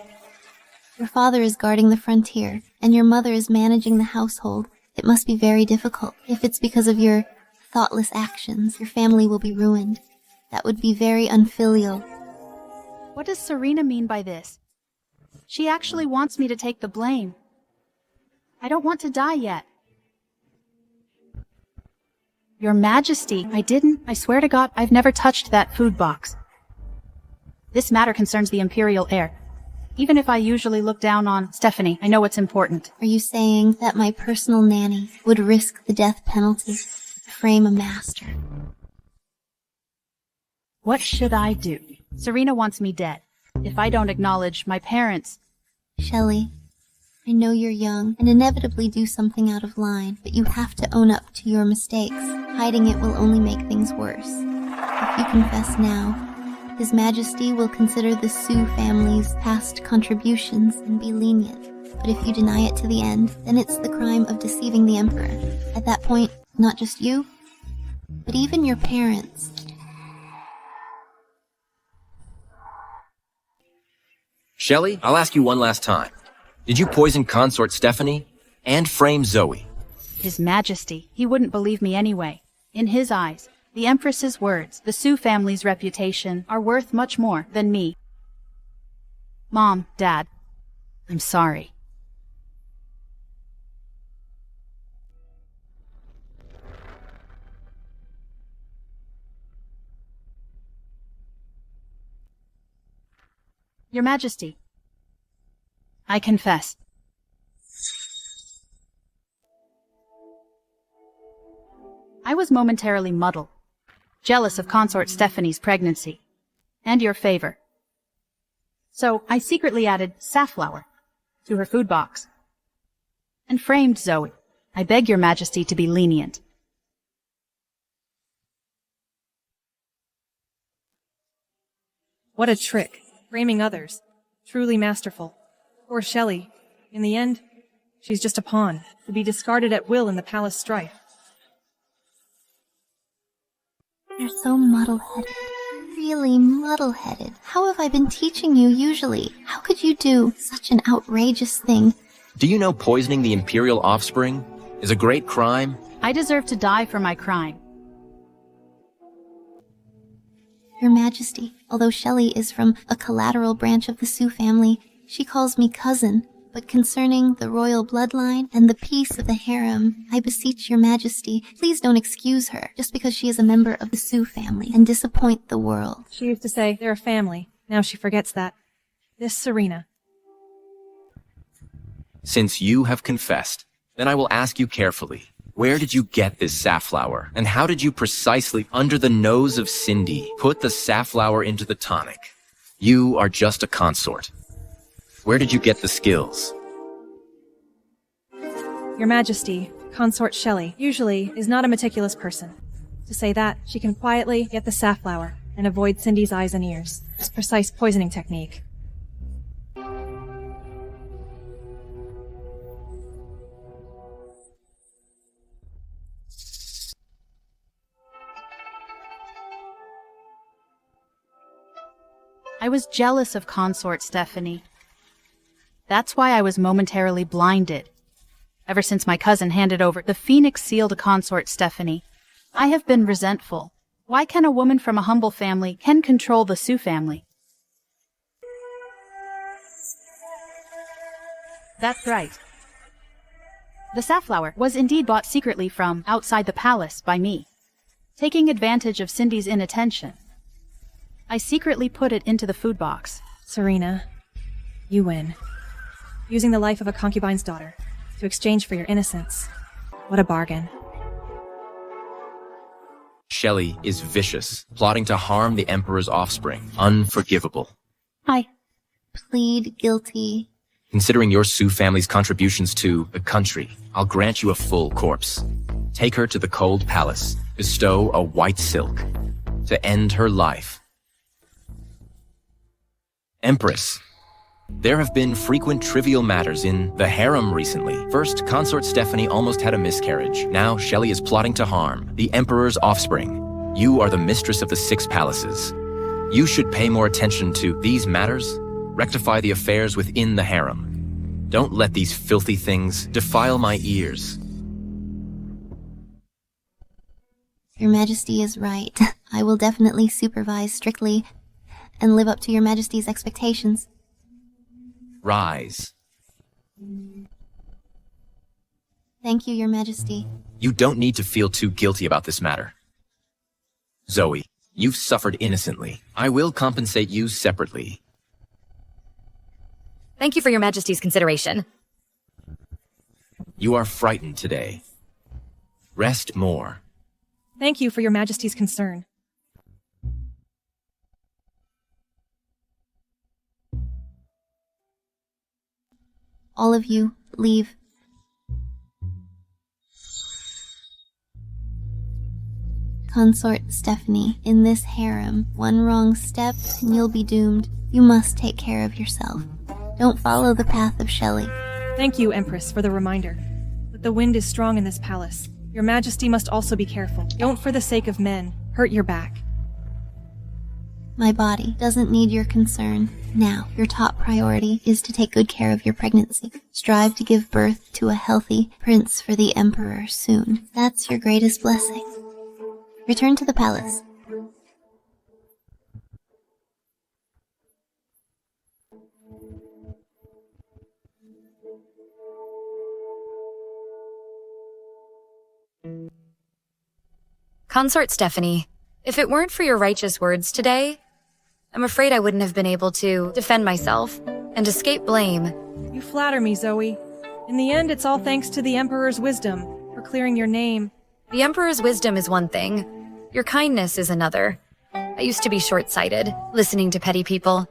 S4: Your father is guarding the frontier, and your mother is managing the household. It must be very difficult. If it's because of your thoughtless actions, your family will be ruined. That would be very unfilial.
S7: What does Serena mean by this? She actually wants me to take the blame. I don't want to die yet. Your Majesty, I didn't. I swear to God, I've never touched that food box. This matter concerns the Imperial heir. Even if I usually look down on Stephanie, I know it's important.
S4: Are you saying that my personal nanny would risk the death penalty to frame a master?
S7: What should I do? Serena wants me dead. If I don't acknowledge my parents...
S4: Shelley, I know you're young and inevitably do something out of line, but you have to own up to your mistakes. Hiding it will only make things worse. If you confess now, His Majesty will consider the Sioux family's past contributions and be lenient. But if you deny it to the end, then it's the crime of deceiving the Emperor. At that point, not just you, but even your parents.
S5: Shelley, I'll ask you one last time. Did you poison Consort Stephanie and frame Zoe?
S7: His Majesty, he wouldn't believe me anyway. In his eyes, the Empress's words, the Sioux family's reputation, are worth much more than me. Mom, Dad, I'm sorry. Your Majesty, I confess. I was momentarily muddled, jealous of Consort Stephanie's pregnancy, and your favor. So I secretly added safflower to her food box, and framed Zoe. I beg your Majesty to be lenient.
S2: What a trick. Framing others. Truly masterful. Poor Shelley. In the end, she's just a pawn, to be discarded at will in the palace strife.
S4: You're so muddle-headed. Really muddle-headed. How have I been teaching you usually? How could you do such an outrageous thing?
S5: Do you know poisoning the Imperial offspring is a great crime?
S7: I deserve to die for my crime.
S4: Your Majesty, although Shelley is from a collateral branch of the Sioux family, she calls me cousin. But concerning the royal bloodline and the peace of the harem, I beseech your Majesty, please don't excuse her just because she is a member of the Sioux family and disappoint the world.
S2: She used to say they're a family. Now she forgets that. This Serena.
S5: Since you have confessed, then I will ask you carefully. Where did you get this safflower? And how did you precisely, under the nose of Cindy, put the safflower into the tonic? You are just a consort. Where did you get the skills?
S2: Your Majesty, Consort Shelley, usually is not a meticulous person. To say that, she can quietly get the safflower and avoid Cindy's eyes and ears. This precise poisoning technique.
S7: I was jealous of Consort Stephanie. That's why I was momentarily blinded. Ever since my cousin handed over the Phoenix Seal to Consort Stephanie, I have been resentful. Why can a woman from a humble family can control the Sioux family? That's right. The safflower was indeed bought secretly from outside the palace by me. taking advantage of Cindy's inattention. I secretly put it into the food box.
S2: Serena, you win. Using the life of a concubine's daughter to exchange for your innocence. What a bargain.
S5: Shelley is vicious, plotting to harm the Emperor's offspring. Unforgivable.
S4: I plead guilty.
S5: Considering your Sioux family's contributions to the country, I'll grant you a full corpse. Take her to the cold palace. Bestow a white silk to end her life. Empress, there have been frequent trivial matters in the harem recently. First, Consort Stephanie almost had a miscarriage. Now, Shelley is plotting to harm the Emperor's offspring. You are the mistress of the 6 palaces. You should pay more attention to these matters. Rectify the affairs within the harem. Don't let these filthy things defile my ears.
S4: Your Majesty is right. I will definitely supervise strictly and live up to Your Majesty's expectations.
S5: Rise.
S4: Thank you, Your Majesty.
S5: You don't need to feel too guilty about this matter. Zoe, you've suffered innocently. I will compensate you separately.
S22: Thank you for Your Majesty's consideration.
S5: You are frightened today. Rest more.
S2: Thank you for Your Majesty's concern.
S4: All of you, leave. Consort Stephanie, in this harem, one wrong step and you'll be doomed. You must take care of yourself. Don't follow the path of Shelley.
S2: Thank you, Empress, for the reminder. But the wind is strong in this palace. Your Majesty must also be careful. Don't, for the sake of men, hurt your back.
S4: My body doesn't need your concern. Now, your top priority is to take good care of your pregnancy. Strive to give birth to a healthy prince for the Emperor soon. That's your greatest blessing. Return to the palace.
S22: Consort Stephanie, if it weren't for your righteous words today, I'm afraid I wouldn't have been able to defend myself and escape blame.
S2: You flatter me, Zoe. In the end, it's all thanks to the Emperor's wisdom for clearing your name.
S22: The Emperor's wisdom is one thing. Your kindness is another. I used to be short-sighted, listening to petty people,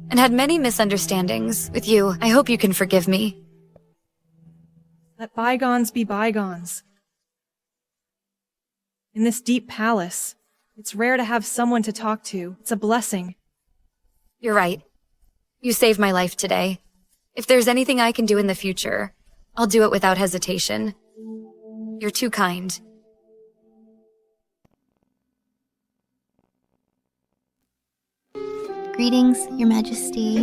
S22: and had many misunderstandings with you. I hope you can forgive me.
S2: Let bygones be bygones. In this deep palace, it's rare to have someone to talk to. It's a blessing.
S22: You're right. You saved my life today. If there's anything I can do in the future, I'll do it without hesitation. You're too kind.
S4: Greetings, Your Majesty.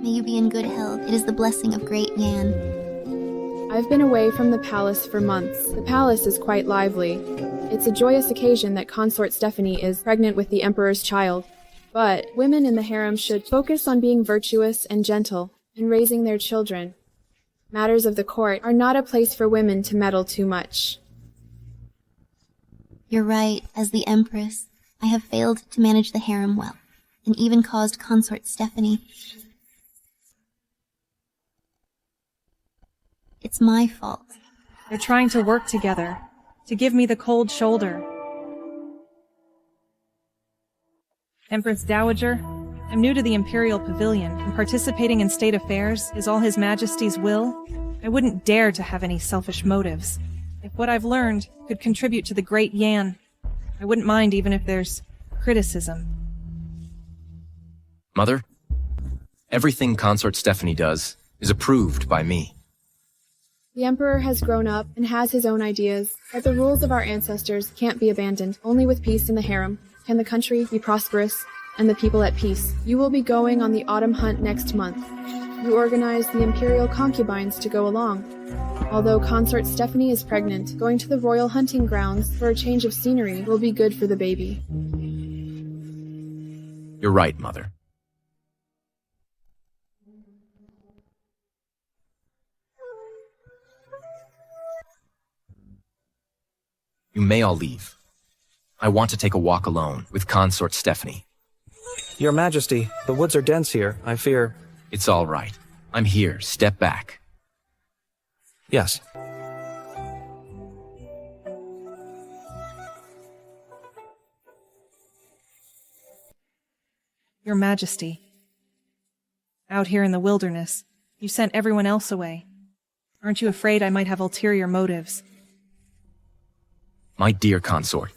S4: May you be in good health. It is the blessing of Great Yan.
S9: I've been away from the palace for months. The palace is quite lively. It's a joyous occasion that Consort Stephanie is pregnant with the Emperor's child. But women in the harem should focus on being virtuous and gentle and raising their children. Matters of the court are not a place for women to meddle too much.
S4: You're right. As the Empress, I have failed to manage the harem well, and even caused Consort Stephanie. It's my fault.
S2: They're trying to work together, to give me the cold shoulder. Empress Dowager, I'm new to the Imperial Pavilion, and participating in state affairs is all His Majesty's will. I wouldn't dare to have any selfish motives. If what I've learned could contribute to the Great Yan, I wouldn't mind even if there's criticism.
S5: Mother, everything Consort Stephanie does is approved by me.
S9: The Emperor has grown up and has his own ideas, but the rules of our ancestors can't be abandoned. Only with peace in the harem can the country be prosperous and the people at peace. You will be going on the autumn hunt next month. You organized the Imperial concubines to go along. Although Consort Stephanie is pregnant, going to the royal hunting grounds for a change of scenery will be good for the baby.
S5: You're right, Mother. You may all leave. I want to take a walk alone with Consort Stephanie.
S3: Your Majesty, the woods are dense here. I fear...
S5: It's all right. I'm here. Step back.
S3: Yes.
S2: Your Majesty. Out here in the wilderness, you sent everyone else away. Aren't you afraid I might have ulterior motives?
S5: My dear consort.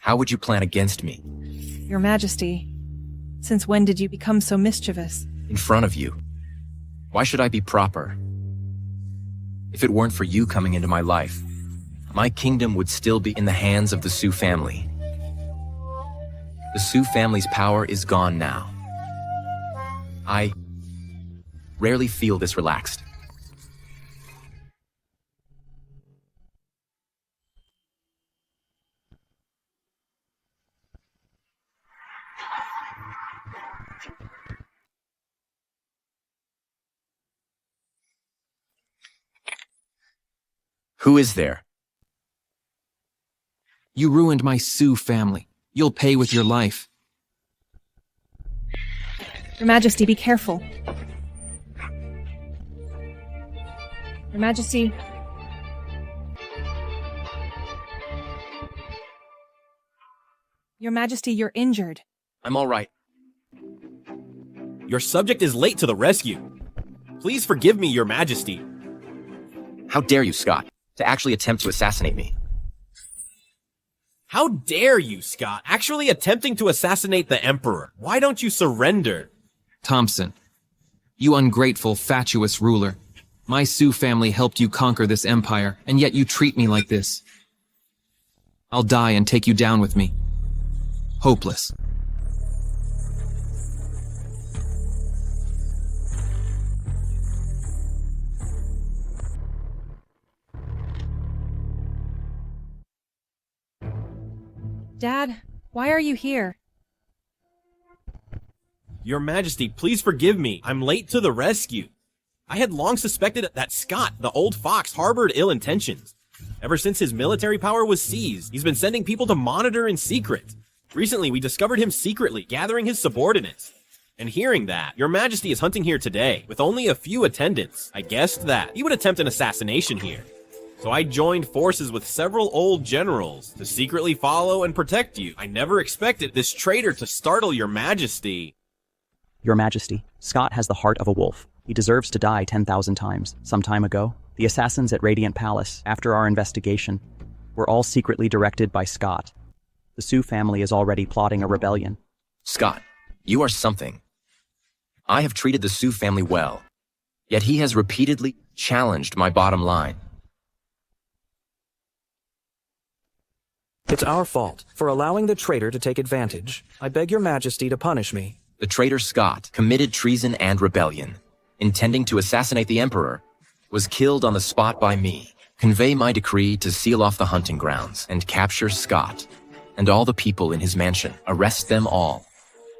S5: How would you plan against me?
S2: Your Majesty, since when did you become so mischievous?
S5: In front of you. Why should I be proper? If it weren't for you coming into my life, my kingdom would still be in the hands of the Sioux family. The Sioux family's power is gone now. I rarely feel this relaxed. Who is there?
S15: You ruined my Sioux family. You'll pay with your life.
S2: Your Majesty, be careful. Your Majesty... Your Majesty, you're injured.
S5: I'm all right.
S16: Your subject is late to the rescue. Please forgive me, Your Majesty.
S5: How dare you, Scott, to actually attempt to assassinate me?
S16: How dare you, Scott, actually attempting to assassinate the Emperor? Why don't you surrender?
S15: Thompson, you ungrateful, fatuous ruler. My Sioux family helped you conquer this empire, and yet you treat me like this. I'll die and take you down with me. Hopeless.
S2: Dad, why are you here?
S16: Your Majesty, please forgive me. I'm late to the rescue. I had long suspected that Scott, the old fox, harbored ill intentions. Ever since his military power was seized, he's been sending people to monitor in secret. Recently, we discovered him secretly gathering his subordinates. And hearing that, Your Majesty is hunting here today, with only a few attendants. I guessed that he would attempt an assassination here. So I joined forces with several old generals to secretly follow and protect you. I never expected this traitor to startle Your Majesty.
S23: Your Majesty, Scott has the heart of a wolf. He deserves to die 10,000 times. Some time ago, the assassins at Radiant Palace, after our investigation, were all secretly directed by Scott. The Sioux family is already plotting a rebellion.
S5: Scott, you are something. I have treated the Sioux family well, yet he has repeatedly challenged my bottom line.
S3: It's our fault for allowing the traitor to take advantage. I beg Your Majesty to punish me.
S5: The traitor Scott committed treason and rebellion, intending to assassinate the Emperor, was killed on the spot by me. Convey my decree to seal off the hunting grounds and capture Scott and all the people in his mansion. Arrest them all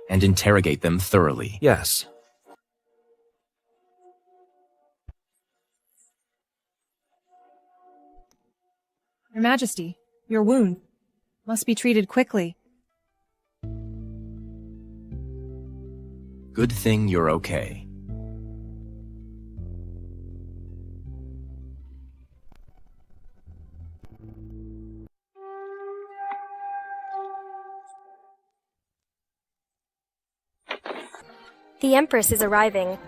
S5: and interrogate them thoroughly.
S3: Yes.
S2: Your Majesty, your wound must be treated quickly.
S5: Good thing you're okay.
S10: The Empress is arriving.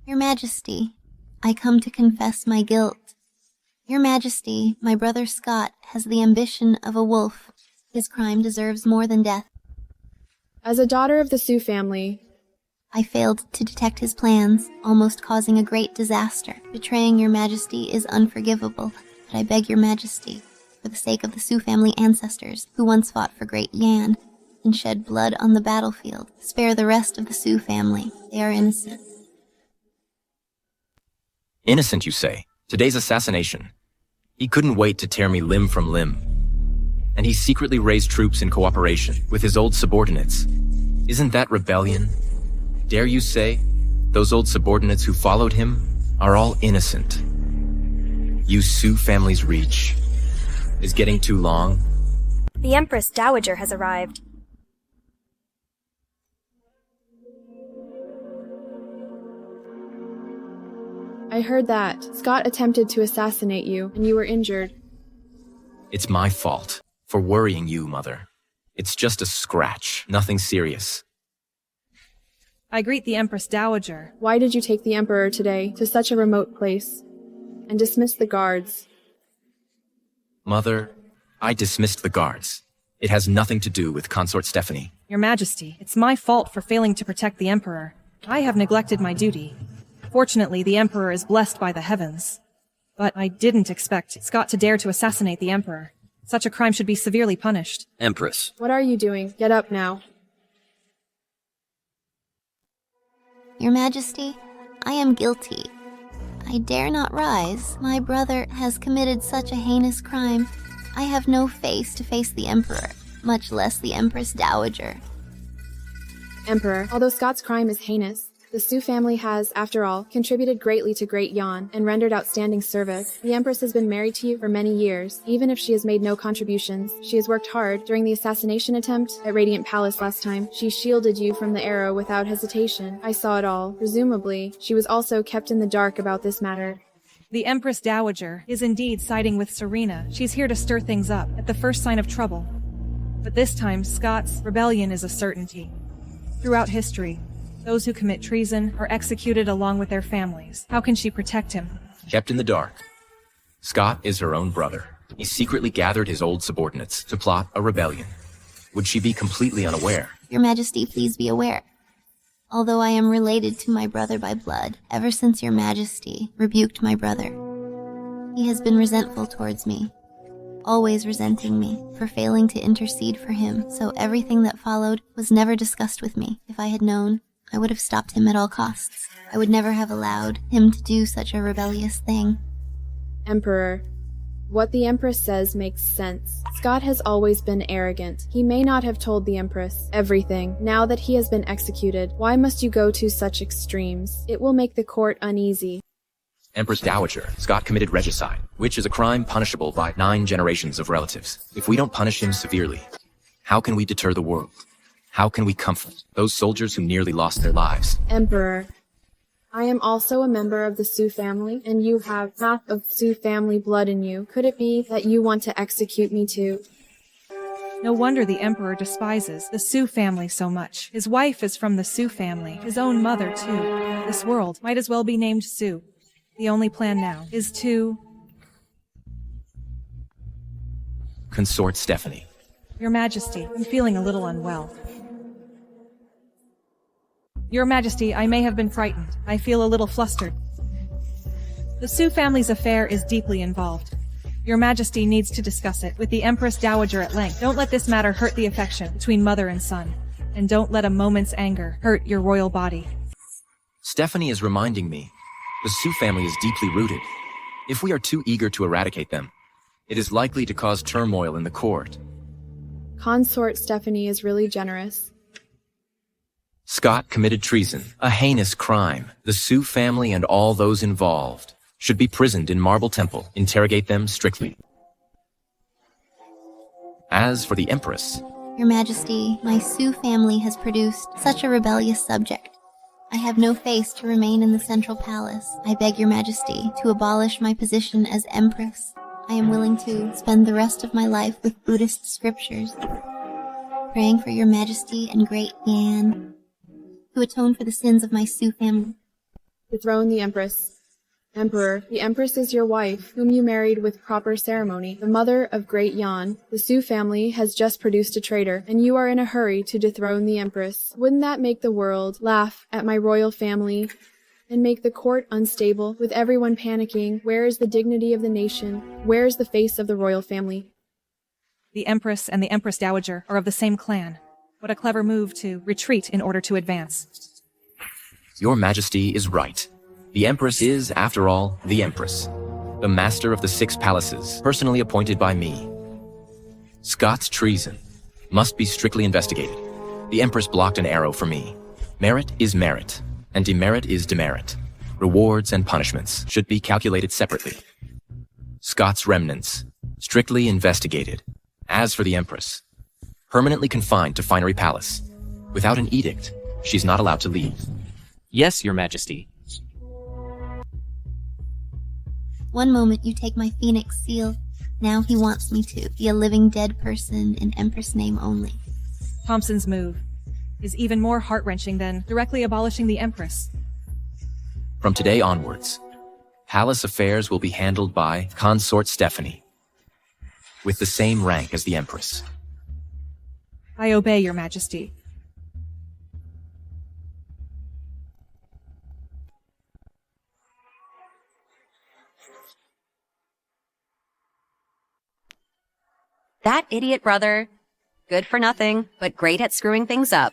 S4: Your Majesty, I come to confess my guilt. Your Majesty, my brother Scott has the ambition of a wolf. His crime deserves more than death.
S9: As a daughter of the Sioux family,
S4: I failed to detect his plans, almost causing a great disaster. Betraying Your Majesty is unforgivable, but I beg Your Majesty, for the sake of the Sioux family ancestors who once fought for Great Yan and shed blood on the battlefield, spare the rest of the Sioux family. They are innocent.
S5: Innocent, you say? Today's assassination. He couldn't wait to tear me limb from limb. And he secretly raised troops in cooperation with his old subordinates. Isn't that rebellion? Dare you say those old subordinates who followed him are all innocent? You Sioux family's reach is getting too long.
S10: The Empress Dowager has arrived.
S9: I heard that Scott attempted to assassinate you, and you were injured.
S5: It's my fault for worrying you, Mother. It's just a scratch, nothing serious.
S2: I greet the Empress Dowager.
S9: Why did you take the Emperor today to such a remote place and dismiss the guards?
S5: Mother, I dismissed the guards. It has nothing to do with Consort Stephanie.
S2: Your Majesty, it's my fault for failing to protect the Emperor. I have neglected my duty. Fortunately, the Emperor is blessed by the heavens. But I didn't expect Scott to dare to assassinate the Emperor. Such a crime should be severely punished.
S19: Empress.
S9: What are you doing? Get up now.
S4: Your Majesty, I am guilty. I dare not rise. My brother has committed such a heinous crime. I have no face to face the Emperor, much less the Empress Dowager.
S9: Emperor, although Scott's crime is heinous, the Sioux family has, after all, contributed greatly to Great Yan and rendered outstanding service. The Empress has been married to you for many years. Even if she has made no contributions, she has worked hard. During the assassination attempt at Radiant Palace last time, she shielded you from the arrow without hesitation. I saw it all. Presumably, she was also kept in the dark about this matter.
S2: The Empress Dowager is indeed siding with Serena. She's here to stir things up at the first sign of trouble. But this time, Scott's rebellion is a certainty. Throughout history, those who commit treason are executed along with their families. How can she protect him?
S5: Kept in the dark. Scott is her own brother. He secretly gathered his old subordinates to plot a rebellion. Would she be completely unaware?
S4: Your Majesty, please be aware. Although I am related to my brother by blood, ever since Your Majesty rebuked my brother, he has been resentful towards me, always resenting me for failing to intercede for him, so everything that followed was never discussed with me. If I had known, I would have stopped him at all costs. I would never have allowed him to do such a rebellious thing.
S9: Emperor, what the Empress says makes sense. Scott has always been arrogant. He may not have told the Empress everything. Now that he has been executed, why must you go to such extremes? It will make the court uneasy.
S5: Empress Dowager, Scott committed regicide, which is a crime punishable by 9 generations of relatives. If we don't punish him severely, how can we deter the world? How can we comfort those soldiers who nearly lost their lives?
S9: Emperor, I am also a member of the Sioux family, and you have half of Sioux family blood in you. Could it be that you want to execute me too?
S2: No wonder the Emperor despises the Sioux family so much. His wife is from the Sioux family, his own mother too. This world might as well be named Sioux. The only plan now is to...
S5: Consort Stephanie.
S2: Your Majesty, I'm feeling a little unwell. Your Majesty, I may have been frightened. I feel a little flustered. The Sioux family's affair is deeply involved. Your Majesty needs to discuss it with the Empress Dowager at length. Don't let this matter hurt the affection between mother and son. And don't let a moment's anger hurt your royal body.
S5: Stephanie is reminding me, the Sioux family is deeply rooted. If we are too eager to eradicate them, it is likely to cause turmoil in the court.
S9: Consort Stephanie is really generous.
S5: Scott committed treason, a heinous crime. The Sioux family and all those involved should be prisoned in Marble Temple. Interrogate them strictly. As for the Empress...
S4: Your Majesty, my Sioux family has produced such a rebellious subject. I have no face to remain in the Central Palace. I beg Your Majesty to abolish my position as Empress. I am willing to spend the rest of my life with Buddhist scriptures, praying for Your Majesty and Great Yan, to atone for the sins of my Sioux family.
S9: Dethrone the Empress. Emperor, the Empress is your wife, whom you married with proper ceremony, the mother of Great Yan. The Sioux family has just produced a traitor, and you are in a hurry to dethrone the Empress. Wouldn't that make the world laugh at my royal family and make the court unstable, with everyone panicking? Where is the dignity of the nation? Where is the face of the royal family?
S2: The Empress and the Empress Dowager are of the same clan. What a clever move to retreat in order to advance.
S5: Your Majesty is right. The Empress is, after all, the Empress. The master of the 6 palaces, personally appointed by me. Scott's treason must be strictly investigated. The Empress blocked an arrow for me. Merit is merit, and demerit is demerit. Rewards and punishments should be calculated separately. Scott's remnants, strictly investigated. As for the Empress, permanently confined to Finery Palace. Without an edict, she's not allowed to leave.
S1: Yes, Your Majesty.
S4: One moment you take my phoenix seal, now he wants me to be a living dead person in Empress name only.
S2: Thompson's move is even more heart-wrenching than directly abolishing the Empress.
S5: From today onwards, palace affairs will be handled by Consort Stephanie, with the same rank as the Empress.
S2: I obey, Your Majesty.
S8: That idiot brother. Good for nothing, but great at screwing things up.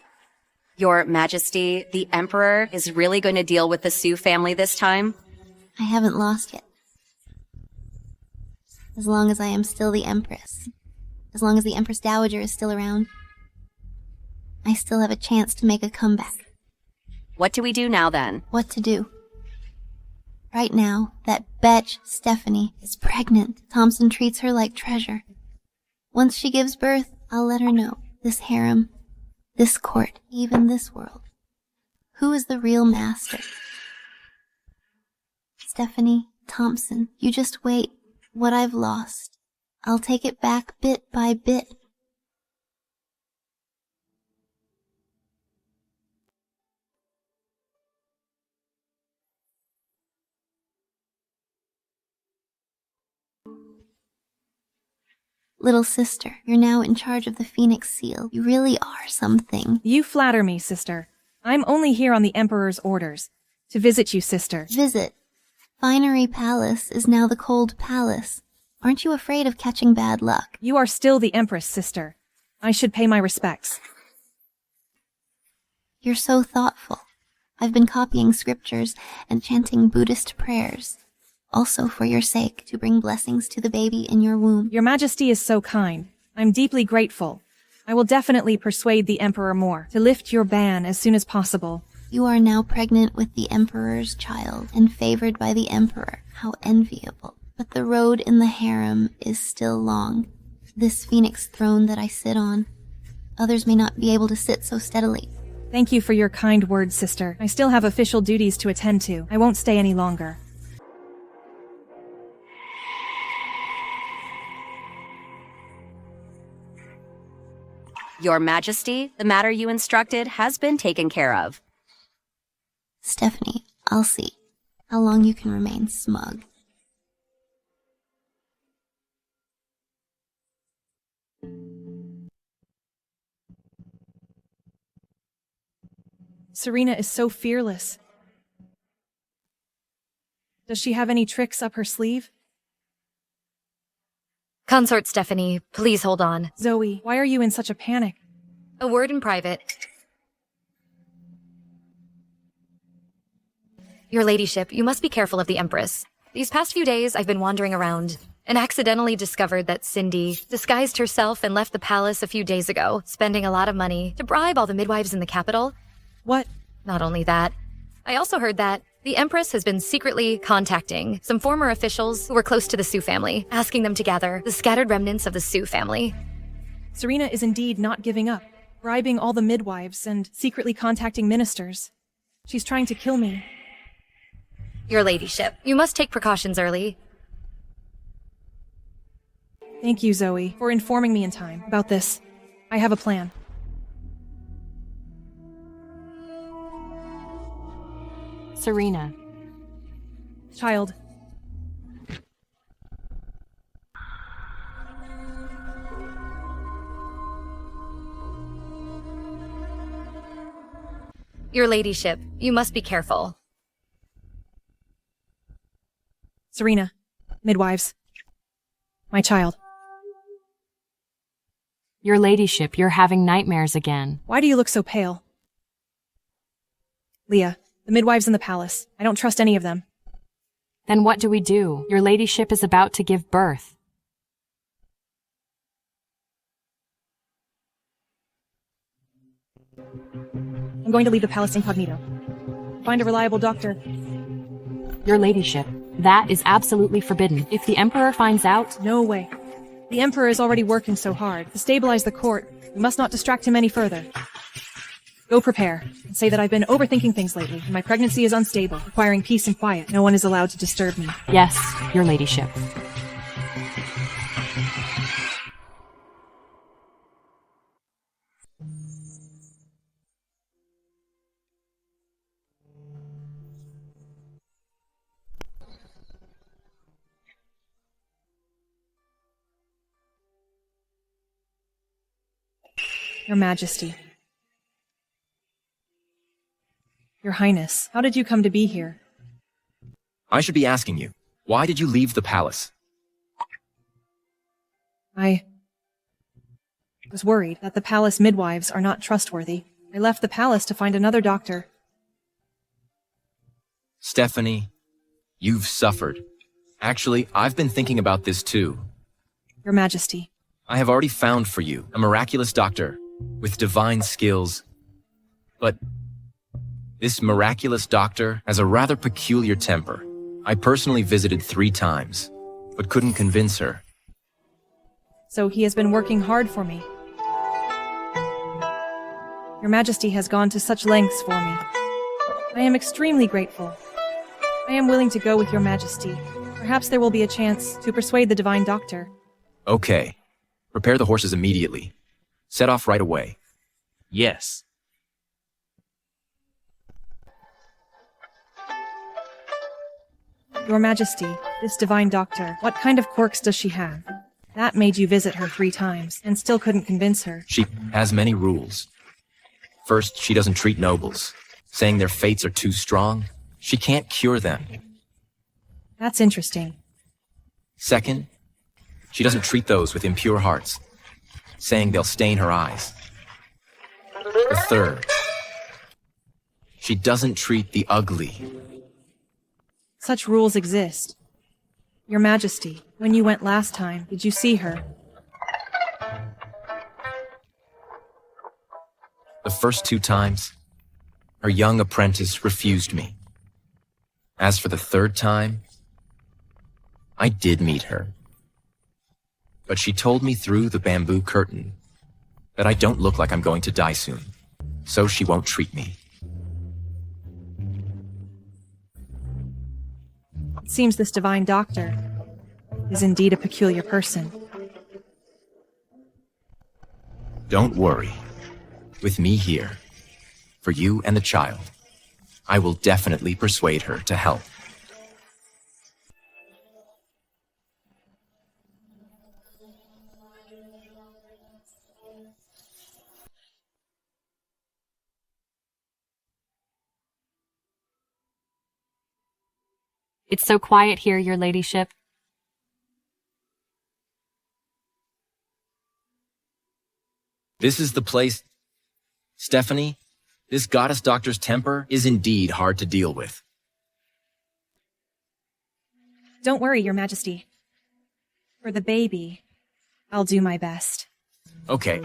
S8: Your Majesty, the Emperor is really going to deal with the Sioux family this time?
S4: I haven't lost yet. As long as I am still the Empress, as long as the Empress Dowager is still around, I still have a chance to make a comeback.
S8: What do we do now then?
S4: What to do? Right now, that bitch, Stephanie, is pregnant. Thompson treats her like treasure. Once she gives birth, I'll let her know. This harem, this court, even this world. Who is the real master? Stephanie, Thompson, you just wait. What I've lost, I'll take it back bit by bit. Little sister, you're now in charge of the Phoenix Seal. You really are something.
S2: You flatter me, sister. I'm only here on the Emperor's orders. To visit you, sister.
S4: Visit. Finery Palace is now the Cold Palace. Aren't you afraid of catching bad luck?
S2: You are still the Empress, sister. I should pay my respects.
S4: You're so thoughtful. I've been copying scriptures and chanting Buddhist prayers. Also for your sake, to bring blessings to the baby in your womb.
S2: Your Majesty is so kind. I'm deeply grateful. I will definitely persuade the Emperor more to lift your ban as soon as possible.
S4: You are now pregnant with the Emperor's child and favored by the Emperor. How enviable. But the road in the harem is still long. This phoenix throne that I sit on, others may not be able to sit so steadily.
S2: Thank you for your kind words, sister. I still have official duties to attend to. I won't stay any longer.
S8: Your Majesty, the matter you instructed has been taken care of.
S4: Stephanie, I'll see how long you can remain smug.
S2: Serena is so fearless. Does she have any tricks up her sleeve?
S22: Consort Stephanie, please hold on.
S2: Zoe, why are you in such a panic?
S22: A word in private. Your ladyship, you must be careful of the Empress. These past few days, I've been wandering around and accidentally discovered that Cindy disguised herself and left the palace a few days ago, spending a lot of money to bribe all the midwives in the capital.
S2: What?
S22: Not only that, I also heard that the Empress has been secretly contacting some former officials who were close to the Sioux family, asking them to gather the scattered remnants of the Sioux family.
S2: Serena is indeed not giving up, bribing all the midwives and secretly contacting ministers. She's trying to kill me.
S22: Your ladyship, you must take precautions early.
S2: Thank you, Zoe, for informing me in time about this. I have a plan.
S6: Serena.
S2: Child.
S22: Your ladyship, you must be careful.
S2: Serena. Midwives. My child.
S6: Your ladyship, you're having nightmares again.
S2: Why do you look so pale? Leah, The midwives in the palace. I don't trust any of them.
S6: Then what do we do? Your ladyship is about to give birth.
S2: I'm going to leave the palace incognito. Find a reliable doctor.
S6: Your ladyship, that is absolutely forbidden. If the Emperor finds out...
S2: No way. The Emperor is already working so hard to stabilize the court. We must not distract him any further. Go prepare, and say that I've been overthinking things lately, and my pregnancy is unstable, requiring peace and quiet. No one is allowed to disturb me.
S6: Yes, your ladyship.
S2: Your Majesty. Your Highness, how did you come to be here?
S5: I should be asking you, why did you leave the palace?
S2: I was worried that the palace midwives are not trustworthy. I left the palace to find another doctor.
S5: Stephanie, you've suffered. Actually, I've been thinking about this too.
S2: Your Majesty.
S5: I have already found for you a miraculous doctor with divine skills. But this miraculous doctor has a rather peculiar temper. I personally visited 3 times, but couldn't convince her.
S2: So he has been working hard for me. Your Majesty has gone to such lengths for me. I am extremely grateful. I am willing to go with Your Majesty. Perhaps there will be a chance to persuade the divine doctor.
S5: Okay. Prepare the horses immediately. Set off right away.
S1: Yes.
S2: Your Majesty, this divine doctor, what kind of quirks does she have? That made you visit her 3 times, and still couldn't convince her.
S5: She has many rules. First, she doesn't treat nobles, saying their fates are too strong. She can't cure them.
S2: That's interesting.
S5: Second, she doesn't treat those with impure hearts, saying they'll stain her eyes. The third, she doesn't treat the ugly.
S2: Such rules exist. Your Majesty, when you went last time, did you see her?
S5: The first 2 times, her young apprentice refused me. As for the 3rd time, I did meet her. But she told me through the bamboo curtain that I don't look like I'm going to die soon, so she won't treat me.
S2: It seems this divine doctor is indeed a peculiar person.
S5: Don't worry. With me here, for you and the child, I will definitely persuade her to help.
S6: It's so quiet here, your ladyship.
S5: This is the place. Stephanie, this goddess doctor's temper is indeed hard to deal with.
S2: Don't worry, Your Majesty. For the baby, I'll do my best.
S5: Okay.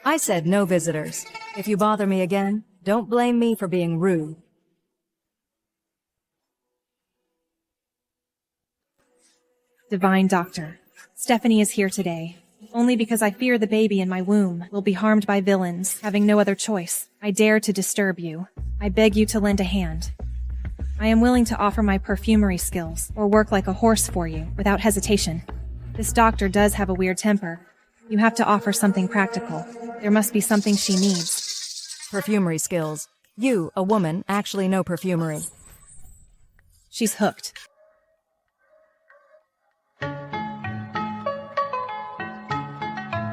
S13: I said no visitors. If you bother me again, don't blame me for being rude.
S2: Divine Doctor, Stephanie is here today, only because I fear the baby in my womb will be harmed by villains, having no other choice. I dare to disturb you. I beg you to lend a hand. I am willing to offer my perfumery skills, or work like a horse for you, without hesitation. This doctor does have a weird temper. You have to offer something practical. There must be something she needs.
S13: Perfumery skills. You, a woman, actually know perfumery.
S2: She's hooked.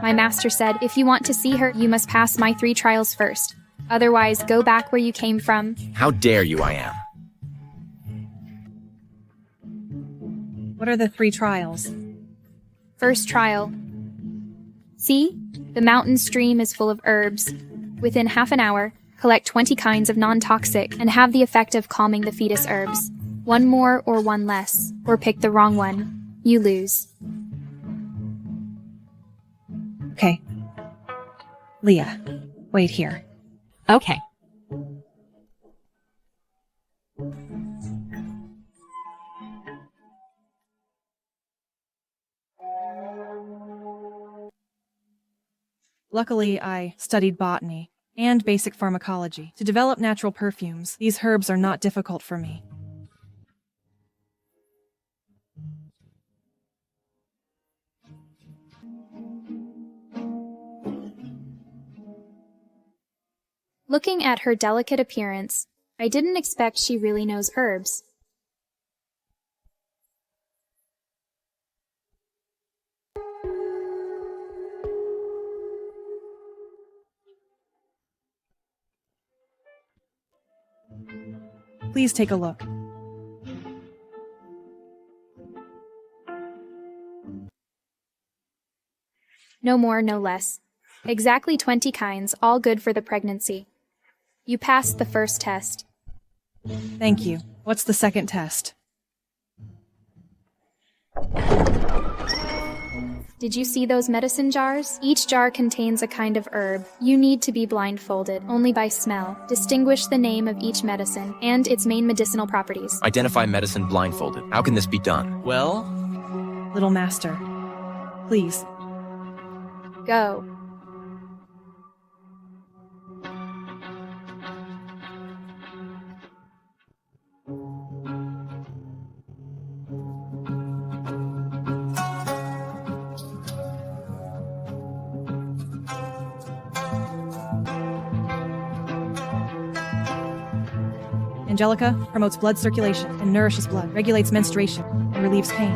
S17: My master said, if you want to see her, you must pass my 3 trials first. Otherwise, go back where you came from.
S5: How dare you, I am.
S2: What are the 3 trials?
S17: First trial. See? The mountain stream is full of herbs. Within half an hour, collect 20 kinds of non-toxic and have the effect of calming the fetus herbs. One more or one less, or pick the wrong one. You lose.
S2: Okay. Leah, wait here.
S6: Okay.
S2: Luckily, I studied botany and basic pharmacology. To develop natural perfumes, these herbs are not difficult for me.
S17: Looking at her delicate appearance, I didn't expect she really knows herbs.
S2: Please take a look.
S17: No more, no less. Exactly 20 kinds, all good for the pregnancy. You passed the first test.
S2: Thank you. What's the second test?
S17: Did you see those medicine jars? Each jar contains a kind of herb. You need to be blindfolded, only by smell. Distinguish the name of each medicine and its main medicinal properties.
S5: Identify medicine blindfolded. How can this be done?
S1: Well,
S2: Little master, please.
S17: Go.
S2: Angelica promotes blood circulation and nourishes blood, regulates menstruation, and relieves pain.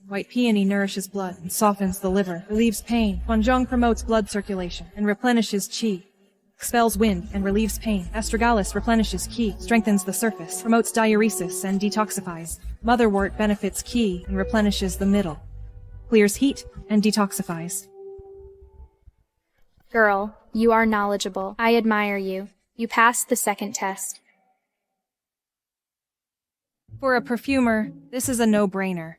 S2: White peony nourishes blood and softens the liver, relieves pain. Huanzhong promotes blood circulation and replenishes qi. Expels wind and relieves pain. Astragalus replenishes qi, strengthens the surface, promotes diuresis and detoxifies. Motherwort benefits qi and replenishes the middle. Clears heat and detoxifies.
S17: Girl, you are knowledgeable. I admire you. You passed the second test.
S2: For a perfumer, this is a no-brainer.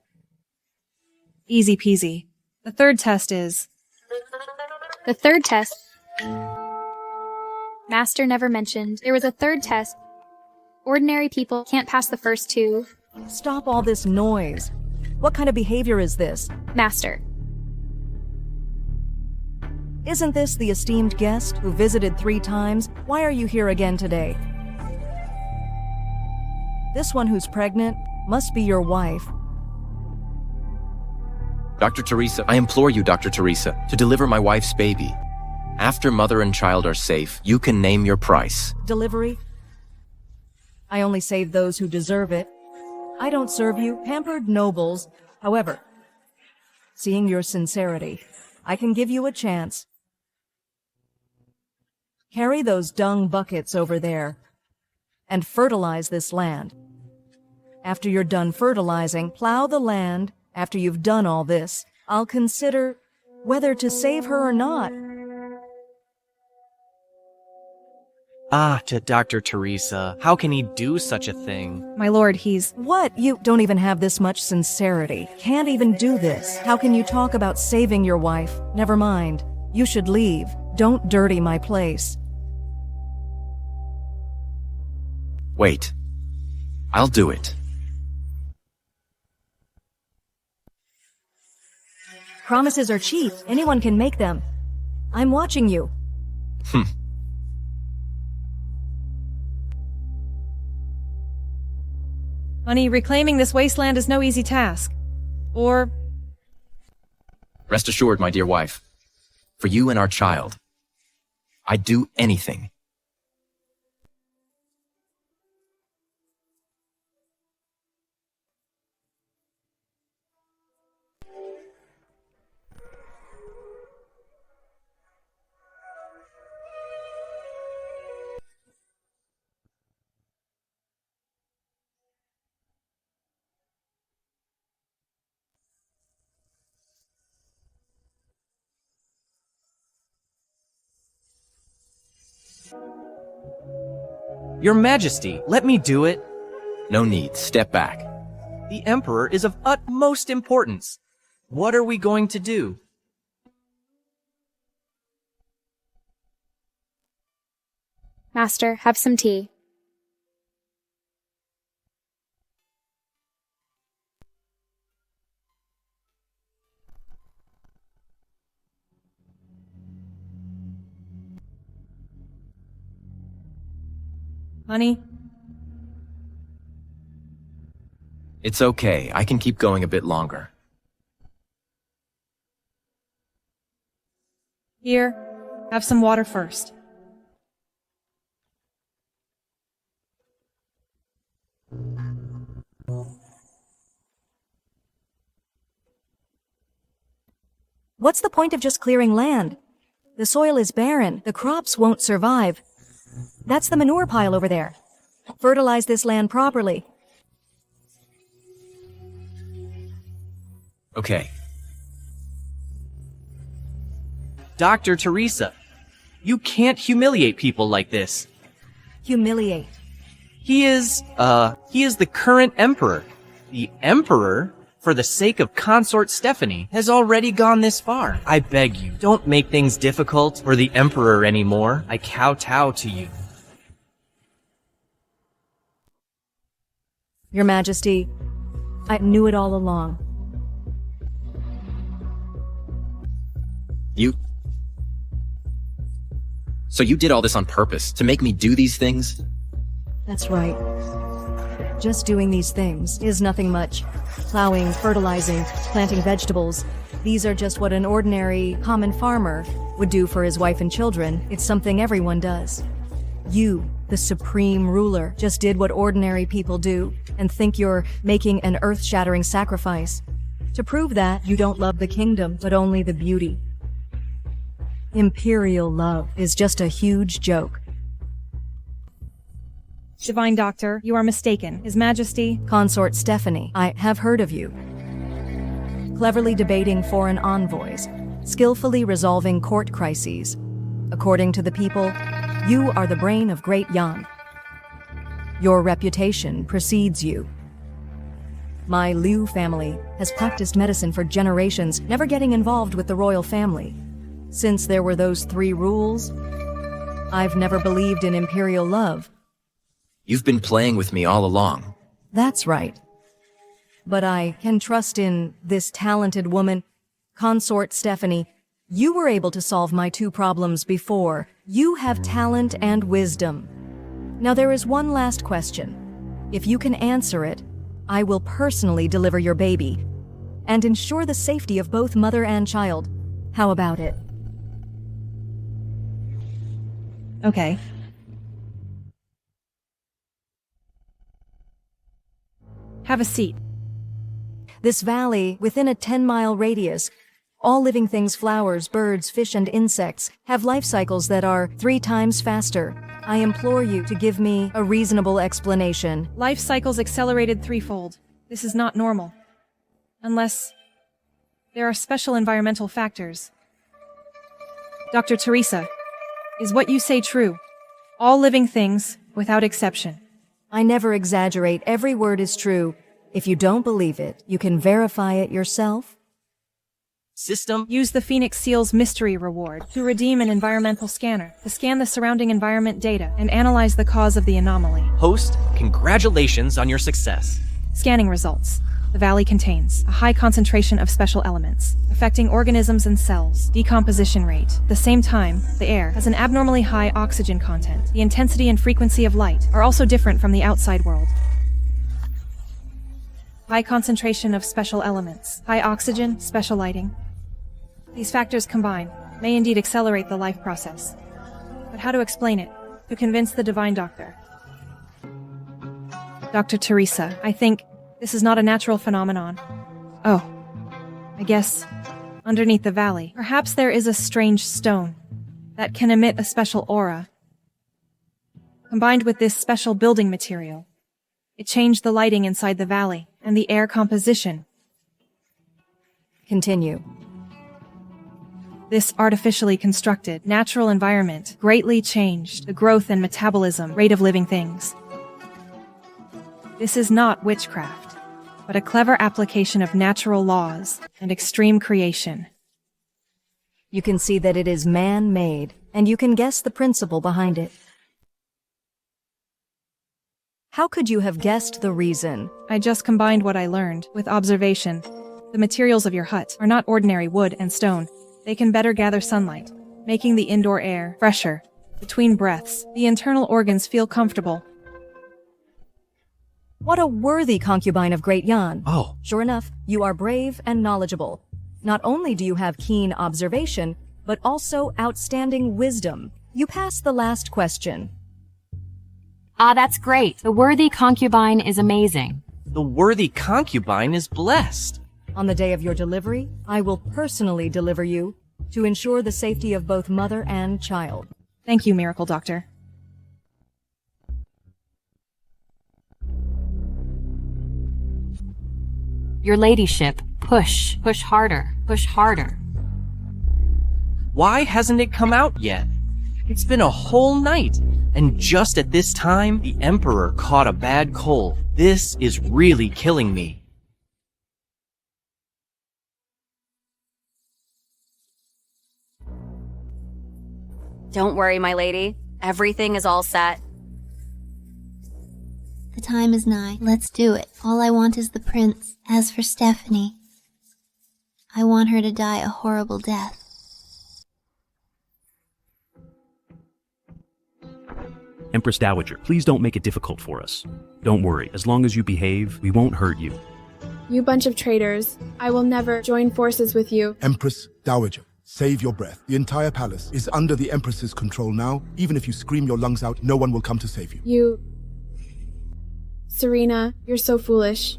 S2: Easy peasy. The third test is...
S17: The third test... Master never mentioned. There was a third test. Ordinary people can't pass the first two.
S13: Stop all this noise. What kind of behavior is this?
S17: Master.
S13: Isn't this the esteemed guest who visited 3 times? Why are you here again today? This one who's pregnant must be your wife.
S5: Dr. Teresa, I implore you, Dr. Teresa, to deliver my wife's baby. After mother and child are safe, you can name your price.
S13: Delivery? I only save those who deserve it. I don't serve you, pampered nobles. However, seeing your sincerity, I can give you a chance. Carry those dung buckets over there and fertilize this land. After you're done fertilizing, plow the land. After you've done all this, I'll consider whether to save her or not.
S1: to Dr. Teresa. How can he do such a thing?
S2: My lord, he's...
S13: What? You don't even have this much sincerity. Can't even do this. How can you talk about saving your wife? Never mind. You should leave. Don't dirty my place.
S5: Wait. I'll do it.
S13: Promises are cheap. Anyone can make them. I'm watching you.
S2: Honey, reclaiming this wasteland is no easy task. Or...
S5: Rest assured, my dear wife. For you and our child, I'd do anything.
S1: Your Majesty, let me do it.
S5: No need. Step back.
S1: The Emperor is of utmost importance. What are we going to do?
S17: Master, have some tea.
S2: Honey?
S5: It's okay. I can keep going a bit longer.
S2: Here, have some water first.
S13: What's the point of just clearing land? The soil is barren. The crops won't survive. That's the manure pile over there. Fertilize this land properly.
S5: Okay.
S1: Dr. Teresa, you can't humiliate people like this.
S13: Humiliate.
S1: He is the current emperor. The emperor, for the sake of consort Stephanie, has already gone this far. I beg you, don't make things difficult for the emperor anymore. I kowtow to you.
S13: Your Majesty, I knew it all along.
S5: So you did all this on purpose, to make me do these things?
S13: That's right. Just doing these things is nothing much. Plowing, fertilizing, planting vegetables. These are just what an ordinary, common farmer would do for his wife and children. It's something everyone does. You, the supreme ruler, just did what ordinary people do and think you're making an earth-shattering sacrifice. To prove that, you don't love the kingdom, but only the beauty. Imperial love is just a huge joke.
S2: Divine Doctor, you are mistaken. His Majesty...
S13: Consort Stephanie, I have heard of you. Cleverly debating foreign envoys, skillfully resolving court crises. According to the people, you are the brain of Great Yan. Your reputation precedes you. My Liu family has practiced medicine for generations, never getting involved with the royal family. Since there were those 3 rules, I've never believed in imperial love.
S5: You've been playing with me all along.
S13: That's right. But I can trust in this talented woman, Consort Stephanie. You were able to solve my 2 problems before. You have talent and wisdom. Now there is one last question. If you can answer it, I will personally deliver your baby and ensure the safety of both mother and child. How about it?
S2: Okay. Have a seat.
S13: This valley, within a 10-mile radius, all living things, flowers, birds, fish, and insects, have life cycles that are 3 times faster. I implore you to give me a reasonable explanation.
S2: Life cycles accelerated 3-fold. This is not normal. Unless there are special environmental factors. Dr. Teresa, is what you say true? All living things, without exception.
S13: I never exaggerate. Every word is true. If you don't believe it, you can verify it yourself.
S1: System?
S2: Use the Phoenix Seal's mystery reward to redeem an environmental scanner to scan the surrounding environment data and analyze the cause of the anomaly.
S1: Host, congratulations on your success.
S2: Scanning results. The valley contains a high concentration of special elements, affecting organisms and cells. Decomposition rate. At the same time, the air has an abnormally high oxygen content. The intensity and frequency of light are also different from the outside world. High concentration of special elements. High oxygen, special lighting. These factors combined may indeed accelerate the life process. But how to explain it? To convince the Divine Doctor. Dr. Teresa, I think this is not a natural phenomenon. Oh, I guess underneath the valley, perhaps there is a strange stone that can emit a special aura. Combined with this special building material, it changed the lighting inside the valley and the air composition.
S13: Continue.
S2: This artificially constructed, natural environment greatly changed the growth and metabolism rate of living things. This is not witchcraft, but a clever application of natural laws and extreme creation.
S13: You can see that it is man-made, and you can guess the principle behind it. How could you have guessed the reason?
S2: I just combined what I learned with observation. The materials of your hut are not ordinary wood and stone. They can better gather sunlight, making the indoor air fresher. Between breaths, the internal organs feel comfortable.
S13: What a worthy concubine of Great Yan.
S16: Oh.
S13: Sure enough, you are brave and knowledgeable. Not only do you have keen observation, but also outstanding wisdom. You pass the last question.
S6: Ah, that's great. The worthy concubine is amazing.
S1: The worthy concubine is blessed.
S13: On the day of your delivery, I will personally deliver you to ensure the safety of both mother and child.
S2: Thank you, Miracle Doctor.
S6: Your ladyship, push harder, push harder.
S1: Why hasn't it come out yet? It's been a whole night, and just at this time, the Emperor caught a bad cold. This is really killing me.
S8: Don't worry, my lady. Everything is all set.
S4: The time is nigh. Let's do it. All I want is the prince. As for Stephanie, I want her to die a horrible death.
S18: Empress Dowager, please don't make it difficult for us. Don't worry, as long as you behave, we won't hurt you.
S9: You bunch of traitors. I will never join forces with you.
S20: Empress Dowager, save your breath. The entire palace is under the Empress's control now. Even if you scream your lungs out, no one will come to save you.
S9: Serena, you're so foolish.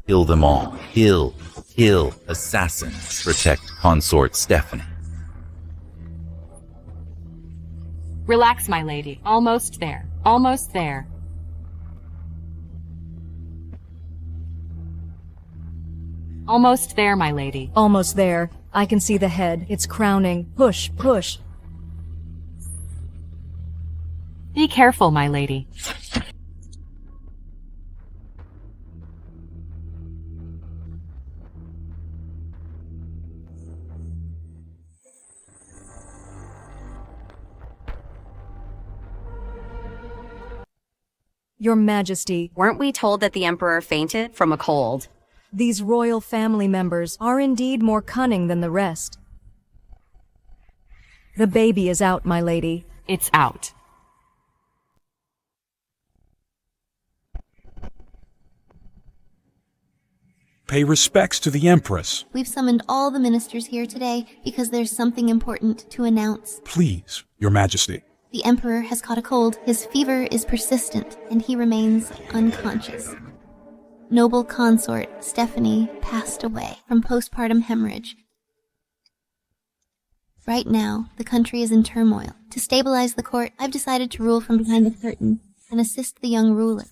S21: Kill them all. Kill assassins. Protect Consort Stephanie.
S6: Relax, my lady. Almost there. Almost there. Almost there, my lady.
S13: Almost there. I can see the head. It's crowning. Push, push.
S6: Be careful, my lady.
S13: Your Majesty.
S8: Weren't we told that the Emperor fainted from a cold?
S13: These royal family members are indeed more cunning than the rest. The baby is out, my lady.
S6: It's out.
S24: Pay respects to the Empress.
S4: We've summoned all the ministers here today because there's something important to announce.
S24: Please, Your Majesty.
S4: The Emperor has caught a cold. His fever is persistent, and he remains unconscious. Noble consort Stephanie passed away from postpartum hemorrhage. Right now, the country is in turmoil. To stabilize the court, I've decided to rule from behind the curtain and assist the young ruler.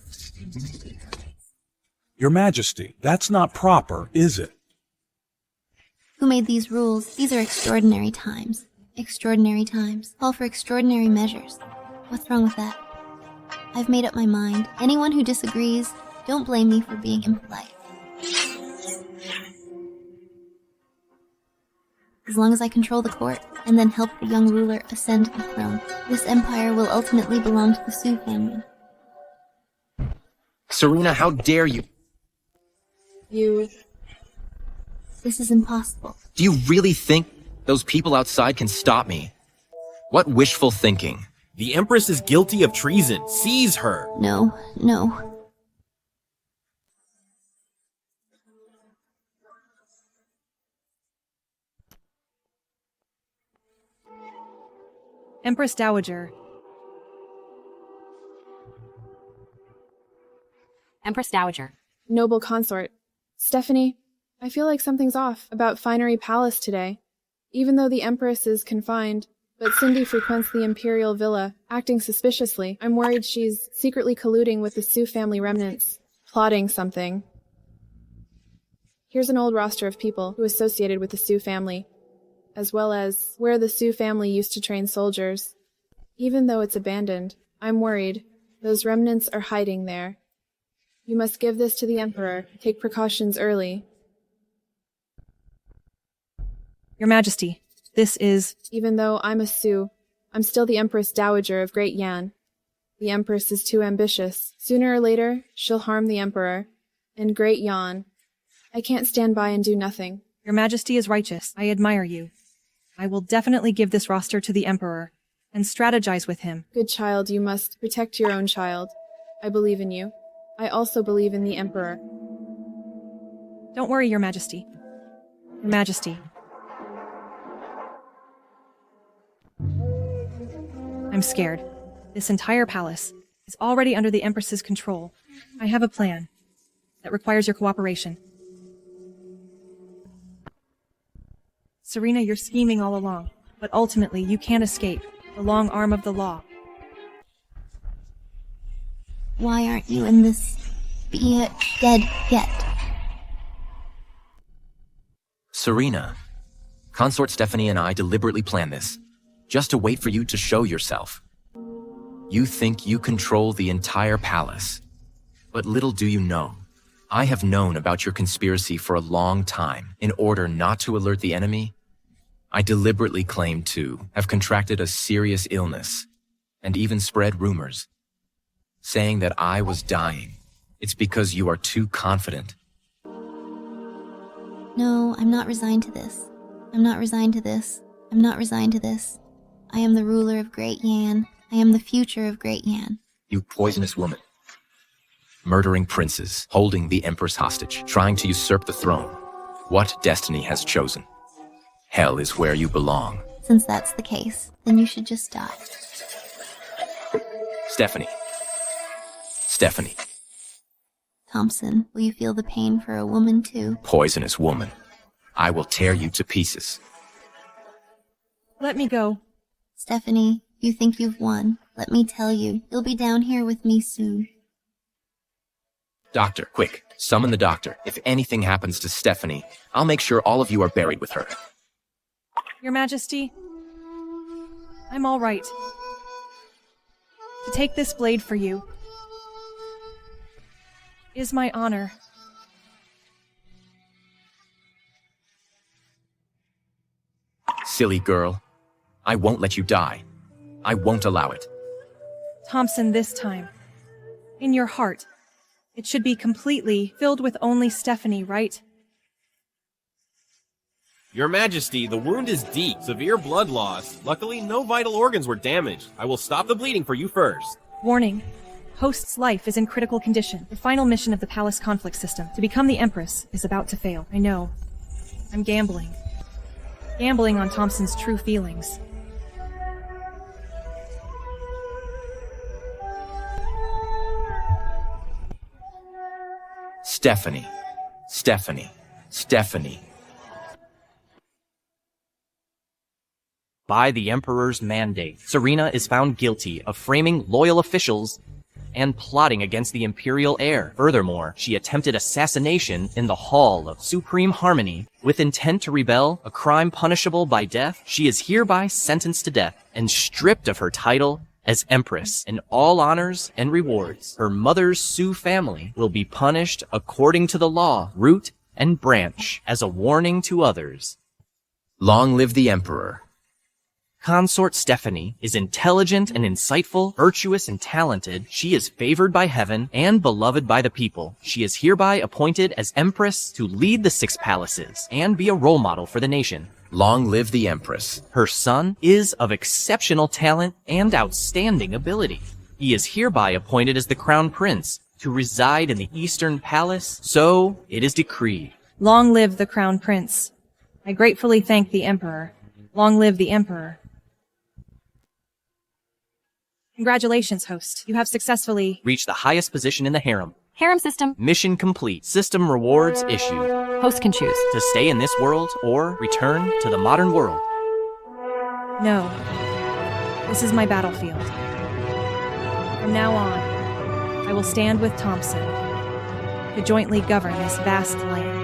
S24: Your Majesty, that's not proper, is it?
S4: Who made these rules? These are extraordinary times. Extraordinary times call for extraordinary measures. What's wrong with that? I've made up my mind. Anyone who disagrees, don't blame me for being impolite. As long as I control the court, and then help the young ruler ascend the throne, this empire will ultimately belong to the Su family.
S5: Serena, how dare you?
S4: This is impossible.
S5: Do you really think those people outside can stop me? What wishful thinking.
S16: The Empress is guilty of treason. Seize her.
S4: No.
S2: Empress Dowager.
S6: Empress Dowager.
S9: Noble consort. Stephanie, I feel like something's off about Finery Palace today. Even though the Empress is confined, but Cindy frequents the Imperial Villa, acting suspiciously. I'm worried she's secretly colluding with the Su family remnants, plotting something. Here's an old roster of people who associated with the Sioux family, as well as where the Sioux family used to train soldiers. Even though it's abandoned, I'm worried. Those remnants are hiding there. You must give this to the Emperor. Take precautions early.
S2: Your Majesty, this is...
S9: Even though I'm a Sioux, I'm still the Empress Dowager of Great Yan. The Empress is too ambitious. Sooner or later, she'll harm the Emperor. And Great Yan. I can't stand by and do nothing.
S2: Your Majesty is righteous. I admire you. I will definitely give this roster to the Emperor and strategize with him.
S9: Good child, you must protect your own child. I believe in you. I also believe in the Emperor.
S2: Don't worry, Your Majesty. Your Majesty. I'm scared. This entire palace is already under the Empress's control. I have a plan that requires your cooperation. Serena, you're scheming all along, but ultimately you can't escape the long arm of the law.
S4: Why aren't you in this dead yet?
S5: Serena, Consort Stephanie and I deliberately planned this, just to wait for you to show yourself. You think you control the entire palace, but little do you know, I have known about your conspiracy for a long time. In order not to alert the enemy, I deliberately claimed to have contracted a serious illness, and even spread rumors, saying that I was dying. It's because you are too confident.
S4: No, I'm not resigned to this. I'm not resigned to this. I'm not resigned to this. I am the ruler of Great Yan. I am the future of Great Yan.
S5: You poisonous woman. Murdering princes, holding the Empress hostage, trying to usurp the throne. What destiny has chosen? Hell is where you belong.
S4: Since that's the case, then you should just die.
S5: Stephanie. Stephanie.
S4: Thompson, will you feel the pain for a woman too?
S5: Poisonous woman. I will tear you to pieces.
S2: Let me go.
S4: Stephanie, you think you've won. Let me tell you, you'll be down here with me soon.
S5: Doctor, quick, summon the doctor. If anything happens to Stephanie, I'll make sure all of you are buried with her.
S2: Your Majesty, I'm all right. To take this blade for you is my honor.
S5: Silly girl. I won't let you die. I won't allow it.
S2: Thompson, this time, in your heart, it should be completely filled with only Stephanie, right?
S16: Your Majesty, the wound is deep. Severe blood loss. Luckily, no vital organs were damaged. I will stop the bleeding for you first.
S2: Warning. Host's life is in critical condition. The final mission of the palace conflict system, to become the Empress, is about to fail. I know. I'm gambling. Gambling on Thompson's true feelings.
S5: Stephanie. Stephanie. Stephanie.
S1: By the Emperor's mandate, Serena is found guilty of framing loyal officials and plotting against the imperial heir. Furthermore, she attempted assassination in the Hall of Supreme Harmony with intent to rebel, a crime punishable by death. She is hereby sentenced to death and stripped of her title as Empress and all honors and rewards. Her mother's Sioux family will be punished according to the law, root and branch, as a warning to others.
S5: Long live the Emperor.
S1: Consort Stephanie is intelligent and insightful, virtuous and talented. She is favored by heaven and beloved by the people. She is hereby appointed as Empress to lead the 6 palaces and be a role model for the nation.
S5: Long live the Empress.
S1: Her son is of exceptional talent and outstanding ability. He is hereby appointed as the Crown Prince to reside in the Eastern Palace, so it is decreed.
S2: Long live the Crown Prince. I gratefully thank the Emperor. Long live the Emperor. Congratulations, host. You have successfully
S1: reached the highest position in the harem.
S6: Harem system.
S1: Mission complete. System rewards issued.
S6: Host can choose
S1: to stay in this world or return to the modern world.
S2: No. This is my battlefield. From now on, I will stand with Thompson. to jointly govern this vast land.